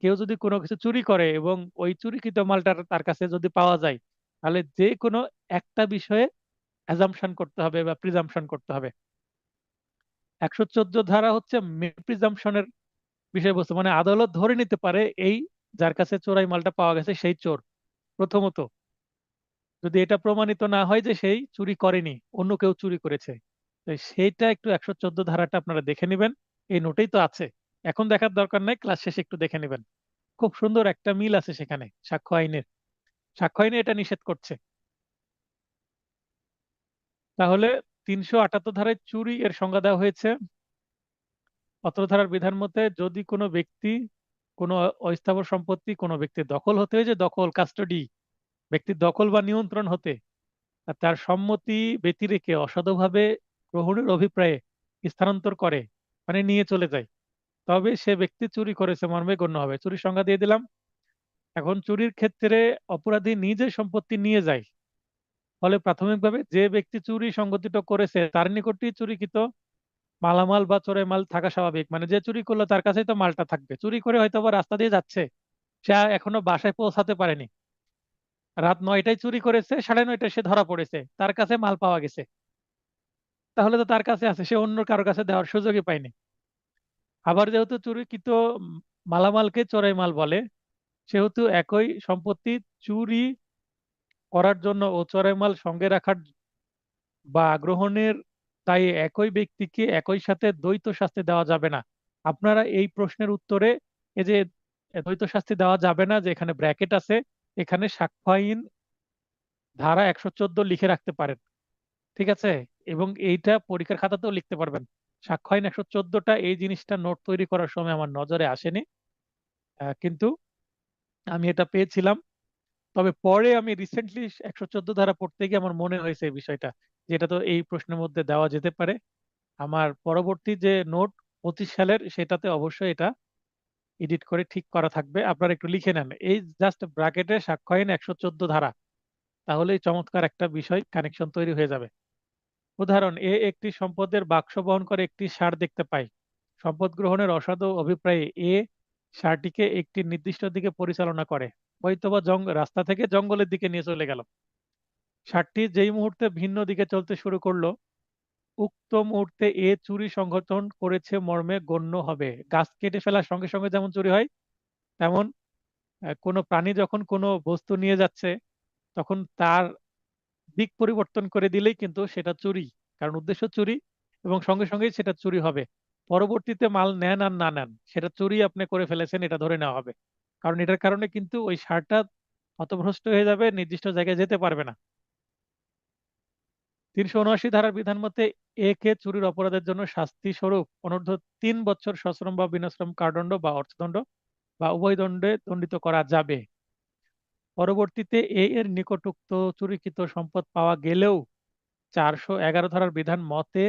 কেউ যদি কোনো কিছু চুরি করে এবং ওই চুরিকৃত মালটা তার কাছে যদি পাওয়া যায়, তাহলে যে কোনো একটা বিষয়ে অ্যাজাম্পশন করতে হবে বা প্রিজাম্পশন করতে হবে। 114 ধারা হচ্ছে প্রিজাম্পশনের বিষয়বস্তু, মানে আদালত ধরে নিতে পারে এই যার কাছে চোরাই মালটা পাওয়া গেছে সেই চোর। প্রথমত, যদি এটা প্রমাণিত না হয় যে সেই চুরি করেনি, অন্য কেউ চুরি করেছে, তো সেইটা একটু 114 ধারাটা আপনারা দেখে নেবেন। এই নোটেই তো আছে, এখন দেখার দরকার নাই, ক্লাস শেষে একটু দেখে নেবেন। খুব সুন্দর একটা মিল আছে সেখানে সাক্ষ্য আইনের। সাক্ষ্য আইনে এটা নিষেধ করছে। তাহলে 378 ধারায় চুরি এর সংজ্ঞা দেওয়া হয়েছে। অত্র ধারার বিধান মতে যদি কোনো ব্যক্তি কোনো অস্থাবর সম্পত্তি কোনো ব্যক্তির দখল হতে, যে দখল, কাস্টডি, ব্যক্তির দখল বা নিয়ন্ত্রণ হতে আর তার সম্মতি ব্যতিরেকে অসাধুভাবে গ্রহণের অভিপ্রায়ে স্থানান্তর করে, মানে নিয়ে চলে যায়, তবে সে ব্যক্তি চুরি করেছে মর্মে গণ্য হবে। চুরির সংজ্ঞা দিয়ে দিলাম। এখন চুরির ক্ষেত্রে অপরাধী নিজে সম্পত্তি নিয়ে যায়, ফলে প্রাথমিকভাবে যে ব্যক্তি চুরি সংগঠিত করেছে তার নিকটই চুরিকৃত মালামাল বা চোরাই মাল থাকা স্বাভাবিক। মানে যে চুরি করলো তার কাছেই তো মালটা থাকবে। চুরি করে হয়তো বা রাস্তা দিয়ে যাচ্ছে, সে এখনো বাসায় পৌঁছাতে পারেনি, রাত 9টায় চুরি করেছে, 9:30টায় সে ধরা পড়েছে, তার কাছে মাল পাওয়া গেছে, তাহলে তো তার কাছে আছে, সে অন্য কারো কাছে দেওয়ার সুযোগই পায়নি। আবার যেহেতু চুরিকৃত মালামালকে চোরাই মাল বলে, সেহেতু একই সম্পত্তি চুরি করার জন্য ও চোরাই মাল সঙ্গে রাখার বা গ্রহণের তাই একই ব্যক্তিকে একই সাথে দ্বৈত শাস্তি দেওয়া যাবে না। আপনারা এই প্রশ্নের উত্তরে এই যে দ্বৈত শাস্তি দেওয়া যাবে না, যে এখানে ব্র্যাকেট আছে, এখানে সাক্ষ্য আইন ধারা 114 লিখে রাখতে পারেন, ঠিক আছে? এবং এইটা পরীক্ষার খাতাতেও লিখতে পারবেন। সাক্ষ্য আইন 114টা এই জিনিসটা নোট তৈরি করার সময় আমার নজরে আসেনি, কিন্তু আমি এটা পেয়েছিলাম। তবে পরে আমি রিসেন্টলি 114 ধারা পড়তে গিয়ে আমার মনে হয়েছে এই বিষয়টা, যেটা তো এই প্রশ্নের মধ্যে দেওয়া যেতে পারে। আমার পরবর্তী যে নোট 25 সালের, সেটাতে অবশ্যই এটা এডিট করে ঠিক করা থাকবে, আপনারা একটু লিখে নেন এই জাস্ট ব্র্যাকেটে সাক্ষ্য আইন 114 ধারা, তাহলেই চমৎকার একটা বিষয় কানেকশন তৈরি হয়ে যাবে। উদাহরণ, এ একটি সম্পদের বাক্স বহন করে একটি ষাঁড় দেখতে পায়। সম্পদ গ্রহণের অসাধু অভিপ্রায়ে এ ষাঁড়টিকে একটি নির্দিষ্ট দিকে পরিচালনা করে, হয়তোবা রাস্তা থেকে জঙ্গলের দিকে নিয়ে চলে গেল। ষাঁড়টি যেই মুহূর্তে ভিন্ন দিকে চলতে শুরু করলো, উক্ত মুহূর্তে এ চুরি সংঘটন করেছে মর্মে গণ্য হবে। গাছ কেটে ফেলার সঙ্গে সঙ্গে যেমন চুরি হয়, তেমন কোনো প্রাণী যখন কোনো বস্তু নিয়ে যাচ্ছে, তখন তার দিক পরিবর্তন করে দিলেই কিন্তু সেটা চুরি, কারণ উদ্দেশ্য চুরি, এবং সঙ্গে সঙ্গেই সেটা চুরি হবে। পরবর্তীতে মাল নেন আর না নেন, সেটা চুরি আপনি করে ফেলেছেন এটা ধরে নেওয়া হবে, কারণ এটার কারণে কিন্তু ওই ষাঁড়টা হতভ্রষ্ট হয়ে যাবে, নির্দিষ্ট জায়গায় যেতে পারবে না। 379 ধারার বিধান মতে এ কে চুরির অপরাধের জন্য শাস্তি স্বরূপ অনূর্ধ্ব 3 বছর সশ্রম বা বিনাশ্রম কারাদণ্ড বা অর্থদণ্ড বা উভয় দণ্ডে দণ্ডিত করা যাবে। পরবর্তীতে এর নিকট উক্ত চুরিকৃত সম্পদ পাওয়া গেলেও 411 ধারার বিধান মতে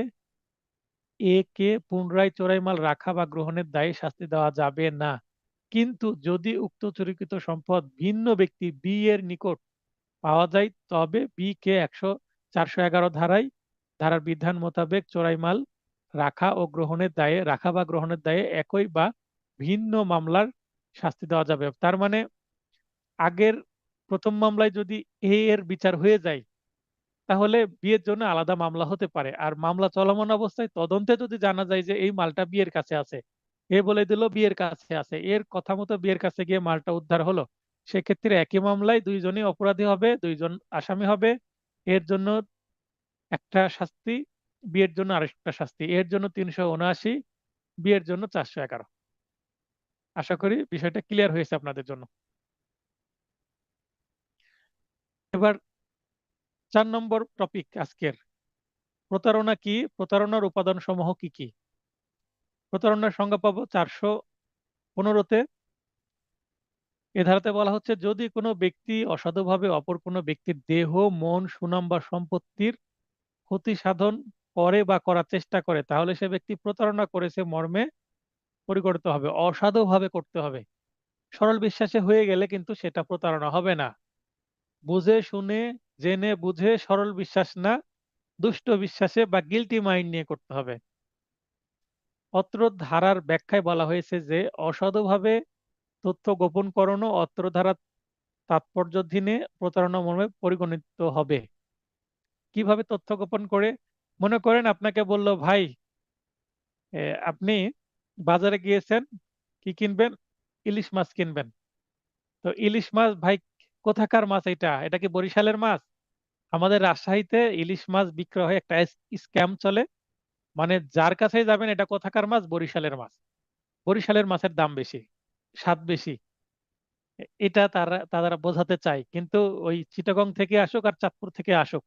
এ কে পুনরায় চোরাই মাল রাখা বা গ্রহণের দায়ে শাস্তি দেওয়া যাবে না। কিন্তু যদি উক্ত চুরিকৃত সম্পদ ভিন্ন ব্যক্তি বি এর নিকট পাওয়া যায়, তবে বি কে 411 ধারার বিধান মোতাবেক চোরাই মাল রাখা বা গ্রহণের দায়ে একই বা ভিন্ন মামলার শাস্তি দেওয়া যাবে। তার মানে আগের প্রথম মামলায় যদি এ এর বিচার হয়ে যায়, তাহলে বিয়ের জন্য আলাদা মামলা হতে পারে। আর মামলা চলমান অবস্থায় তদন্তে যদি জানা যায় যে এই মালটা বিয়ের কাছে আছে, এ বলে দিল বিয়ের কাছে আছে, এর কথা মতো বিয়ের কাছে গিয়ে মালটা উদ্ধার হলো, সেক্ষেত্রে একই মামলায় দুইজনই অপরাধী হবে, দুইজন আসামি হবে। এর জন্য একটা শাস্তি, বিয়ের জন্য আরেকটা শাস্তি। এর জন্য 379, বিয়ের জন্য 411। আশা করি বিষয়টা ক্লিয়ার হয়েছে আপনাদের জন্য। এবার 4 নম্বর টপিক আজকের, প্রতারণা কি, প্রতারণার উপাদান সমূহ কি কি। প্রতারণার সংজ্ঞা পাবো 415-তে। এ ধারাতে বলা হচ্ছে, যদি কোনো ব্যক্তি অসাধুভাবে অপর কোনো ব্যক্তির দেহ, মন, সুনাম বা সম্পত্তির ক্ষতি সাধন করে বা করার চেষ্টা করে, তাহলে সে ব্যক্তি প্রতারণা করেছে মর্মে পরিগণিত হবে। অসাধুভাবে করতে হবে। সরল বিশ্বাসে হয়ে গেলে কিন্তু সেটা প্রতারণা হবে না। বুঝে শুনে জেনে বুঝে সরল বিশ্বাস না, দুষ্ট বিশ্বাসে বা গিলটি মাইন্ড নিয়ে করতে হবে। অত্র ধারার ব্যাখ্যায় বলা হয়েছে যে অসাধুভাবে তথ্য গোপন করানো অত্র ধারার তাৎপর্যাধীনে প্রতারণা মর্মে পরিগণিত হবে। কিভাবে তথ্য গোপন করে? মনে করেন আপনাকে বলল, ভাই আপনি বাজারে গিয়েছেন, কি কিনবেন? ইলিশ মাছ কিনবেন। তো ইলিশ মাছ, ভাই কোথাকার মাছ? এটা এটা কি বরিশালের মাছ? আমাদের রাজশাহীতে ইলিশ মাছ বিক্রয় হয়, একটা স্ক্যাম চলে। মানে যার কাছেই যাবেন, এটা কোথাকার মাছ? বরিশালের মাছ। বরিশালের মাছের দাম বেশি, স্বাদ বেশি। এটা তারা বোঝাতে চায়। কিন্তু ওই চিটাগং থেকে আসুক আর চাঁদপুর থেকে আসুক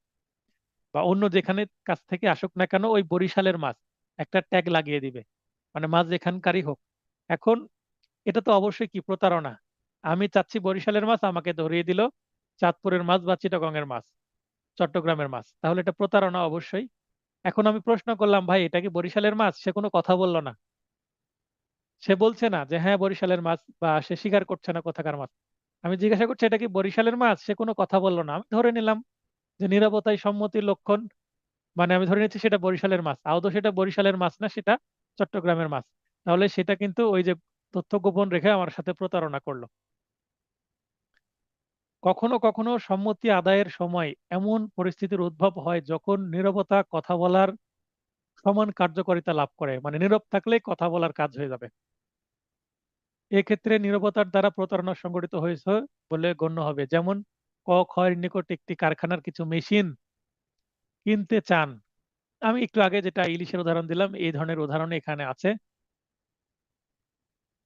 বা অন্য যেখানে কাছ থেকে আসুক না কেন, ওই বরিশালের মাছ একটা ট্যাগ লাগিয়ে দিবে, মানে মাছ যেখানকারই হোক। এখন এটা তো অবশ্যই কি প্রতারণা। আমি চাচ্ছি বরিশালের মাছ, আমাকে ধরিয়ে দিল চাঁদপুরের মাছ বা চিটাগংয়ের মাছ, চট্টগ্রামের মাছ, তাহলে এটা প্রতারণা অবশ্যই। এখন আমি প্রশ্ন করলাম, ভাই এটা কি বরিশালের মাছ? সে কোনো কথা বললো না। সে বলছে না যে হ্যাঁ বরিশালের মাছ, বা সে স্বীকার করছে না কোথাকার মাছ। আমি জিজ্ঞাসা করছি এটা কি বরিশালের মাছ? সে কোনো কথা বললো না। আমি ধরে নিলাম যে নীরবতাই সম্মতির লক্ষণ, মানে আমি ধরে নিচ্ছি সেটা বরিশালের মাছ। আদৌ সেটা বরিশালের মাছ না, সেটা চট্টগ্রামের মাছ। তাহলে সেটা কিন্তু ওই যে তথ্য গোপন রেখে আমার সাথে প্রতারণা করলো। কখনো কখনো সম্মতি আদায়ের সময় এমন পরিস্থিতির উদ্ভব হয় যখন নীরবতা কথা বলার সমান কার্যকারিতা লাভ করে, মানে নীরব থাকলেই কথা বলার কাজ হয়ে যাবে। এক্ষেত্রে নীরবতার দ্বারা প্রতারণা সংঘটিত হয়েছে বলে গণ্য হবে। যেমন ক এর নিকট একটি কারখানার কিছু মেশিন কিনতে চান। আমি একটু আগে যেটা ইলিশের উদাহরণ দিলাম, এই ধরনের উদাহরণ এখানে আছে।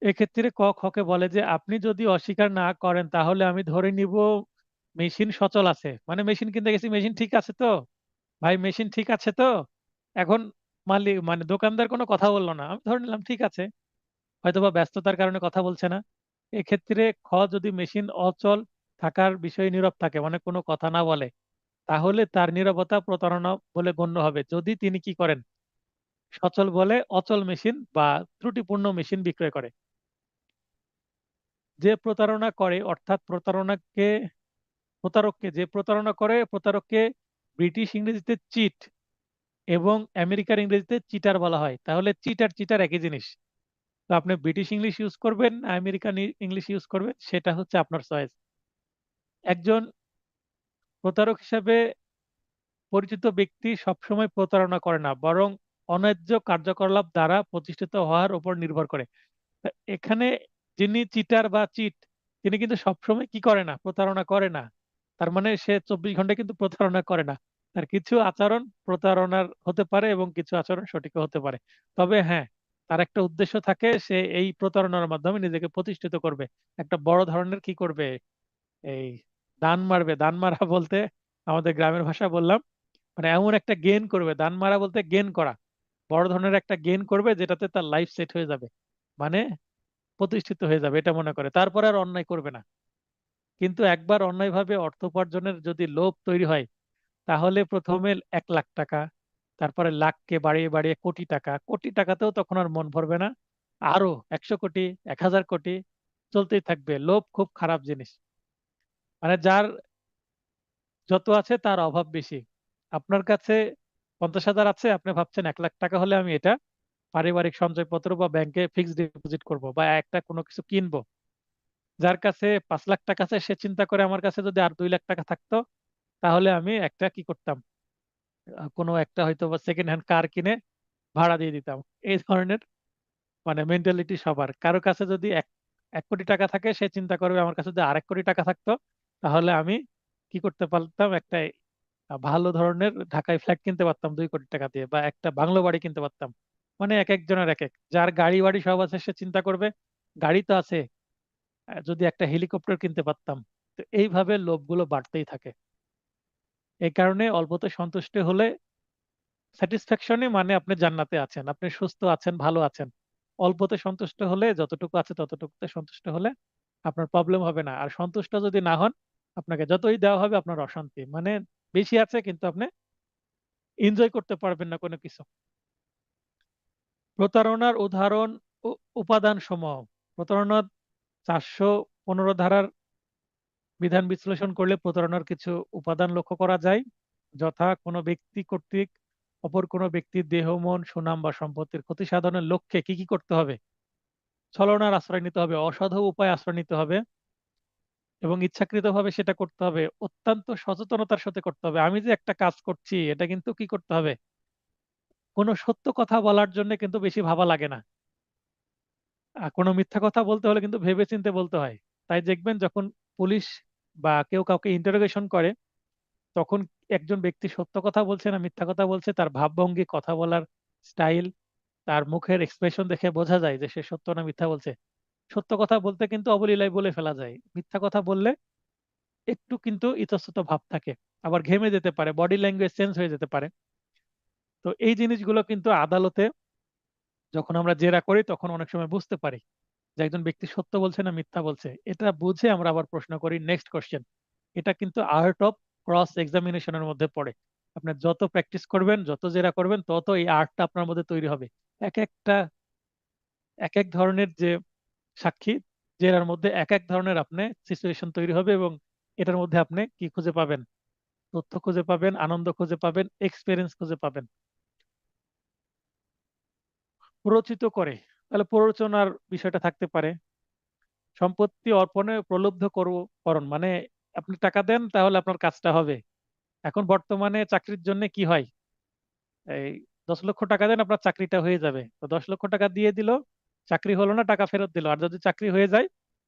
এক্ষেত্রে কে বলে যে আপনি যদি অস্বীকার না করেন তাহলে আমি ধরে নিব মেশিন সচল আছে। মানে মেশিন কিনতে গেছি, মেশিন ঠিক আছে তো? ভাই মেশিন ঠিক আছে তো? এখন মালিক মানে দোকানদার কোনো কথা বললো না, আমি ধরে নিলাম ঠিক আছে, হয়তোবা ব্যস্ততার কারণে কথা বলছে না। এক্ষেত্রে যদি মেশিন অচল থাকার বিষয়ে নীরব থাকে, মানে কোনো কথা না বলে, তাহলে তার নীরবতা প্রতারণা বলে গণ্য হবে। যদি তিনি কি করেন, সচল বলে অচল মেশিন বা ত্রুটিপূর্ণ মেশিন বিক্রয় করে। যে প্রতারণা করে, অর্থাৎ প্রতারককে ব্রিটিশ ইংরেজিতে চিট এবং আমেরিকার ইংরেজিতে চিটার বলা হয়। তাহলে চিট আর চিটার একই জিনিস। তো আপনি ব্রিটিশ ইংলিশ ইউজ করবেন না আমেরিকান ইংলিশ ইউজ করবেন, সেটা হচ্ছে আপনার চয়েস। একজন প্রতারক হিসেবে পরিচিত ব্যক্তি সবসময় প্রতারণা করে না, বরং অন্যায্য কার্যকলাপ দ্বারা প্রতিষ্ঠিত হওয়ার উপর নির্ভর করে। তা এখানে যিনি চিটার বা চিট, তিনি কিন্তু সবসময় কি করে না, প্রতারণা করে না। তার মানে সে 24 ঘন্টা কিন্তু প্রতারণা করে না। তার কিছু আচরণ প্রতারণার হতে পারে এবং কিছু আচরণ সঠিক হতে পারে। তবে হ্যাঁ, তার একটা উদ্দেশ্য থাকে, সে এই প্রতারণার মাধ্যমে নিজেকে প্রতিষ্ঠিত করবে, একটা বড় ধরনের কি করবে, এই দান মারবে, দান মারা বলতে আমাদের গ্রামের ভাষা বললাম, মানে এমন একটা গেইন করবে, দান মারা বলতে গেইন করা, বড় ধরনের একটা গেইন করবে যেটাতে তার লাইফ সেট হয়ে যাবে, মানে প্রতিষ্ঠিত হয়ে যাবে এটা মনে করে, তারপরে আর অন্যায় করবে না। কিন্তু একবার অন্যায়ভাবে অর্থ উপার্জনের যদি লোভ তৈরি হয়, তাহলে প্রথমে 1 লাখ টাকা, তারপরে লাখকে বাড়িয়ে বাড়িয়ে কোটি টাকা, কোটি টাকাতেও তখন আর মন ভরবে না, আরো 100 কোটি, 1000 কোটি, চলতেই থাকবে। লোভ খুব খারাপ জিনিস, মানে যার যত আছে তার অভাব বেশি। আপনার কাছে 50,000 আছে, আপনি ভাবছেন 1 লাখ টাকা হলে আমি এটা পারিবারিক সঞ্চয়পত্র বা ব্যাংকে ফিক্সড ডিপোজিট করব বা একটা কোনো কিছু কিনবো। যার কাছে 5 লাখ টাকা আছে সে চিন্তা করে আমার কাছে যদি আর 2 লাখ টাকা থাকতো, তাহলে আমি একটা কি করতাম, কোনো একটা হয়তো বা সেকেন্ড হ্যান্ড কার কিনে ভাড়া দিয়ে দিতাম। এই ধরনের মানে মেন্টালিটি সবার। কারো কাছে যদি 1 কোটি টাকা থাকে সে চিন্তা করবে আমার কাছে যদি 1 কোটি টাকা থাকতো, তাহলে আমি কি করতে পারতাম, একটা ভালো ধরনের ঢাকায় ফ্ল্যাট কিনতে পারতাম 2 কোটি টাকা দিয়ে, বা একটা বাংলো বাড়ি কিনতে পারতাম। মানে এক একজনের এক এক, যার গাড়ি বাড়ি সব আছে সে চিন্তা করবে গাড়ি তো আছে, যদি একটা হেলিকপ্টার কিনতে পারতাম। তো এইভাবে লোভগুলো বাড়তেই থাকে। এই কারণে অল্পতে সন্তুষ্ট হলে স্যাটিসফ্যাকশনে মানে আপনি জান্নাতে আছেন, আপনি সুস্থ আছেন, ভালো আছেন। অল্পতে সন্তুষ্ট হলে, যতটুকু আছে ততটুকুতে সন্তুষ্ট হলে আপনার প্রবলেম হবে না। আর সন্তুষ্ট যদি না হন, আপনাকে যতই দেওয়া হবে আপনার অশান্তি, মানে বেশি আছে কিন্তু আপনি এনজয় করতে পারবেন না কোনো কিছু। প্রতারণার উদাহরণ ও উপাদান সমূহ। প্রতারণার 415 ধারার বিধান বিশ্লেষণ করলে প্রতারণার কিছু উপাদান লক্ষ্য করা যায়, যথা কোনো ব্যক্তি কর্তৃক অপর কোনো ব্যক্তির দেহ, মন, সুনাম বা সম্পত্তির ক্ষতি সাধনের লক্ষ্যে কি কি করতে হবে। ছলনার আশ্রয় নিতে হবে, অসাধু উপায় আশ্রয় নিতে হবে, এবং ইচ্ছাকৃতভাবে সেটা করতে হবে, অত্যন্ত সচেতনতার সাথে করতে হবে। আমি যে একটা কাজ করছি এটা কিন্তু কি করতে হবে, কোনো সত্য কথা বলার জন্য কিন্তু বেশি ভাবা লাগে না। কোনো মিথ্যা কথা বলতে হলে কিন্তু ভেবে চিন্তে বলতে হয়। তাই দেখবেন যখন পুলিশ বা কেউ কাউকে ইন্টারোগেশন করে, তখন একজন ব্যক্তি সত্য কথা বলছে না মিথ্যা কথা বলছে, তার ভাবভঙ্গি, কথা বলার স্টাইল, তার মুখের এক্সপ্রেশন দেখে বোঝা যায় যে সে সত্য না মিথ্যা বলছে। সত্য কথা বলতে কিন্তু অবলীলায় বলে ফেলা যায়, মিথ্যা কথা বললে একটু কিন্তু ইতস্তত ভাব থাকে, আবার ঘেমে যেতে পারে, বডি ল্যাঙ্গুয়েজ চেঞ্জ হয়ে যেতে পারে। তো এই জিনিসগুলো কিন্তু আদালতে যখন আমরা জেরা করি তখন অনেক সময় বুঝতে পারি যে একজন ব্যক্তি সত্য বলছে না মিথ্যা বলছে। এটা বুঝে আমরা আবার প্রশ্ন করি, নেক্সট কোশ্চেন। এটা কিন্তু আর্ট অফ ক্রস এক্সামিনেশনের মধ্যে পড়ে। আপনি যত প্র্যাকটিস করবেন, যত জেরা করবেন, তত এই আর্টটা আপনার মধ্যে তৈরি হবে। এক একটা এক এক ধরনের যে সাক্ষী, জেরার মধ্যে এক এক ধরনের আপনি সিচুয়েশন তৈরি হবে, এবং এটার মধ্যে আপনি কি খুঁজে পাবেন, তথ্য খুঁজে পাবেন, আনন্দ খুঁজে পাবেন, এক্সপিরিয়েন্স খুঁজে পাবেন। প্ররোচিত করে, তাহলে প্ররোচনার বিষয়টা থাকতে পারে। সম্পত্তি অর্পণে প্রলুব্ধ করণ, মানে আপনি টাকা দেন তাহলে আপনার কাজটা হবে। এখন বর্তমানে চাকরির জন্য কি হয়, এই 10 লক্ষ টাকা দেন আপনার চাকরিটা হয়ে যাবে, তো 10 লক্ষ টাকা দিয়ে দিল, চাকরি হলো না, টাকা ফেরত দিল। আর যদি চাকরি হয়ে যায়,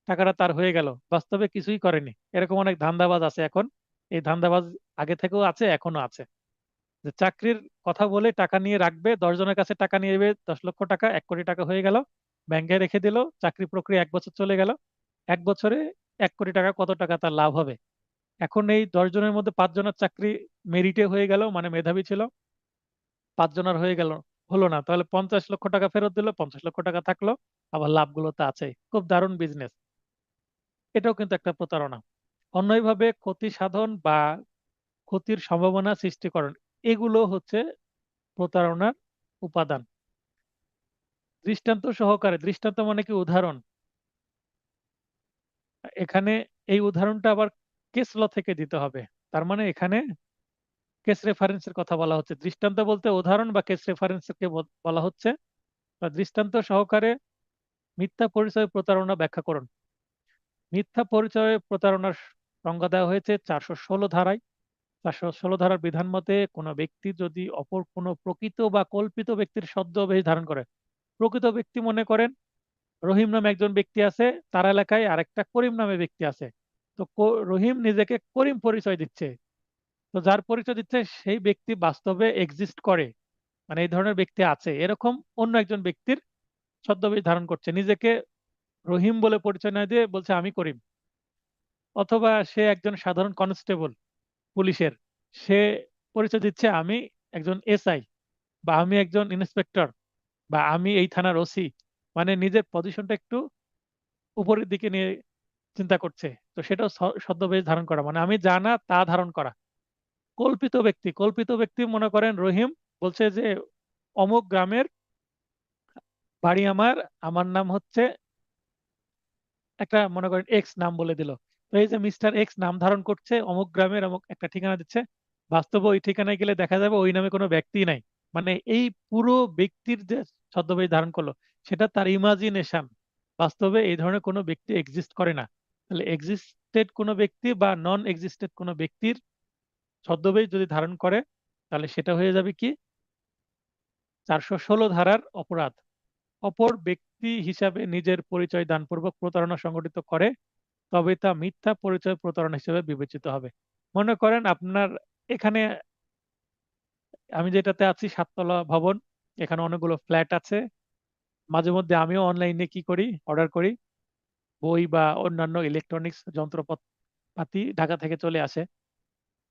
টাকাটা তার হয়ে গেল, বাস্তবে কিছুই করেনি। এরকম অনেক ধান্দাবাজ আছে এখন। এই ধান্দাবাজ আগে থেকেও আছে, এখনো আছে, যে চাকরির কথা বলে টাকা নিয়ে রাখবে, 10 জনের কাছে টাকা নিয়ে নেবে, 10 লক্ষ টাকা, 1 কোটি টাকা হয়ে গেল, ব্যাংকে রেখে দিল, চাকরি প্রক্রিয়া 1 বছর চলে গেল, 1 বছরে 1 কোটি টাকা কত টাকা তার লাভ হবে। এখন এই 10 জনের মধ্যে 5 জনের চাকরি মেরিটে হয়ে গেল, মানে মেধাবী ছিল, 5 জনের হয়ে গেল, হলো না, তাহলে 50 লক্ষ টাকা ফেরত দিল, 50 লক্ষ টাকা থাকলো, আবার লাভগুলো তো আছে। খুব দারুণ বিজনেস। এটাও কিন্তু একটা প্রতারণা। অন্যভাবে ক্ষতি সাধন বা ক্ষতির সম্ভাবনা সৃষ্টিকরণ, এগুলো হচ্ছে প্রতারণার উপাদান। দৃষ্টান্ত সহকারে, দৃষ্টান্ত মানে কি উদাহরণ, এখানে এই উদাহরণটা আবার কেস ল থেকে দিতে হবে। তার মানে এখানে কেস রেফারেন্সের কথা বলা হচ্ছে, দৃষ্টান্ত বলতে উদাহরণ বা কেস রেফারেন্সকে বলা হচ্ছে। বা দৃষ্টান্ত সহকারে মিথ্যা পরিচয় প্রতারণা ব্যাখ্যা করুন। মিথ্যা পরিচয়ে প্রতারণার সংজ্ঞা দেওয়া হয়েছে 416 ধারায়। 416 ধারার বিধান মতে কোনো ব্যক্তি যদি অপর কোনো প্রকৃত বা কল্পিত ব্যক্তির ছদ্মবেশ ধারণ করে, প্রকৃত ব্যক্তি মনে করেন রহিম নামে একজন ব্যক্তি আছে, তার এলাকায় আরেকটা করিম নামে ব্যক্তি আছে, তো রহিম নিজেকে করিম পরিচয় দিচ্ছে, তো যার পরিচয় দিচ্ছে সেই ব্যক্তি বাস্তবে এক্সিস্ট করে, মানে এই ধরনের ব্যক্তি আছে, এরকম অন্য একজন ব্যক্তির ছদ্মবেশ ধারণ করছে, নিজেকে রহিম বলে পরিচয় না দিয়ে বলছে আমি করিম। অথবা সে একজন সাধারণ কনস্টেবল পুলিশের, সে পরিচয় দিচ্ছে আমি একজন এসআই, বা আমি একজন ইন্সপেক্টর, বা আমি এই থানার ওসি, মানে নিজের পজিশনটা একটু উপরের দিকে নিয়ে চিন্তা করছে। তো সেটাও ছদ্মবেশ ধারণ করা, মানে আমি যা না তা ধারণ করা। কল্পিত ব্যক্তি মনে করেন রহিম বলছে যে অমুক গ্রামের বাড়ি আমার, আমার নাম হচ্ছে একটা, মনে করেন এক্স নাম বলে দিল। তো এই যে মিস্টার এক্স নাম ধারণ করছে, অমুক গ্রামের অমুক একটা ঠিকানা দিচ্ছে, বাস্তবে ওই ঠিকানায় গেলে দেখা যাবে ওই নামে কোনো ব্যক্তি নাই। মানে এই পুরো ব্যক্তির যে ছদ্মবেশ ধারণ করলো, সেটা তার ইমাজিনেশন। বাস্তবে এই ধরনের কোনো ব্যক্তি এক্সিস্ট করে না। তাহলে এক্সিস্টেড কোনো ব্যক্তি বা নন এক্সিস্টেড কোনো ব্যক্তির ছদ্মবেশ যদি ধারণ করে, তাহলে সেটা হয়ে যাবে কি 416 ধারার অপরাধ। অপর ব্যক্তি হিসাবে নিজের পরিচয় দানপূর্বক প্রতারণা সংঘটিত করে, তবে তা মিথ্যা পরিচয় প্রতারণা হিসেবে বিবেচিত হবে। মনে করেন আপনার এখানে, আমি যেটাতে আছি 7 তলা ভবন, এখানে অনেকগুলো ফ্ল্যাট আছে। মাঝে মধ্যে আমিও অনলাইনে কি করি, অর্ডার করি বই বা অন্যান্য ইলেকট্রনিক্স যন্ত্রপাতি ঢাকা থেকে চলে আসে।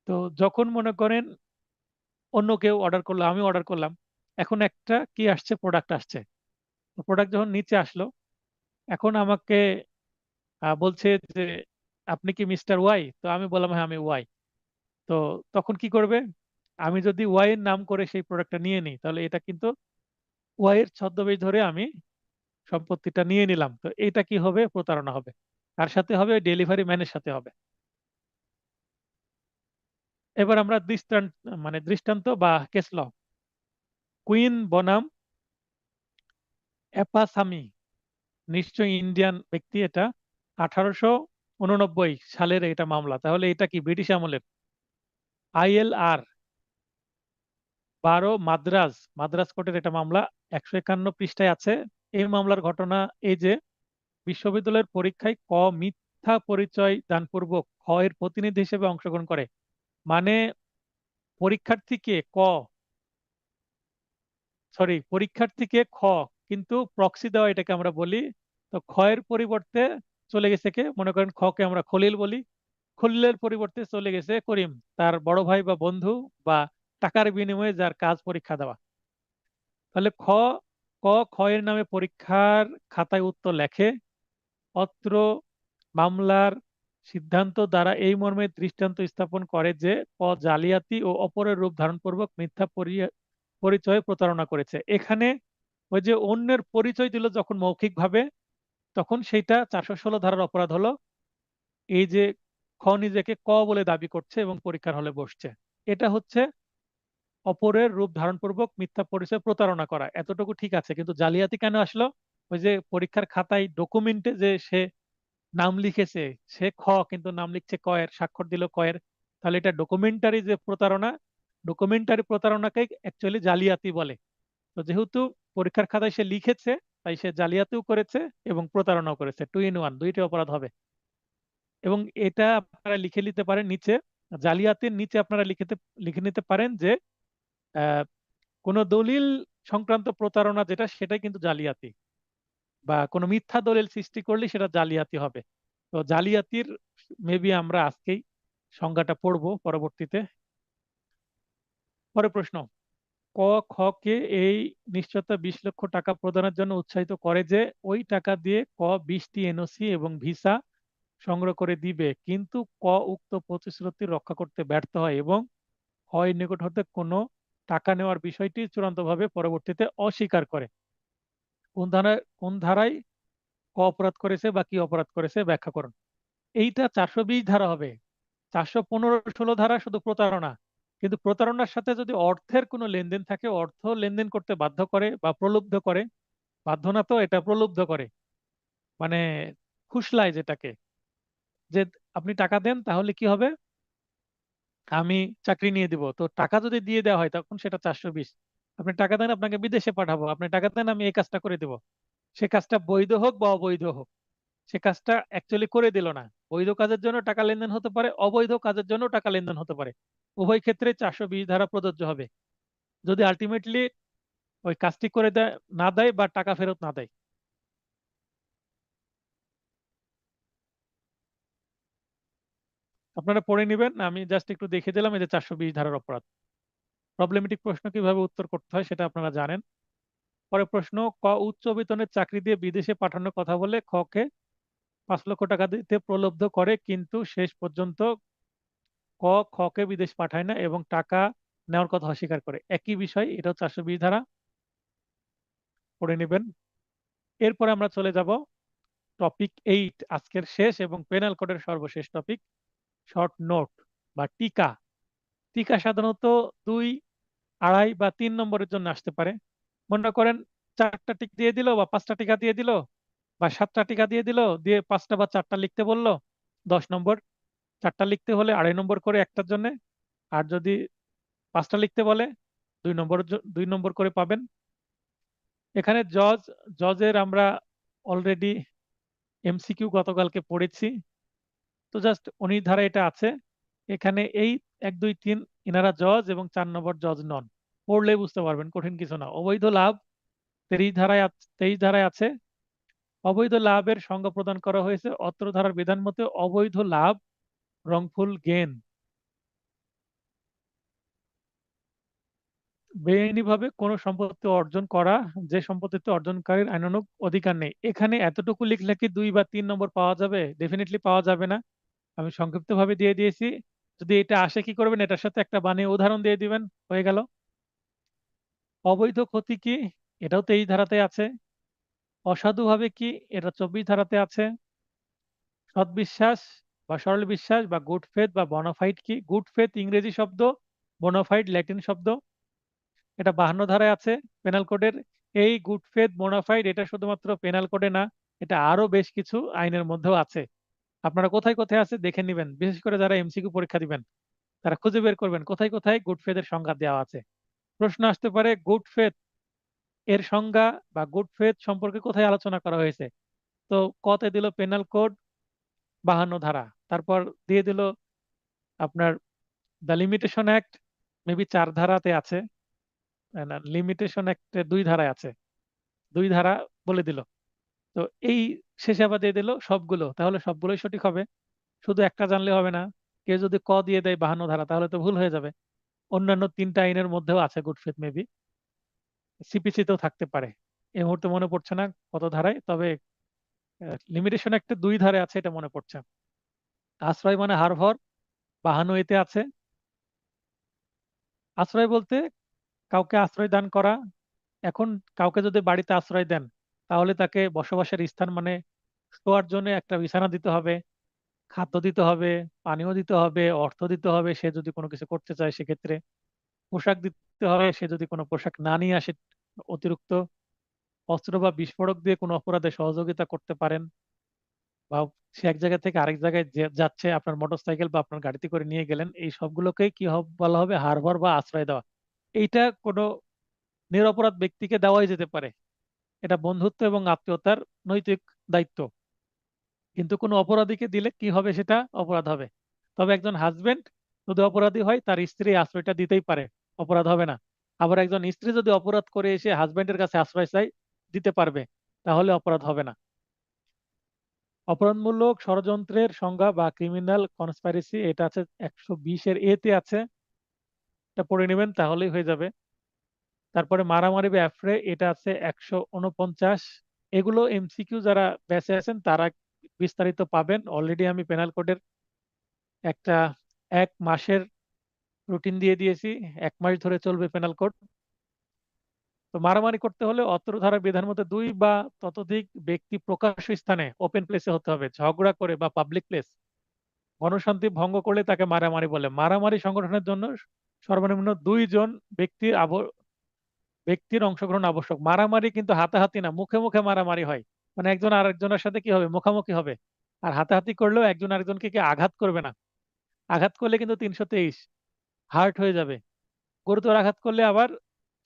তো যখন মনে করেন অন্য কেউ অর্ডার করলো, আমি অর্ডার করলাম, এখন একটা কি আসছে, প্রোডাক্ট আসছে। প্রোডাক্ট যখন নিচে আসলো, এখন আমাকে বলছে যে আপনি কি মিস্টার ওয়াই? তো আমি বললাম হ্যাঁ আমি ওয়াই। তো তখন কি করবে, আমি যদি ওয়াই এর নাম করে সেই প্রোডাক্টটা নিয়ে নিই, তাহলে এটা কিন্তু ওয়াই এর ছদ্মবেশ ধরে আমি সম্পত্তিটা নিয়ে নিলাম। তো এটা কি হবে, প্রতারণা হবে। কার সাথে হবে? ডেলিভারি ম্যানের সাথে হবে। এবার আমরা দৃষ্টান্ত বা কেস ল। কুইন বনাম অ্যাপাসামি, নিশ্চয়ই ইন্ডিয়ান ব্যক্তি এটা, 1889 সালের এটা মামলা। তাহলে এটা কি ব্রিটিশ আমলের? ILR 12 মাদ্রাজ মাদ্রাজ কোর্টের এটা মামলা, 151 পৃষ্ঠায় আছে। এই মামলার ঘটনা এই যে বিশ্ববিদ্যালয়ের পরীক্ষায় ক মিথ্যা পরিচয় দানপূর্বক খ এর প্রতিনিধি হিসেবে অংশগ্রহণ করে। মানে পরীক্ষার্থীকে ক, পরীক্ষার্থীকে খ, কিন্তু প্রক্সি দেওয়া এটাকে আমরা বলি। তো খ এর পরিবর্তে চলে গেছে কে, মনে করেন খ কে আমরা খলিল বলি, খলিলের পরিবর্তে চলে গেছে করিম, তার বড় ভাই বা বন্ধু, বা টাকার বিনিময়ে যার কাজ পরীক্ষা দেওয়া। তাহলে ক খ এর নামে পরীক্ষার খাতায় উত্তর লেখে। অত্র মামলার সিদ্ধান্ত দ্বারা এই মর্মে দৃষ্টান্ত স্থাপন করে যে ক জালিয়াতি ও অপরের রূপ ধারণপূর্বক মিথ্যা পরিচয়ে প্রতারণা করেছে। এখানে ওই যে অন্যের পরিচয় দিল যখন মৌখিকভাবে, তখন সেইটা 416 ধারার অপরাধ হলো। এই যে খ নিজেকে ক বলে দাবি করছে এবং পরীক্ষার হলে বসছে, এটা হচ্ছে অপরের রূপ ধারণপূর্বক মিথ্যা পরিচয় প্রতারণা করা। এতটুকু ঠিক আছে, কিন্তু জালিয়াতি কেন আসলো? ওই যে পরীক্ষার খাতায় ডকুমেন্টে যে সে নাম লিখেছে, সে খ কিন্তু নাম লিখছে ক এর, স্বাক্ষর দিল ক এর। তাহলে এটা ডকুমেন্টারি যে প্রতারণা, ডকুমেন্টারি প্রতারণাকে অ্যাকচুয়ালি জালিয়াতি বলে। তো যেহেতু পরীক্ষার খাতায় সে লিখেছে, তাই সে জালিয়াতিও করেছে এবং প্রতারণাও করেছে, 2 in 1, দুইটি অপরাধ হবে। এবং এটা আপনারা লিখে নিতে পারেন নিচে, জালিয়াতির নিচে আপনারা লিখে নিতে পারেন যে আহ, কোনো দলিল সংক্রান্ত প্রতারণা যেটা, সেটাই কিন্তু জালিয়াতি, বা কোনো মিথ্যা দলিল সৃষ্টি করলে সেটা জালিয়াতি হবে। তো জালিয়াতির মেবি আমরা আজকেই সংজ্ঞাটা পড়বো পরবর্তীতে। পরের প্রশ্ন, ক খ কে এই নিশ্চয়তা 20 লক্ষ টাকা প্রদানের জন্য উৎসাহিত করে যে ওই টাকা দিয়ে ক 20টি এনওসি এবং ভিসা সংগ্রহ করে দিবে, কিন্তু ক উক্ত প্রতিশ্রুতি রক্ষা করতে ব্যর্থ হয় এবং হয় নিকট হতে কোনো টাকা নেওয়ার বিষয়টি চূড়ান্তভাবে পরবর্তীতে অস্বীকার করে। কোন ধারায় ক অপরাধ করেছে বা কি অপরাধ করেছে ব্যাখ্যা করুন। এইটা 420 ধারা হবে। 415-16 ধারা শুধু প্রতারণা, কিন্তু প্রতারণার সাথে যদি অর্থের কোনো লেনদেন থাকে, অর্থ লেনদেন করতে বাধ্য করে বা প্রলুব্ধ করে, বাধ্য না তো, এটা প্রলুব্ধ করে, মানে ফুসলায় যেটাকে, যে আপনি টাকা দেন তাহলে কি হবে, আমি চাকরি নিয়ে দিব। তো টাকা যদি দিয়ে দেওয়া হয় তখন সেটা 420। আপনি টাকা দেন, আপনাকে বিদেশে পাঠাবো, আপনি টাকা দেন, আমি এই কাজটা করে দেব। সে কাজটা বৈধ হোক বা অবৈধ হোক, সে কাজটা অ্যাকচুয়ালি করে দিল না। বৈধ কাজের জন্য টাকা লেনদেন হতে পারে, অবৈধ কাজের জন্য টাকা লেনদেন হতে পারে। উভয় ক্ষেত্রে 420 ধারা প্রযোজ্য হবে, যদি আলটিমেটলি ওই কাজটি করে দেয় না দেয় বা টাকা ফেরত না দেয়। আপনারা পড়ে নেবেন, আমি জাস্ট একটু দেখে দিলাম। এই যে 420 ধারার অপরাধ। প্রবলেমেটিক প্রশ্ন কিভাবে উত্তর করতে হয় সেটা আপনারা জানেন। পরের প্রশ্ন, ক উচ্চ বেতনের চাকরি দিয়ে বিদেশে পাঠানোর কথা বলে খ কে 5 লক্ষ টাকা দিতে প্রলুব্ধ করে, কিন্তু শেষ পর্যন্ত ক খ কে বিদেশ পাঠায় না এবং টাকা নেওয়ার কথা অস্বীকার করে। একই বিষয়, এটাও 420 ধারা, পড়ে নেবেন। এরপরে আমরা চলে যাব টপিক 8, আজকের শেষ এবং পেনাল কোডের সর্বশেষ টপিক, শর্ট নোট বা টিকা। টিকা সাধারণত 2, 2.5 বা 3 নম্বরের জন্য আসতে পারে। মনে করেন 4টা টিক দিয়ে দিল বা 5টা টিকা দিয়ে দিল বা 7টা টিকা দিয়ে দিল, দিয়ে 5টা বা 4টা লিখতে বললো, 10 নম্বর। 4টা লিখতে হলে 2.5 নম্বর করে একটার জন্য। আর যদি 5টা লিখতে বলে 2 নম্বর করে পাবেন। এখানে জজের আমরা অলরেডি এমসিকিউ গতকালকে পড়েছি, তো জাস্ট 19 ধারা এটা আছে। এখানে এই 1, 2, 3 ইনারা জজ এবং 4 নম্বর জজ নন। পড়লে বুঝতে পারবেন, কঠিন কিছু না। অবৈধ লাভ 23 ধারায় আছে। অবৈধ লাভের সংজ্ঞা প্রদান করা হয়েছে অত্র ধারার বিধান মতে। অবৈধ লাভ রংফুল গেন, বেআইনিভাবে কোনো সম্পত্তি অর্জন করা, যে সম্পত্তিতে অর্জনকারীর আইনানুগ অধিকার নেই। এখানে এতটুকু লিখলে কি 2 বা 3 নম্বর পাওয়া যাবে? ডেফিনেটলি পাওয়া যাবে না। আমি সংক্ষিপ্ত ভাবে দিয়ে দিয়েছি। যদি এটা আসে কি করবেন, এটার সাথে একটা বানিয়ে উদাহরণ দিয়ে দিবেন, হয়ে গেল। অবৈধ ক্ষতি কি, এটাও 23 ধারাতে আছে। অসাধুভাবে কি, এটা 24 ধারাতে আছে। সৎবিশ্বাস বা সরল বিশ্বাস বা গুড ফেথ বা বোনাফাইড কি, গুড ফেথ ইংরেজি শব্দ, বোনাফাইড ল্যাটিন শব্দ, এটা 52 ধারায় আছে পেনাল কোডের। এই গুড ফেথ বোনাফাইড এটা শুধুমাত্র পেনাল কোডে না, এটা আরো বেশ কিছু আইনের মধ্যেও আছে। আপনারা কোথায় কোথায় আছে দেখে নেবেন, বিশেষ করে যারা এমসিকিউ পরীক্ষা দিবেন তারা খুঁজে বের করবেন কোথায় কোথায় গুড ফেথের সংজ্ঞা দেওয়া আছে। প্রশ্ন আসতে পারে গুড ফেথ এর সংজ্ঞা বা গুড ফেথ সম্পর্কে কোথায় আলোচনা করা হয়েছে। তো কতে দিল পেনাল কোড 52 ধারা, তারপর দিয়ে দিল আপনার দ্য লিমিটেশন অ্যাক্ট, মেবি 4 ধারাতে আছে। না, লিমিটেশন অ্যাক্টে 2 ধারায় আছে, 2 ধারা বলে দিল। তো এই শেষে আবার দিয়ে দিল সবগুলো, তাহলে সবগুলোই সঠিক হবে। শুধু একটা জানলে হবে না। কেউ যদি ক দিয়ে দেয় 52 ধারা, তাহলে তো ভুল হয়ে যাবে। অন্যান্য 3টা আইনের মধ্যেও আছে গুড ফেথ, মেবি সিপিসিতেও থাকতে পারে। এই মুহূর্তে মনে পড়ছে না কত ধারায়, তবে লিমিটেশন একটা 2 ধারে আছে, এটা মনে পড়ছে। আশ্রয় মানে হারভর, 52 এতে আছে। আশ্রয় বলতে কাউকে আশ্রয় দান করা। এখন কাউকে যদি বাড়িতে আশ্রয় দেন, তাহলে তাকে বসবাসের স্থান মানে শোয়ার জন্য একটা বিছানা দিতে হবে, খাদ্য দিতে হবে, পানীয় দিতে হবে, অর্থ দিতে হবে সে যদি কোনো কিছু করতে চায় সেক্ষেত্রে, পোশাক দিতে হবে সে যদি কোনো পোশাক না নিয়ে আসে অতিরিক্ত, অস্ত্র বা বিস্ফোরক দিয়ে কোনো অপরাধে সহযোগিতা করতে পারেন, বা সে এক জায়গা থেকে আরেক জায়গায় যাচ্ছে, আপনার মোটরসাইকেল বা আপনার গাড়িতে করে নিয়ে গেলেন, এই সবগুলোকেই কি বলা হবে, হারবার বা আশ্রয় দেওয়া। এইটা কোনো নিরপরাধ ব্যক্তিকে দেওয়াই যেতে পারে, এটা বন্ধুত্ব এবং আত্মীয়তার নৈতিক দায়িত্ব। কিন্তু কোনো অপরাধীকে দিলে কি হবে, সেটা অপরাধ হবে। তবে একজন হাজবেন্ড যদি অপরাধী হয়, তার স্ত্রী আশ্রয়টা দিতেই পারে, অপরাধ হবে না। আবার একজন স্ত্রী যদি অপরাধ করে এসে হাজবেন্ডের কাছে আশ্রয় চাই, দিতে পারবে, তাহলে অপরাধ হবে না। অপরাধমূলক ষড়যন্ত্রের সংজ্ঞা বা ক্রিমিনাল কনস্পাইরেসি, এটা আছে 120 এতে আছে, এটা পড়ে নেবেন তাহলেই হয়ে যাবে। তারপরে মারামারি বা অ্যাফ্রে, এটা আছে 149। এগুলো এমসিকিউ যারা বেঁচে আছেন তারা বিস্তারিত পাবেন। অলরেডি আমি পেনাল কোডের একটা 1 মাসের রুটিন দিয়ে দিয়েছি, 1 মাস ধরে চলবে পেনাল কোড। তো মারামারি করতে হলে অত্র ধারার বিধান মতে 2 বা ততোধিক ব্যক্তি প্রকাশ্য স্থানে ওপেন প্লেসে হতে হবে, ঝগড়া করে বা পাবলিক প্লেস। গণশান্তি ভঙ্গ করলে তাকে মারামারি বলে। মারামারি সংগঠনের জন্য সর্বনিম্ন 2 জন ব্যক্তির অংশগ্রহণ আবশ্যক। মারামারি কিন্তু হাতাহাতি না, মুখে মুখে মারামারি হয়, মানে একজন আরেকজনের সাথে কি হবে, মুখামুখি হবে। আর হাতাহাতি করলেও একজন আরেকজনকে কি আঘাত করবে না। আঘাত করলে কিন্তু 323 হার্ট হয়ে যাবে। গুরুতর আঘাত করলে আবার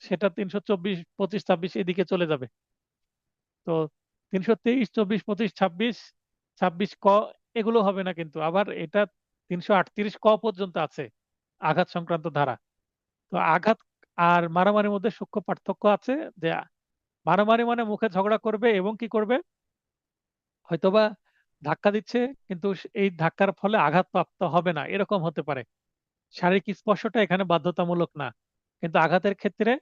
সেটা 324, 25, 26 এদিকে চলে যাবে। তো 323, 24, 25, 26, 26 ক এগুলো হবে না কিন্তু। আবার এটা 338 ক পর্যন্ত আছে আঘাত সংক্রান্ত ধারা। তো আঘাত আর মারামারির মধ্যে সূক্ষ্ম পার্থক্য আছে, যে মারামারি মানে মুখে ঝগড়া করবে এবং কি করবে, হয়তোবা ধাক্কা দিচ্ছে, কিন্তু এই ধাক্কার ফলে আঘাতপ্রাপ্ত হবে না, এরকম হতে পারে। শারীরিক স্পর্শটা এখানে বাধ্যতামূলক না, কিন্তু আঘাতের ক্ষেত্রে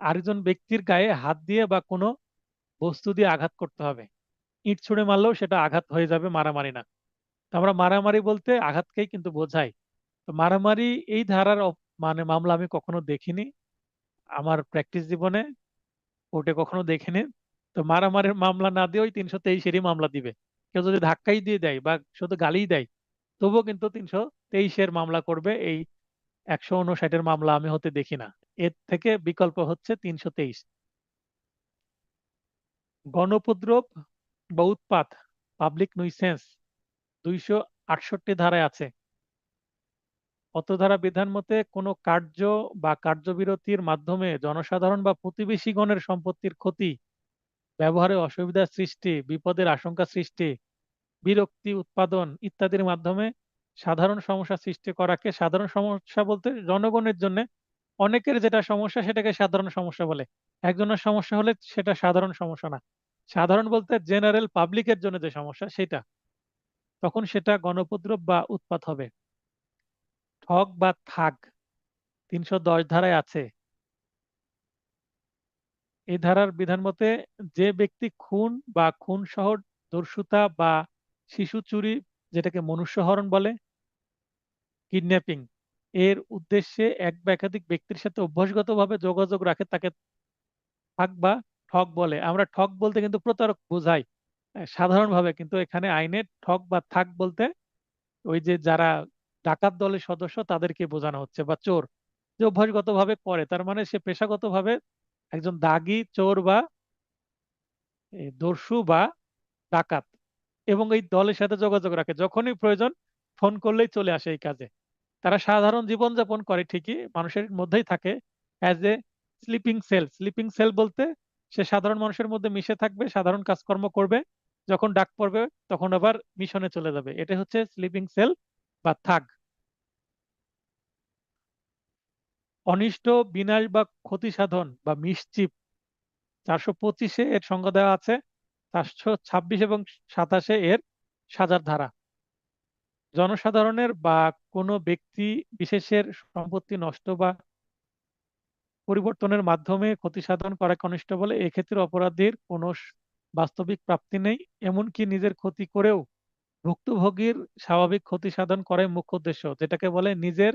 আরেকজন ব্যক্তির গায়ে হাত দিয়ে বা কোনো বস্তু দিয়ে আঘাত করতে হবে। ইট ছুঁড়ে মারলেও সেটা আঘাত হয়ে যাবে, মারামারি না। তো আমরা মারামারি বলতে আঘাতকেই কিন্তু বোঝাই। তো মারামারি এই ধারার মানে মামলা আমি কখনো দেখিনি আমার প্র্যাকটিস জীবনে, কোর্টে কখনো দেখিনি। তো মারামারির মামলা না দিয়ে ওই 323-এরই মামলা দিবে। কেউ যদি ধাক্কাই দিয়ে দেয় বা শুধু গালিই দেয়, তবুও কিন্তু 323-এর মামলা করবে। এই 159-এর মামলা আমি হতে দেখি না। এর থেকে বিকল্প হচ্ছে 323। গণউপদ্রব বা উৎপাত, পাবলিক নুইসেন্স 268 ধারায় আছে। অত ধারা বিধান মতে কোনো কার্য বা কার্যবিরতির মাধ্যমে জনসাধারণ বা প্রতিবেশীগণের সম্পত্তির ক্ষতি, ব্যবহারে অসুবিধার সৃষ্টি, বিপদের আশঙ্কা সৃষ্টি, বিরক্তি উৎপাদন ইত্যাদির মাধ্যমে সাধারণ সমস্যা সৃষ্টি করাকে সাধারণ সমস্যা বলতে জনগণের জন্য অনেকের যেটা সমস্যা সেটাকে সাধারণ সমস্যা বলে। একজনের সমস্যা হলে সেটা সাধারণ সমস্যা না। সাধারণ বলতে জেনারেল পাবলিকের জন্য যে সমস্যা সেটা, তখন সেটা গণউপদ্রব বা উৎপাত হবে। ঠগ বা থাগ 310 ধারায় আছে। এই ধারার বিধান মতে যে ব্যক্তি খুন বা খুন সহ দস্যুতা বা শিশু চুরি, যেটাকে মনুষ্যহরণ বলে, কিডন্যাপিং এর উদ্দেশ্যে এক বা একাধিক ব্যক্তির সাথে অভ্যাসগতভাবে যোগাযোগ রাখে, তাকে ঠগ বা ঠগ বলে। আমরা ঠগ বলতে কিন্তু প্রতারক বোঝাই সাধারণভাবে, কিন্তু এখানে আইনে ঠগ বা ঠাগ বলতে ওই যে যারা ডাকাত দলের সদস্য তাদেরকে বোঝানো হচ্ছে, বা চোর যে অভ্যাসগতভাবে করে, তার মানে সে পেশাগতভাবে একজন দাগী, চোর বা দস্যু বা ডাকাত, এবং এই দলের সাথে যোগাযোগ রাখে, যখনই প্রয়োজন ফোন করলেই চলে আসে এই কাজে। তারা সাধারণ জীবনযাপন করে ঠিকই, মানুষের মধ্যেই থাকে, as a sleeping cell. Sleeping cell বলতে সে সাধারণ মানুষের মধ্যে মিশে থাকবে, সাধারণ কাজকর্ম করবে, যখন ডাক পড়বে তখন আবার মিশনে চলে যাবে। এটা হচ্ছে স্লিপিং সেল বা থাগ। অনিষ্ট, বিনাশ বা ক্ষতি সাধন বা মিসচিফ 425-এ এর সংজ্ঞা দেওয়া আছে। 426 এবং 27-এ এর সাজার ধারা। জনসাধারণের বা কোনো ব্যক্তি বিশেষের সম্পত্তি নষ্ট বা পরিবর্তনের মাধ্যমে ক্ষতি সাধন করা অনিষ্ট বলে। এক্ষেত্রে অপরাধীর কোনো বাস্তবিক প্রাপ্তি নেই, এমনকি নিজের ক্ষতি করেও ভুক্তভোগীর স্বাভাবিক ক্ষতি সাধন করাই মুখ্য উদ্দেশ্য, যেটাকে বলে নিজের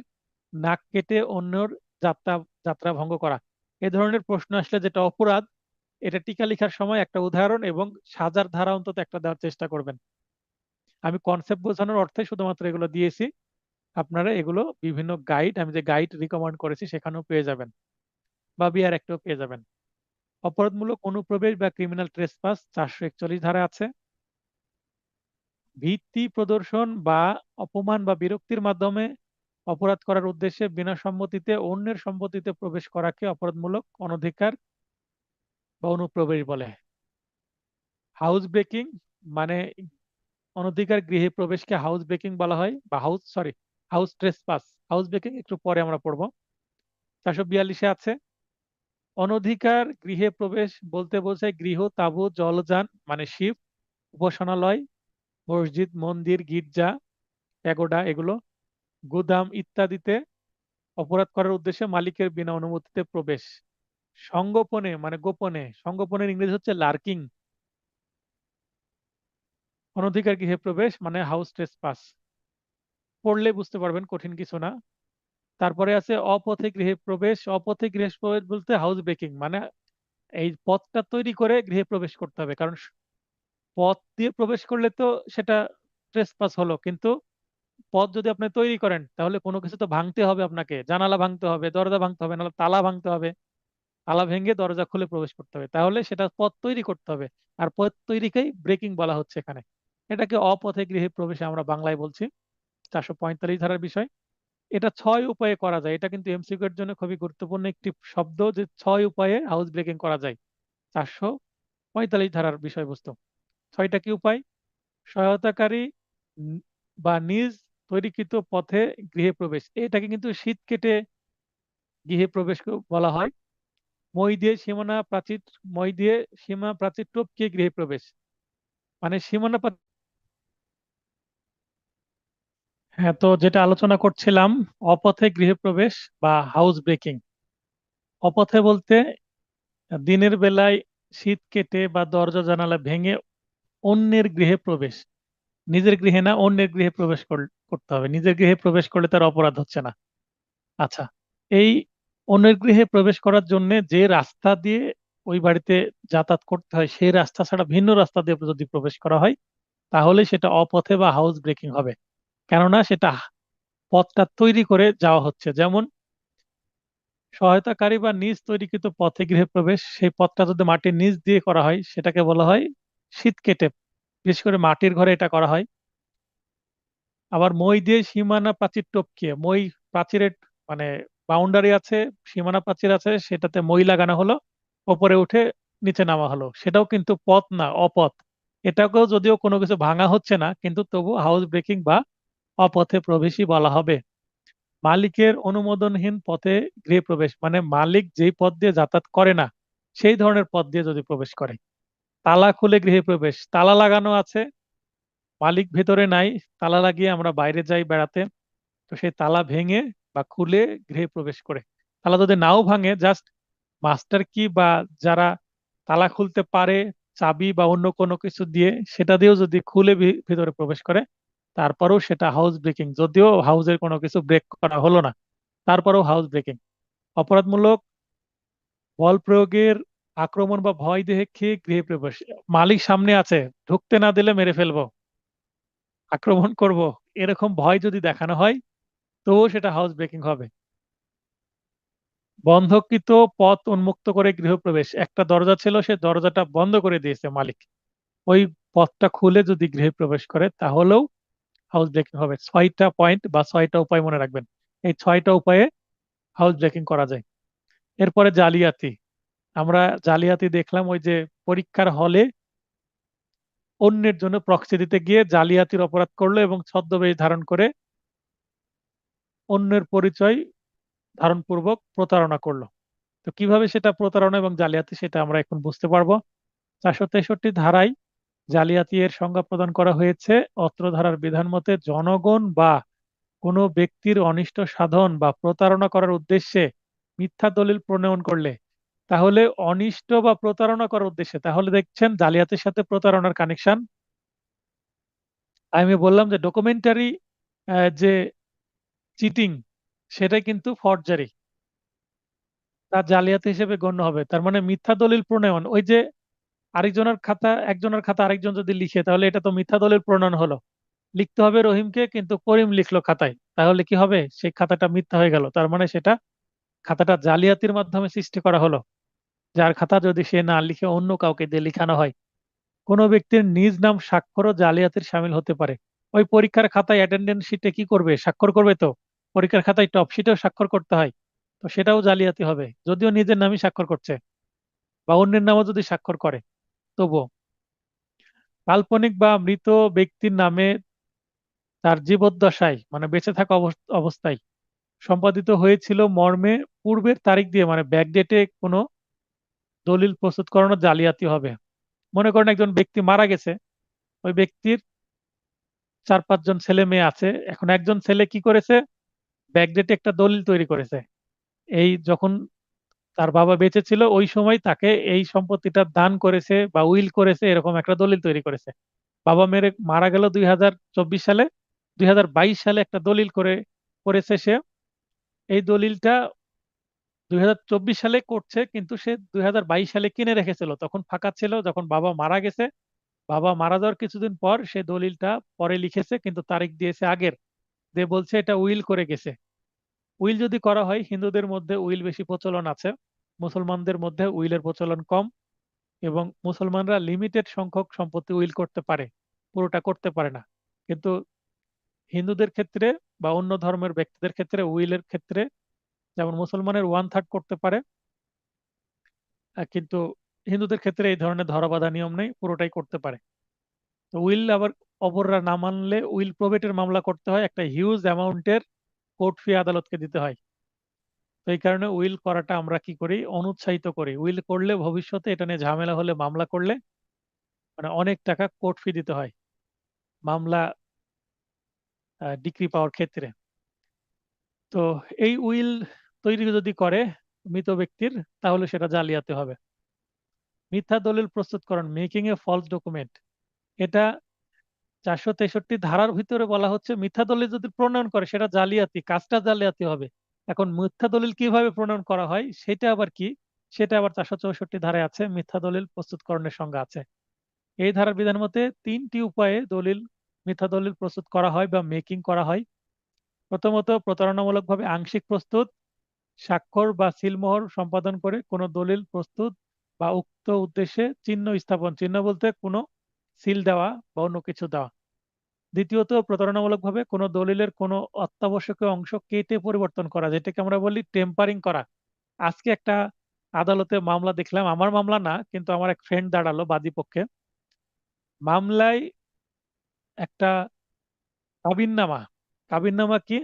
নাক কেটে অন্যর যাত্রা যাত্রা ভঙ্গ করা। এ ধরনের প্রশ্ন আসলে যেটা অপরাধ, এটা টিকা লেখার সময় একটা উদাহরণ এবং সাজার ধারা অন্তত একটা দেওয়ার চেষ্টা করবেন। আমি কনসেপ্ট বোঝানোর অর্থে শুধুমাত্র এগুলো দিয়েছি। আপনারা এগুলো বিভিন্ন গাইড, আমি যে গাইড রিকমেন্ড করেছি সেখানেও পেয়ে যাবেন, বা বিআর একটাও পেয়ে যাবেন। অপরাধমূলক অনুপ্রবেশ বা ক্রিমিনাল ট্রেসপাস 441 ধারা আছে। ভীতি প্রদর্শন বা অপমান বা বিরক্তির মাধ্যমে অপরাধ করার উদ্দেশ্যে বিনা সম্মতিতে অন্যের সম্পত্তিতে প্রবেশ করাকে অপরাধমূলক অনধিকার বা অনুপ্রবেশ বলে। হাউস ব্রেকিং মানে অনধিকার গৃহে প্রবেশকে হাউস ব্রেকিং বলা হয়, বা হাউস ট্রেসপাস। হাউস ব্রেকিং একটু পরে আমরা পড়বো। 442-এ আছে অনধিকার গৃহে প্রবেশ বলতে বোঝায় গৃহ, তাঁবু, জলযান মানে শিপ, উপাসনালয়, মসজিদ, মন্দির, গির্জা, প্যাগোডা এগুলো, গুদাম ইত্যাদিতে অপরাধ করার উদ্দেশ্যে মালিকের বিনা অনুমতিতে প্রবেশ। সংগোপনে মানে গোপনে, সংগোপনের ইংরেজি হচ্ছে লার্কিং। অনধিকার গৃহে প্রবেশ মানে হাউস ট্রেসপাস। পড়লে বুঝতে পারবেন, কঠিন কিছু না। তারপরে আছে অপথে গৃহে প্রবেশ। অপথে গৃহে প্রবেশ বলতে হাউস ব্রেকিং মানে এই পথটা তৈরি করে গৃহে প্রবেশ করতে হবে, কারণ পথ দিয়ে প্রবেশ করলে তো সেটা ট্রেসপাস হলো, কিন্তু পথ যদি আপনি তৈরি করেন তাহলে কোনো কিছু তো ভাঙতে হবে, আপনাকে জানালা ভাঙতে হবে, দরজা ভাঙতে হবে, নাহলে তালা ভাঙতে হবে, তালা ভেঙে দরজা খুলে প্রবেশ করতে হবে, তাহলে সেটা পথ তৈরি করতে হবে। আর পথ তৈরিকেই ব্রেকিং বলা হচ্ছে এখানে। এটাকে অপথে গৃহে প্রবেশে আমরা বাংলায় বলছি। 445 ধারার বিষয়। এটা 6 উপায়ে করা যায়। এটা কিন্তু এমসিকিউ এর জন্য খুবই গুরুত্বপূর্ণ একটি শব্দ, যে 6 উপায়ে হাউস ব্রেকিং করা যায়। 445 ধারার বিষয়বস্তু। 6টা কি উপায়? সহায়তাকারী ন- বা নিজ তৈরিকৃত পথে গৃহে প্রবেশ, এটাকে কিন্তু শীত কেটে গৃহে প্রবেশ বলা হয়। মই দিয়ে সীমানা প্রাচীর, মই দিয়ে সীমা প্রাচীর টপকে গৃহে প্রবেশ মানে সীমানা হ্যাঁ, তো যেটা আলোচনা করছিলাম, অপথে গৃহে প্রবেশ বা হাউস ব্রেকিং। অপথে বলতে দিনের বেলায় শীত কেটে বা দরজা জানালা ভেঙে অন্যের গৃহে প্রবেশ। নিজের গৃহে না, অন্যের গৃহে প্রবেশ করতে হবে। নিজের গৃহে প্রবেশ করলে তার অপরাধ হচ্ছে না। আচ্ছা, এই অন্যের গৃহে প্রবেশ করার জন্য যে রাস্তা দিয়ে ওই বাড়িতে যাতায়াত করতে হয়, সেই রাস্তা ছাড়া ভিন্ন রাস্তা দিয়ে যদি প্রবেশ করা হয়, তাহলে সেটা অপথে বা হাউস ব্রেকিং হবে। কেননা সেটা পথটা তৈরি করে যাওয়া হচ্ছে। যেমন সহায়তাকারী বা নিজ তৈরিকৃত পথে গৃহে প্রবেশ, সেই পথটা যদি মাটির নিচ দিয়ে করা হয়, সেটাকে বলা হয় শীত কেটে। বিশেষ করে মাটির ঘরে এটা করা হয়। আবার মই দিয়ে সীমানা প্রাচীর টপকিয়ে, মই প্রাচীরের মানে বাউন্ডারি আছে, সীমানা প্রাচীর আছে, সেটাতে মই লাগানো হলো, ওপরে উঠে নিচে নামা হলো, সেটাও কিন্তু পথ না, অপথ। এটাকেও যদিও কোনো কিছু ভাঙা হচ্ছে না, কিন্তু তবু হাউস ব্রেকিং বা অপথে প্রবেশই বলা হবে। মালিকের অনুমোদনহীন পথে গৃহে প্রবেশ, মানে মালিক যেই পথ দিয়ে যাতায়াত করে না, সেই ধরনের পথ দিয়ে যদি প্রবেশ করে। তালা খুলে গৃহে প্রবেশ, তালা লাগানো আছে, মালিক ভেতরে নাই, তালা লাগিয়ে আমরা বাইরে যাই বেড়াতে, তো সেই তালা ভেঙে বা খুলে গৃহে প্রবেশ করে। তালা যদি নাও ভাঙে, জাস্ট মাস্টার কি বা যারা তালা খুলতে পারে, চাবি বা অন্য কোনো কিছু দিয়ে, সেটা দিয়েও যদি খুলে ভিতরে প্রবেশ করে, তারপরেও সেটা হাউস ব্রেকিং। যদিও হাউসের কোনো কিছু ব্রেক করা হলো না, তারপরেও হাউস ব্রেকিং। অপরাধমূলক বল প্রয়োগের আক্রমণ বা ভয় দেখিয়ে গৃহে প্রবেশ, মালিক সামনে আছে, ঢুকতে না দিলে মেরে ফেলবো, আক্রমণ করব, এরকম ভয় যদি দেখানো হয়, তো সেটা হাউস ব্রেকিং হবে। বন্ধকৃত পথ উন্মুক্ত করে গৃহপ্রবেশ, একটা দরজা ছিল, সে দরজাটা বন্ধ করে দিয়েছে মালিক, ওই পথটা খুলে যদি গৃহে প্রবেশ করে, তাহলেও হাউস ব্রেকিং হবে। 6টা পয়েন্ট বা 6টা উপায় মনে রাখবেন, এই 6টা উপায়ে হাউস ব্রেকিং করা যায়। এরপরে জালিয়াতি। আমরা জালিয়াতি দেখলাম ওই যে পরীক্ষার হলে অন্যের জন্য প্রক্সি দিতে গিয়ে জালিয়াতির অপরাধ করলো এবং ছদ্মবেশ ধারণ করে অন্যের পরিচয় ধারণপূর্বক প্রতারণা করলো। তো কিভাবে সেটা প্রতারণা এবং জালিয়াতি, সেটা আমরা এখন বুঝতে পারবো। 463 ধারায় জালিয়াতি এর সংজ্ঞা প্রদান করা হয়েছে। অত্র ধারার বিধান মতে জনগণ বা কোনো ব্যক্তির অনিষ্ট সাধন বা প্রতারণা করার উদ্দেশ্যে মিথ্যা দলিল প্রণয়ন করলে, তাহলে অনিষ্ট বা প্রতারণা করার উদ্দেশ্যে, তাহলে দেখছেন জালিয়াতির সাথে প্রতারণার কানেকশন। আমি বললাম যে ডকুমেন্টারি যে চিটিং, সেটা কিন্তু ফর্জারি, তার জালিয়াতি হিসেবে গণ্য হবে। তার মানে মিথ্যা দলিল প্রণয়ন, ওই যে আরেকজনের খাতা একজনের খাতা আরেকজন যদি লিখে, তাহলে এটা তো মিথ্যা দলিল প্রণয়ন হলো। লিখতে হবে রহিমকে, কিন্তু করিম লিখলো খাতায়, তাহলে কি হবে? সেই খাতাটা মিথ্যা হয়ে গেল। তার মানে সেটা খাতাটা জালিয়াতির মাধ্যমে সৃষ্টি করা হলো। যার খাতা যদি সে না লিখে অন্য কাউকে দিয়ে লিখানো হয়। কোনো ব্যক্তির নিজ নাম স্বাক্ষরও জালিয়াতির শামিল হতে পারে। ওই পরীক্ষার খাতায় অ্যাটেন্ডেন্স শিটে কি করবে? স্বাক্ষর করবে তো। পরীক্ষার খাতায় টপ শিটেও স্বাক্ষর করতে হয়, তো সেটাও জালিয়াতি হবে, যদিও নিজের নামই স্বাক্ষর করছে বা অন্যের নামও যদি স্বাক্ষর করে তবুও। কাল্পনিক বা মৃত ব্যক্তির নামে তার জীবদ্দশায়, মানে বেঁচে থাকা অবস্থায় সম্পাদিত হয়েছিল মর্মে পূর্বের তারিখ দিয়ে, মানে ব্যাকডেটে কোনো দলিল প্রস্তুত করানো জালিয়াতি হবে। মনে করেন একজন ব্যক্তি মারা গেছে, ওই ব্যক্তির 4-5 জন ছেলে মেয়ে আছে, এখন একজন ছেলে কি করেছে, ব্যাকডেটে একটা দলিল তৈরি করেছে। এই যখন তার বাবা বেঁচে ছিল, ওই সময় তাকে এই সম্পত্তিটা দান করেছে বা উইল করেছে, এরকম একটা দলিল তৈরি করেছে। বাবা মারা গেল 2024 সালে, 2022 সালে একটা দলিল করেছে সে। এই দলিলটা 2024 সালে করছে, কিন্তু সে 2022 সালে কিনে রেখেছিল, তখন ফাঁকা ছিল, যখন বাবা মারা গেছে। বাবা মারা যাওয়ার কিছুদিন পর সে দলিলটা পরে লিখেছে, কিন্তু তারিখ দিয়েছে আগের, দিয়ে বলছে এটা উইল করে গেছে। উইল যদি করা হয়, হিন্দুদের মধ্যে উইল বেশি প্রচলন আছে, মুসলমানদের মধ্যে উইলের প্রচলন কম। এবং মুসলমানরা লিমিটেড সংখ্যক সম্পত্তি উইল করতে পারে, পুরোটা করতে পারে না। কিন্তু হিন্দুদের ক্ষেত্রে বা অন্য ধর্মের ব্যক্তিদের ক্ষেত্রে উইলের ক্ষেত্রে, যেমন মুসলমানের 1/3 করতে পারে, কিন্তু হিন্দুদের ক্ষেত্রে এই ধরনের ধরাবাঁধা নিয়ম নেই, পুরোটাই করতে পারে। তো উইল আবার অপররা না মানলে উইল প্রবেটের মামলা করতে হয়, একটা হিউজ অ্যামাউন্টের কোর্ট ফি আদালতকে দিতে হয়। তো এই কারণে উইল করাটা আমরা কি করি, অনুৎসাহিত করি। উইল করলে ভবিষ্যতে এটা নিয়ে ঝামেলা হলে, মামলা করলে মানে অনেক টাকা কোর্ট ফি দিতে হয়। মামলা ডিক্রি পাওয়ার ক্ষেত্রে। তো এই উইল তৈরি যদি করে মৃত ব্যক্তির, তাহলে সেটা জালিয়াতি হবে। মিথ্যা দলিল প্রস্তুতকরণ, মেকিং এ ফলস ডকুমেন্ট, এটা 463 ধারার ভিতরে বলা হচ্ছে মিথ্যা দলিল যদি প্রণয়ন করে সেটা জালিয়াতি, কাজটা জালিয়াতি হবে। এখন মিথ্যা দলিল কিভাবে প্রণয়ন করা হয় সেটা আবার কি, সেটা আবার 464 ধারায় আছে, মিথ্যা দলিল প্রস্তুতকরণের সংজ্ঞা আছে। এই ধারার বিধান মতে 3টি উপায়ে মিথ্যা দলিল প্রস্তুত করা হয় বা মেকিং করা হয়। প্রথমত, প্রতারণামূলকভাবে আংশিক প্রস্তুত, স্বাক্ষর বা সিলমোহর সম্পাদন করে কোনো দলিল প্রস্তুত বা উক্ত উদ্দেশ্যে চিহ্ন স্থাপন, চিহ্ন বলতে কোনো সিল দেওয়া বা অন্য কিছু দেওয়া। দ্বিতীয়ত, প্রতারণামূলকভাবে কোনো দলিলের কোনো অত্যাবশ্যকীয় অংশ কেটে পরিবর্তন করা, যেটাকে আমরা বলি টেম্পারিং করা। আজকে একটা আদালতে মামলা দেখলাম, আমার মামলা না কিন্তু আমার এক ফ্রেন্ড দাঁড়ালো বাদী পক্ষে। মামলায় একটা কাবিননামা, কাবিননামা কি,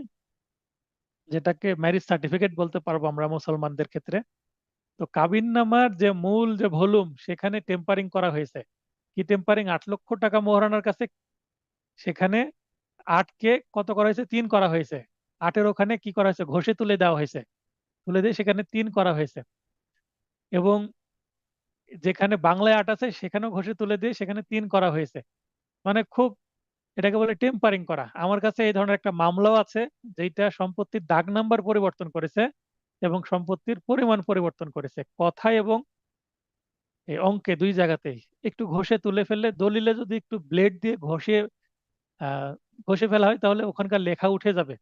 যেটাকে ম্যারেজ সার্টিফিকেট বলতে পারবো আমরা মুসলমানদের ক্ষেত্রে। তো কাবিননামার যে মূল যে ভলিউম সেখানে টেম্পারিং করা হয়েছে। কি টেম্পারিং? 8 লক্ষ টাকা মোহরানার কাছে, সেখানে 8কে কত করা হয়েছে? 3 করা হয়েছে। 8-এর ওখানে কি করা হয়েছে? ঘষে তুলে দেওয়া হয়েছে, তুলে দিয়ে সেখানে 3 করা হয়েছে। এবং যেখানে বাংলায় 8 আছে সেখানেও ঘষে তুলে দিয়ে সেখানে 3 করা হয়েছে। মানে খুব, এটাকে বলে টেম্পারিং করা। আমার কাছে এই ধরনের একটা মামলাও আছে, যেটা সম্পত্তির দাগ নাম্বার পরিবর্তন করেছে এবং সম্পত্তির পরিমাণ পরিবর্তন করেছে, কথায় এবং এই অঙ্কে, দুই জায়গাতেই। একটু ঘষে তুলে ফেললে, দলিলে যদি একটু ব্লেড দিয়ে আহ ঘষে ফেলা হয় তাহলে ওখানকার লেখা উঠে যাবে।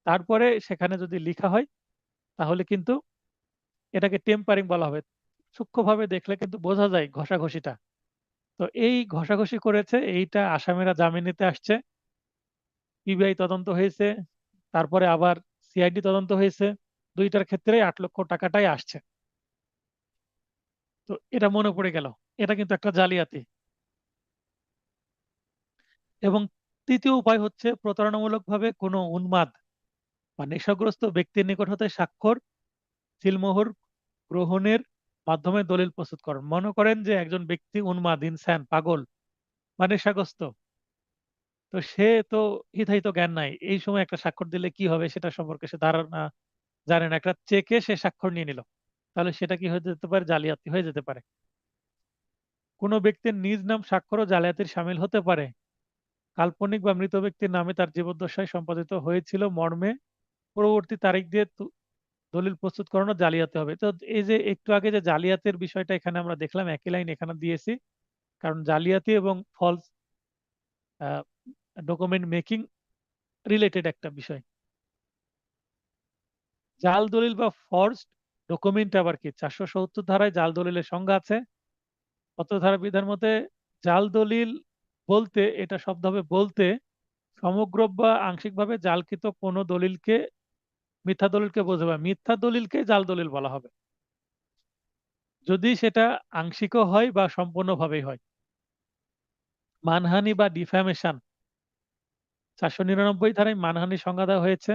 তারপরে সেখানে যদি লেখা হয় তাহলে কিন্তু এটাকে টেম্পারিং বলা হবে। সূক্ষ্মভাবে দেখলে কিন্তু বোঝা যায় ঘষাঘষিটা। তো এই ঘষাঘষি করেছে, এইটা আসামিরা জামিন নিতে আসছে, পিবিআই তদন্ত হয়েছে, তারপরে আবার সিআইডি তদন্ত হয়েছে। দুইটার ক্ষেত্রে 8 লক্ষ টাকাটাই আসছে। তো এটা মনে পড়ে গেল, এটা কিন্তু একটা জালিয়াতি। এবং তৃতীয় উপায় হচ্ছে প্রতারণামূলকভাবে কোনো উন্মাদ বা নেশাগ্রস্ত ব্যক্তির নিকট হতে স্বাক্ষর, সিলমোহর গ্রহণের মাধ্যমে দলিল প্রস্তুতকরণ। মনে করেন যে একজন ব্যক্তি উন্মাদ, ইনসান, পাগল বা নেশাগ্রস্ত, তো সে তো হিতাহিত জ্ঞান নাই, এই সময় একটা স্বাক্ষর দিলে কি হবে সেটা সম্পর্কে সে ধারণা জানে না, একটা চেকে সে স্বাক্ষর নিয়ে নিল, তাহলে সেটা কি হয়ে যেতে পারে? জালিয়াতি হয়ে যেতে পারে। কোনো ব্যক্তির নিজ নাম স্বাক্ষরও জালিয়াতির শামিল হতে পারে। কাল্পনিক বা মৃত ব্যক্তির নামে তার জীবদ্দশায় সম্পাদিত হয়েছিল মর্মে পরবর্তী তারিখ দিয়ে দলিল প্রস্তুত করানো জালিয়াতি হবে। তো এই যে একটু আগে যে জালিয়াতির বিষয়টা এখানে আমরা দেখলাম, একই লাইন এখানে দিয়েছি, কারণ জালিয়াতি এবং ফলস ডকুমেন্ট মেকিং রিলেটেড একটা বিষয়। জাল দলিল বা ফর্জড ডকুমেন্ট আবার কি? 470 ধারায় জাল দলিলের সংজ্ঞা আছে। অত ধারা বিধান মতে জাল দলিল বলতে, এটা শব্দ হবে বলতে, সমগ্র বা আংশিকভাবে জালকৃত কোনো দলিলকে, মিথ্যা দলিলকে বোঝাবে। মিথ্যা দলিলকে জাল দলিল বলা হবে যদি সেটা আংশিকও হয় বা সম্পূর্ণভাবেই হয়। মানহানি বা ডিফ্যামেশন, 499 ধারায় মানহানি সংজ্ঞা দেওয়া হয়েছে।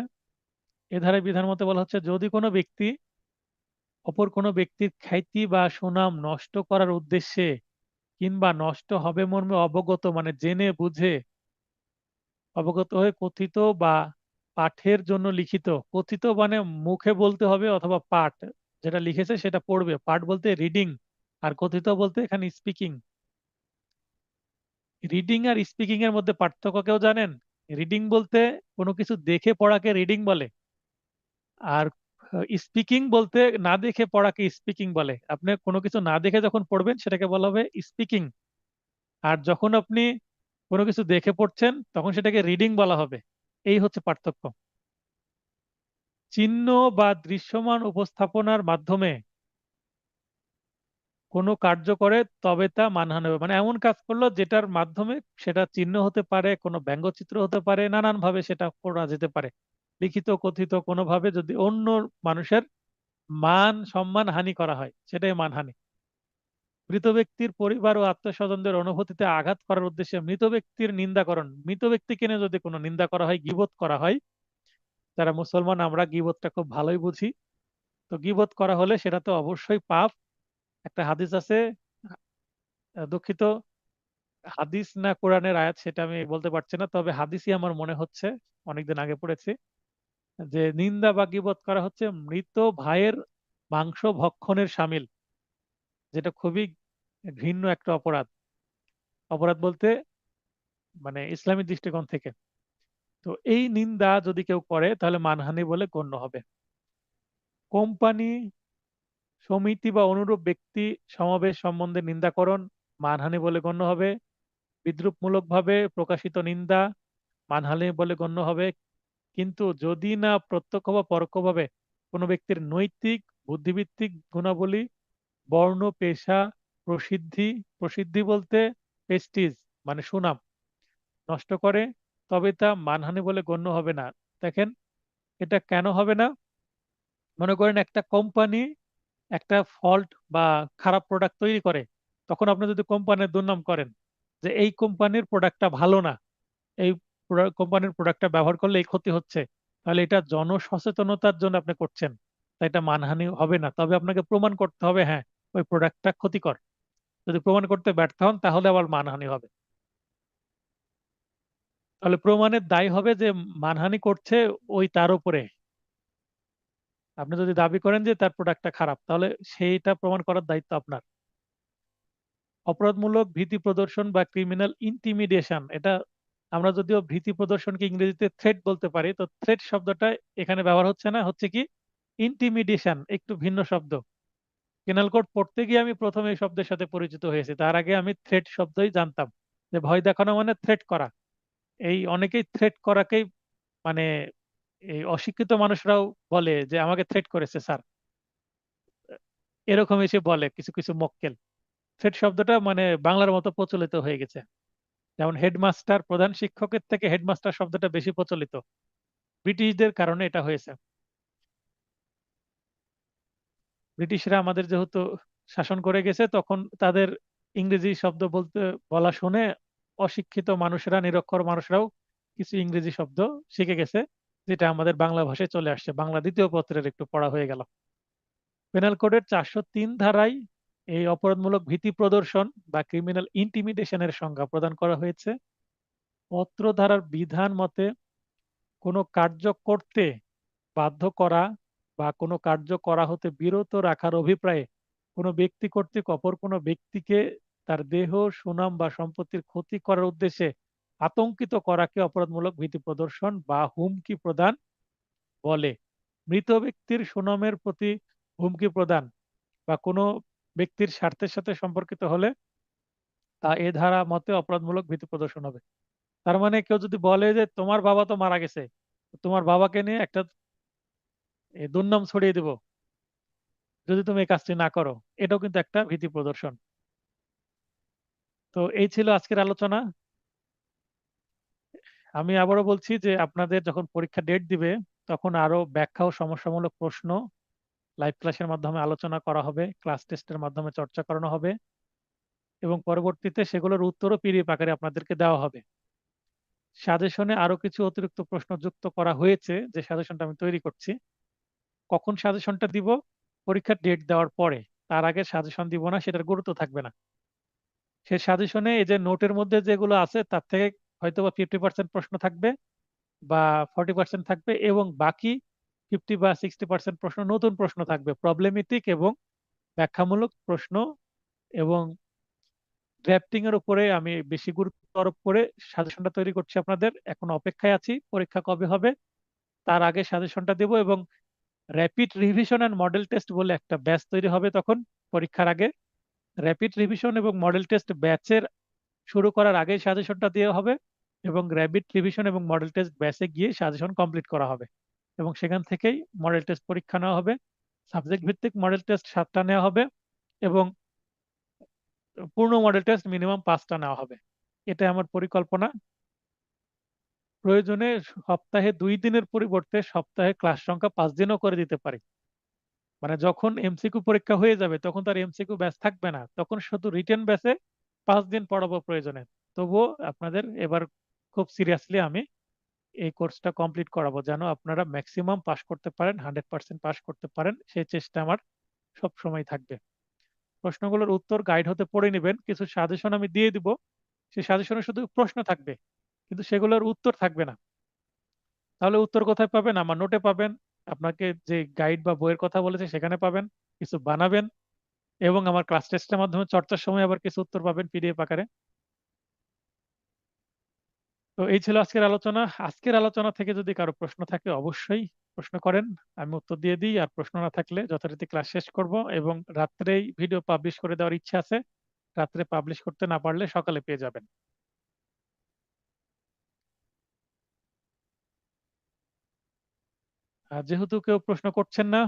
এ ধারায় বিধান মতে বলা হচ্ছে যদি কোনো ব্যক্তি অপর কোনো ব্যক্তির খ্যাতি বা সুনাম নষ্ট করার উদ্দেশ্যে কিংবা নষ্ট হবে মর্মে অবগত, মানে জেনে বুঝে অবগত হয়ে কথিত বা পাঠের জন্য লিখিত, কথিত মানে মুখে বলতে হবে অথবা পাঠ, যেটা লিখেছে সেটা পড়বে, পাঠ বলতে রিডিং, আর কথিত বলতে এখানে স্পিকিং। রিডিং আর স্পিকিং এর মধ্যে পার্থক্য কেউ জানেন? রিডিং বলতে কোনো কিছু দেখে পড়াকে রিডিং বলে, আর স্পিকিং বলতে না দেখে পড়াকে স্পিকিং বলে। আপনি কোনো কিছু না দেখে যখন পড়বেন সেটাকে বলা হবে স্পিকিং, আর যখন আপনি কোনো কিছু দেখে পড়ছেন তখন সেটাকে রিডিং বলা হবে। এই হচ্ছে পার্থক্য। চিহ্ন বা দৃশ্যমান উপস্থাপনার মাধ্যমে কোনো কার্য করে তবে তা মানহানি হবে। মানে এমন কাজ করলো যেটার মাধ্যমে, সেটা চিহ্ন হতে পারে, কোনো ব্যঙ্গচিত্র হতে পারে, নানান ভাবে সেটা করা যেতে পারে, লিখিত কথিত কোনোভাবে যদি অন্য মানুষের মান সম্মান হানি করা হয় সেটাই মানহানি। মৃত ব্যক্তির পরিবার ও আত্মস্বজনদের অনুভূতিতে আঘাত করার উদ্দেশ্যে মৃত ব্যক্তির নিন্দাকরণ, মৃত ব্যক্তিকে নিয়ে যদি কোনো নিন্দা করা হয়, গীবত করা হয়, যারা মুসলমান আমরা গীবতটা খুব ভালোই বুঝি, তো গীবত করা হলে সেটা তো অবশ্যই পাপ। একটা হাদিস আছে, দুঃখিত, হাদিস না কোরআনের আয়াত সেটা আমি বলতে পারছি না, তবে হাদিসই আমার মনে হচ্ছে, অনেকদিন আগে পড়েছি, যে নিন্দা বা গীবত করা হচ্ছে মৃত ভাইয়ের মাংস ভক্ষণের শামিল, যেটা খুবই ঘৃণ্য একটা অপরাধ। অপরাধ বলতে মানে ইসলামী দৃষ্টিকোণ থেকে। তো এই নিন্দা যদি কেউ করে তাহলে মানহানি বলে গণ্য হবে। কোম্পানি, সমিতি বা অনুরূপ ব্যক্তি সমাবেশ সম্বন্ধে নিন্দাকরণ মানহানি বলে গণ্য হবে। বিদ্রুপমূলকভাবে প্রকাশিত নিন্দা মানহানি বলে গণ্য হবে। কিন্তু যদি না প্রত্যক্ষ বা পরোক্ষভাবে কোনো ব্যক্তির নৈতিক, বুদ্ধিভিত্তিক গুণাবলী, বর্ণ, পেশা, প্রসিদ্ধি, প্রসিদ্ধি বলতে প্রেস্টিজ মানে সুনাম নষ্ট করে, তবে তা মানহানি বলে গণ্য হবে না। দেখেন, এটা কেন হবে না? মনে করেন একটা কোম্পানি একটা ফল্ট বা খারাপ প্রোডাক্ট তৈরি করে, তখন আপনি যদি কোম্পানির দুর্নাম করেন যে এই কোম্পানির প্রোডাক্টটা ভালো না, এই কোম্পানির প্রোডাক্টটা ব্যবহার করলে এই ক্ষতি হচ্ছে, তাহলে এটা জনসচেতনতার জন্য আপনি করছেন, তাই এটা মানহানি হবে না। তবে আপনাকে প্রমাণ করতে হবে হ্যাঁ ওই প্রোডাক্টটা ক্ষতিকর। যদি প্রমাণ করতে ব্যর্থ হন তাহলে আবার মানহানি হবে। তাহলে প্রমাণের দায় হবে যে মানহানি করছে ওই তার উপরে। আপনি যদি দাবি করেন যে তার প্রোডাক্টটা খারাপ, তাহলে সেইটা প্রমাণ করার দায়িত্ব আপনার। অপরাধমূলক ভীতি প্রদর্শন বা ক্রিমিনাল ইন্টিমিডেশন, এটা আমরা যদিও ভীতি প্রদর্শনকে ইংরেজিতে থ্রেট বলতে পারি, তো থ্রেট শব্দটা এখানে ব্যবহার হচ্ছে না, হচ্ছে কি ইন্টিমিডেশন, একটু ভিন্ন শব্দ। পেনাল কোড পড়তে গিয়ে আমি প্রথমে এই শব্দের সাথে পরিচিত হয়েছি, তার আগে আমি থ্রেট শব্দই জানতাম, যে ভয় দেখানো মানে থ্রেট করা। এই অনেকেই থ্রেট করাকেই মানে এই অশিক্ষিত মানুষরাও বলে যে আমাকে থ্রেট করেছে স্যার, এরকম এসে বলে কিছু কিছু মক্কেল। থ্রেট শব্দটা মানে বাংলার মতো প্রচলিত হয়ে গেছে। যেমন হেডমাস্টার, প্রধান শিক্ষকের থেকে হেডমাস্টার শব্দটা বেশি প্রচলিত, ব্রিটিশদের কারণে এটা হয়েছে। ব্রিটিশরা আমাদের যেহেতু শাসন করে গেছে, তখন তাদের ইংরেজি শব্দ বলতে বলা শুনে অশিক্ষিত মানুষরা, নিরক্ষর মানুষরাও কিছু ইংরেজি শব্দ শিখে গেছে, যেটা আমাদের বাংলা ভাষায় চলে আসছে। বাংলা দ্বিতীয় পত্রের একটু পড়া হয়ে গেল। পেনাল কোডের 403 ধারায় এই অপরাধমূলক ভীতি প্রদর্শন বা ক্রিমিনাল ইন্টিমিডেশনের সংজ্ঞা প্রদান করা হয়েছে। পত্র ধারার বিধান মতে কোনো কার্য করতে বাধ্য করা বা কোনো কার্য করা হতে বিরত রাখার অভিপ্রায়ে কোনো ব্যক্তি কর্তৃক অপর কোনো ব্যক্তিকে তার দেহ, সুনাম বা সম্পত্তির ক্ষতি করার উদ্দেশ্যে আতঙ্কিত করাকে অপরাধমূলক ভীতি প্রদর্শন বা হুমকি প্রদান বলে। মৃত ব্যক্তির সুনামের প্রতি হুমকি প্রদান বা কোনো ব্যক্তির স্বার্থের সাথে সম্পর্কিত হলে তা এ ধারা মতে অপরাধমূলক ভীতি প্রদর্শন হবে। তার মানে কেউ যদি বলে যে তোমার বাবা তো মারা গেছে, তোমার বাবাকে নিয়ে একটা দুর্নাম ছড়িয়ে দিব যদি তুমি এই কাজটি না করো, এটাও কিন্তু একটা ভীতি প্রদর্শন। তো এই ছিল আজকের আলোচনা। আমি আবারও বলছি যে আপনাদের যখন পরীক্ষা ডেট দিবে, তখন আরো ব্যাখ্যা ও সমস্যামূলক প্রশ্ন লাইভ ক্লাসের মাধ্যমে আলোচনা করা হবে, ক্লাস টেস্টের মাধ্যমে চর্চা করানো হবে, এবং পরবর্তীতে সেগুলোর উত্তরও পিডিএফ আকারে আপনাদেরকে দেওয়া হবে। সাজেশনে আরো কিছু অতিরিক্ত প্রশ্ন যুক্ত করা হয়েছে, যে সাজেশনটা আমি তৈরি করছি। কখন সাজেশনটা দিব? পরীক্ষার ডেট দেওয়ার পরে। তার আগে সাজেশন দিব না, সেটার গুরুত্ব থাকবে না। সে সাজেশনে এই যে নোটের মধ্যে যেগুলো আছে তার থেকে হয়তো বা 50% প্রশ্ন থাকবে বা 40% থাকবে, এবং বাকি 50 বা 60% প্রশ্ন নতুন প্রশ্ন থাকবে, প্রবলেমেটিক এবং ব্যাখ্যামূলক প্রশ্ন। এবং ড্রাফটিং এর উপরে আমি বেশি গুরুত্ব আরোপ করে সাজেশনটা তৈরি করছি আপনাদের। এখন অপেক্ষায় আছি পরীক্ষা কবে হবে, তার আগে সাজেশনটা দেব। এবং rapid revision and model test বলে একটা ব্যাচ তৈরি হবে তখন পরীক্ষার আগে। র্যাপিড রিভিশন এবং মডেল টেস্ট ব্যাচের শুরু করার আগে সাজেশনটা দেওয়া হবে, এবং র্যাপিড রিভিশন এবং মডেল টেস্ট ব্যাচে গিয়ে সাজেশন কমপ্লিট করা হবে, এবং সেখান থেকেই মডেল টেস্ট পরীক্ষা নেওয়া হবে। সাবজেক্ট ভিত্তিক মডেল টেস্ট 7টা নেওয়া হবে, এবং পূর্ণ মডেল টেস্ট মিনিমাম 5টা নেওয়া হবে। এটা আমার পরিকল্পনা। প্রয়োজনে সপ্তাহে 2 দিনের পরিবর্তে সপ্তাহে ক্লাস সংখ্যা 5 দিনও করে দিতে পারি। মানে যখন এমসিকিউ পরীক্ষা হয়ে যাবে তখন তার এমসিকিউ ব্যাচ থাকবে না, তখন শুধু রিটেন ব্যাচে 5 দিন পড়াবো প্রয়োজনে। তবুও আপনাদের এবার খুব সিরিয়াসলি আমি এই কোর্সটা কমপ্লিট করাবো, যেন আপনারা ম্যাক্সিমাম পাস করতে পারেন, 100% পাস করতে পারেন, সেই চেষ্টা আমার সব সময় থাকবে। প্রশ্নগুলোর উত্তর গাইড হতে পড়ে নেবেন, কিছু সাজেশন আমি দিয়ে দিব, সেই সাজেশনে শুধু প্রশ্ন থাকবে, কিন্তু সেগুলোর উত্তর থাকবে না। তাহলে উত্তর কোথায় পাবেন? আমার নোটে পাবেন। আপনাকে যে গাইড বা বইয়ের কথা বলেছে সেখানে পাবেন, কিছু বানাবেন, এবং আমার ক্লাস টেস্টের মাধ্যমে চর্চার সময় আবার কিছু উত্তর পাবেন পিডিএফ আকারে। তো এই ছিল আজকের আলোচনা। আজকের আলোচনা থেকে যদি কারো প্রশ্ন থাকে অবশ্যই প্রশ্ন করেন, আমি উত্তর দিয়ে দিই। আর প্রশ্ন না থাকলে যথারীতি ক্লাস শেষ করব, এবং রাত্রেই ভিডিও পাবলিশ করে দেওয়ার ইচ্ছা আছে। রাত্রে পাবলিশ করতে না পারলে সকালে পেয়ে যাবেন। আর যেহেতু কেউ প্রশ্ন করছেন না,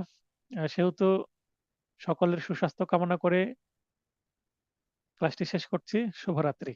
সেহেতু সকলের সুস্বাস্থ্য কামনা করে ক্লাসটি শেষ করছি। শুভরাত্রি।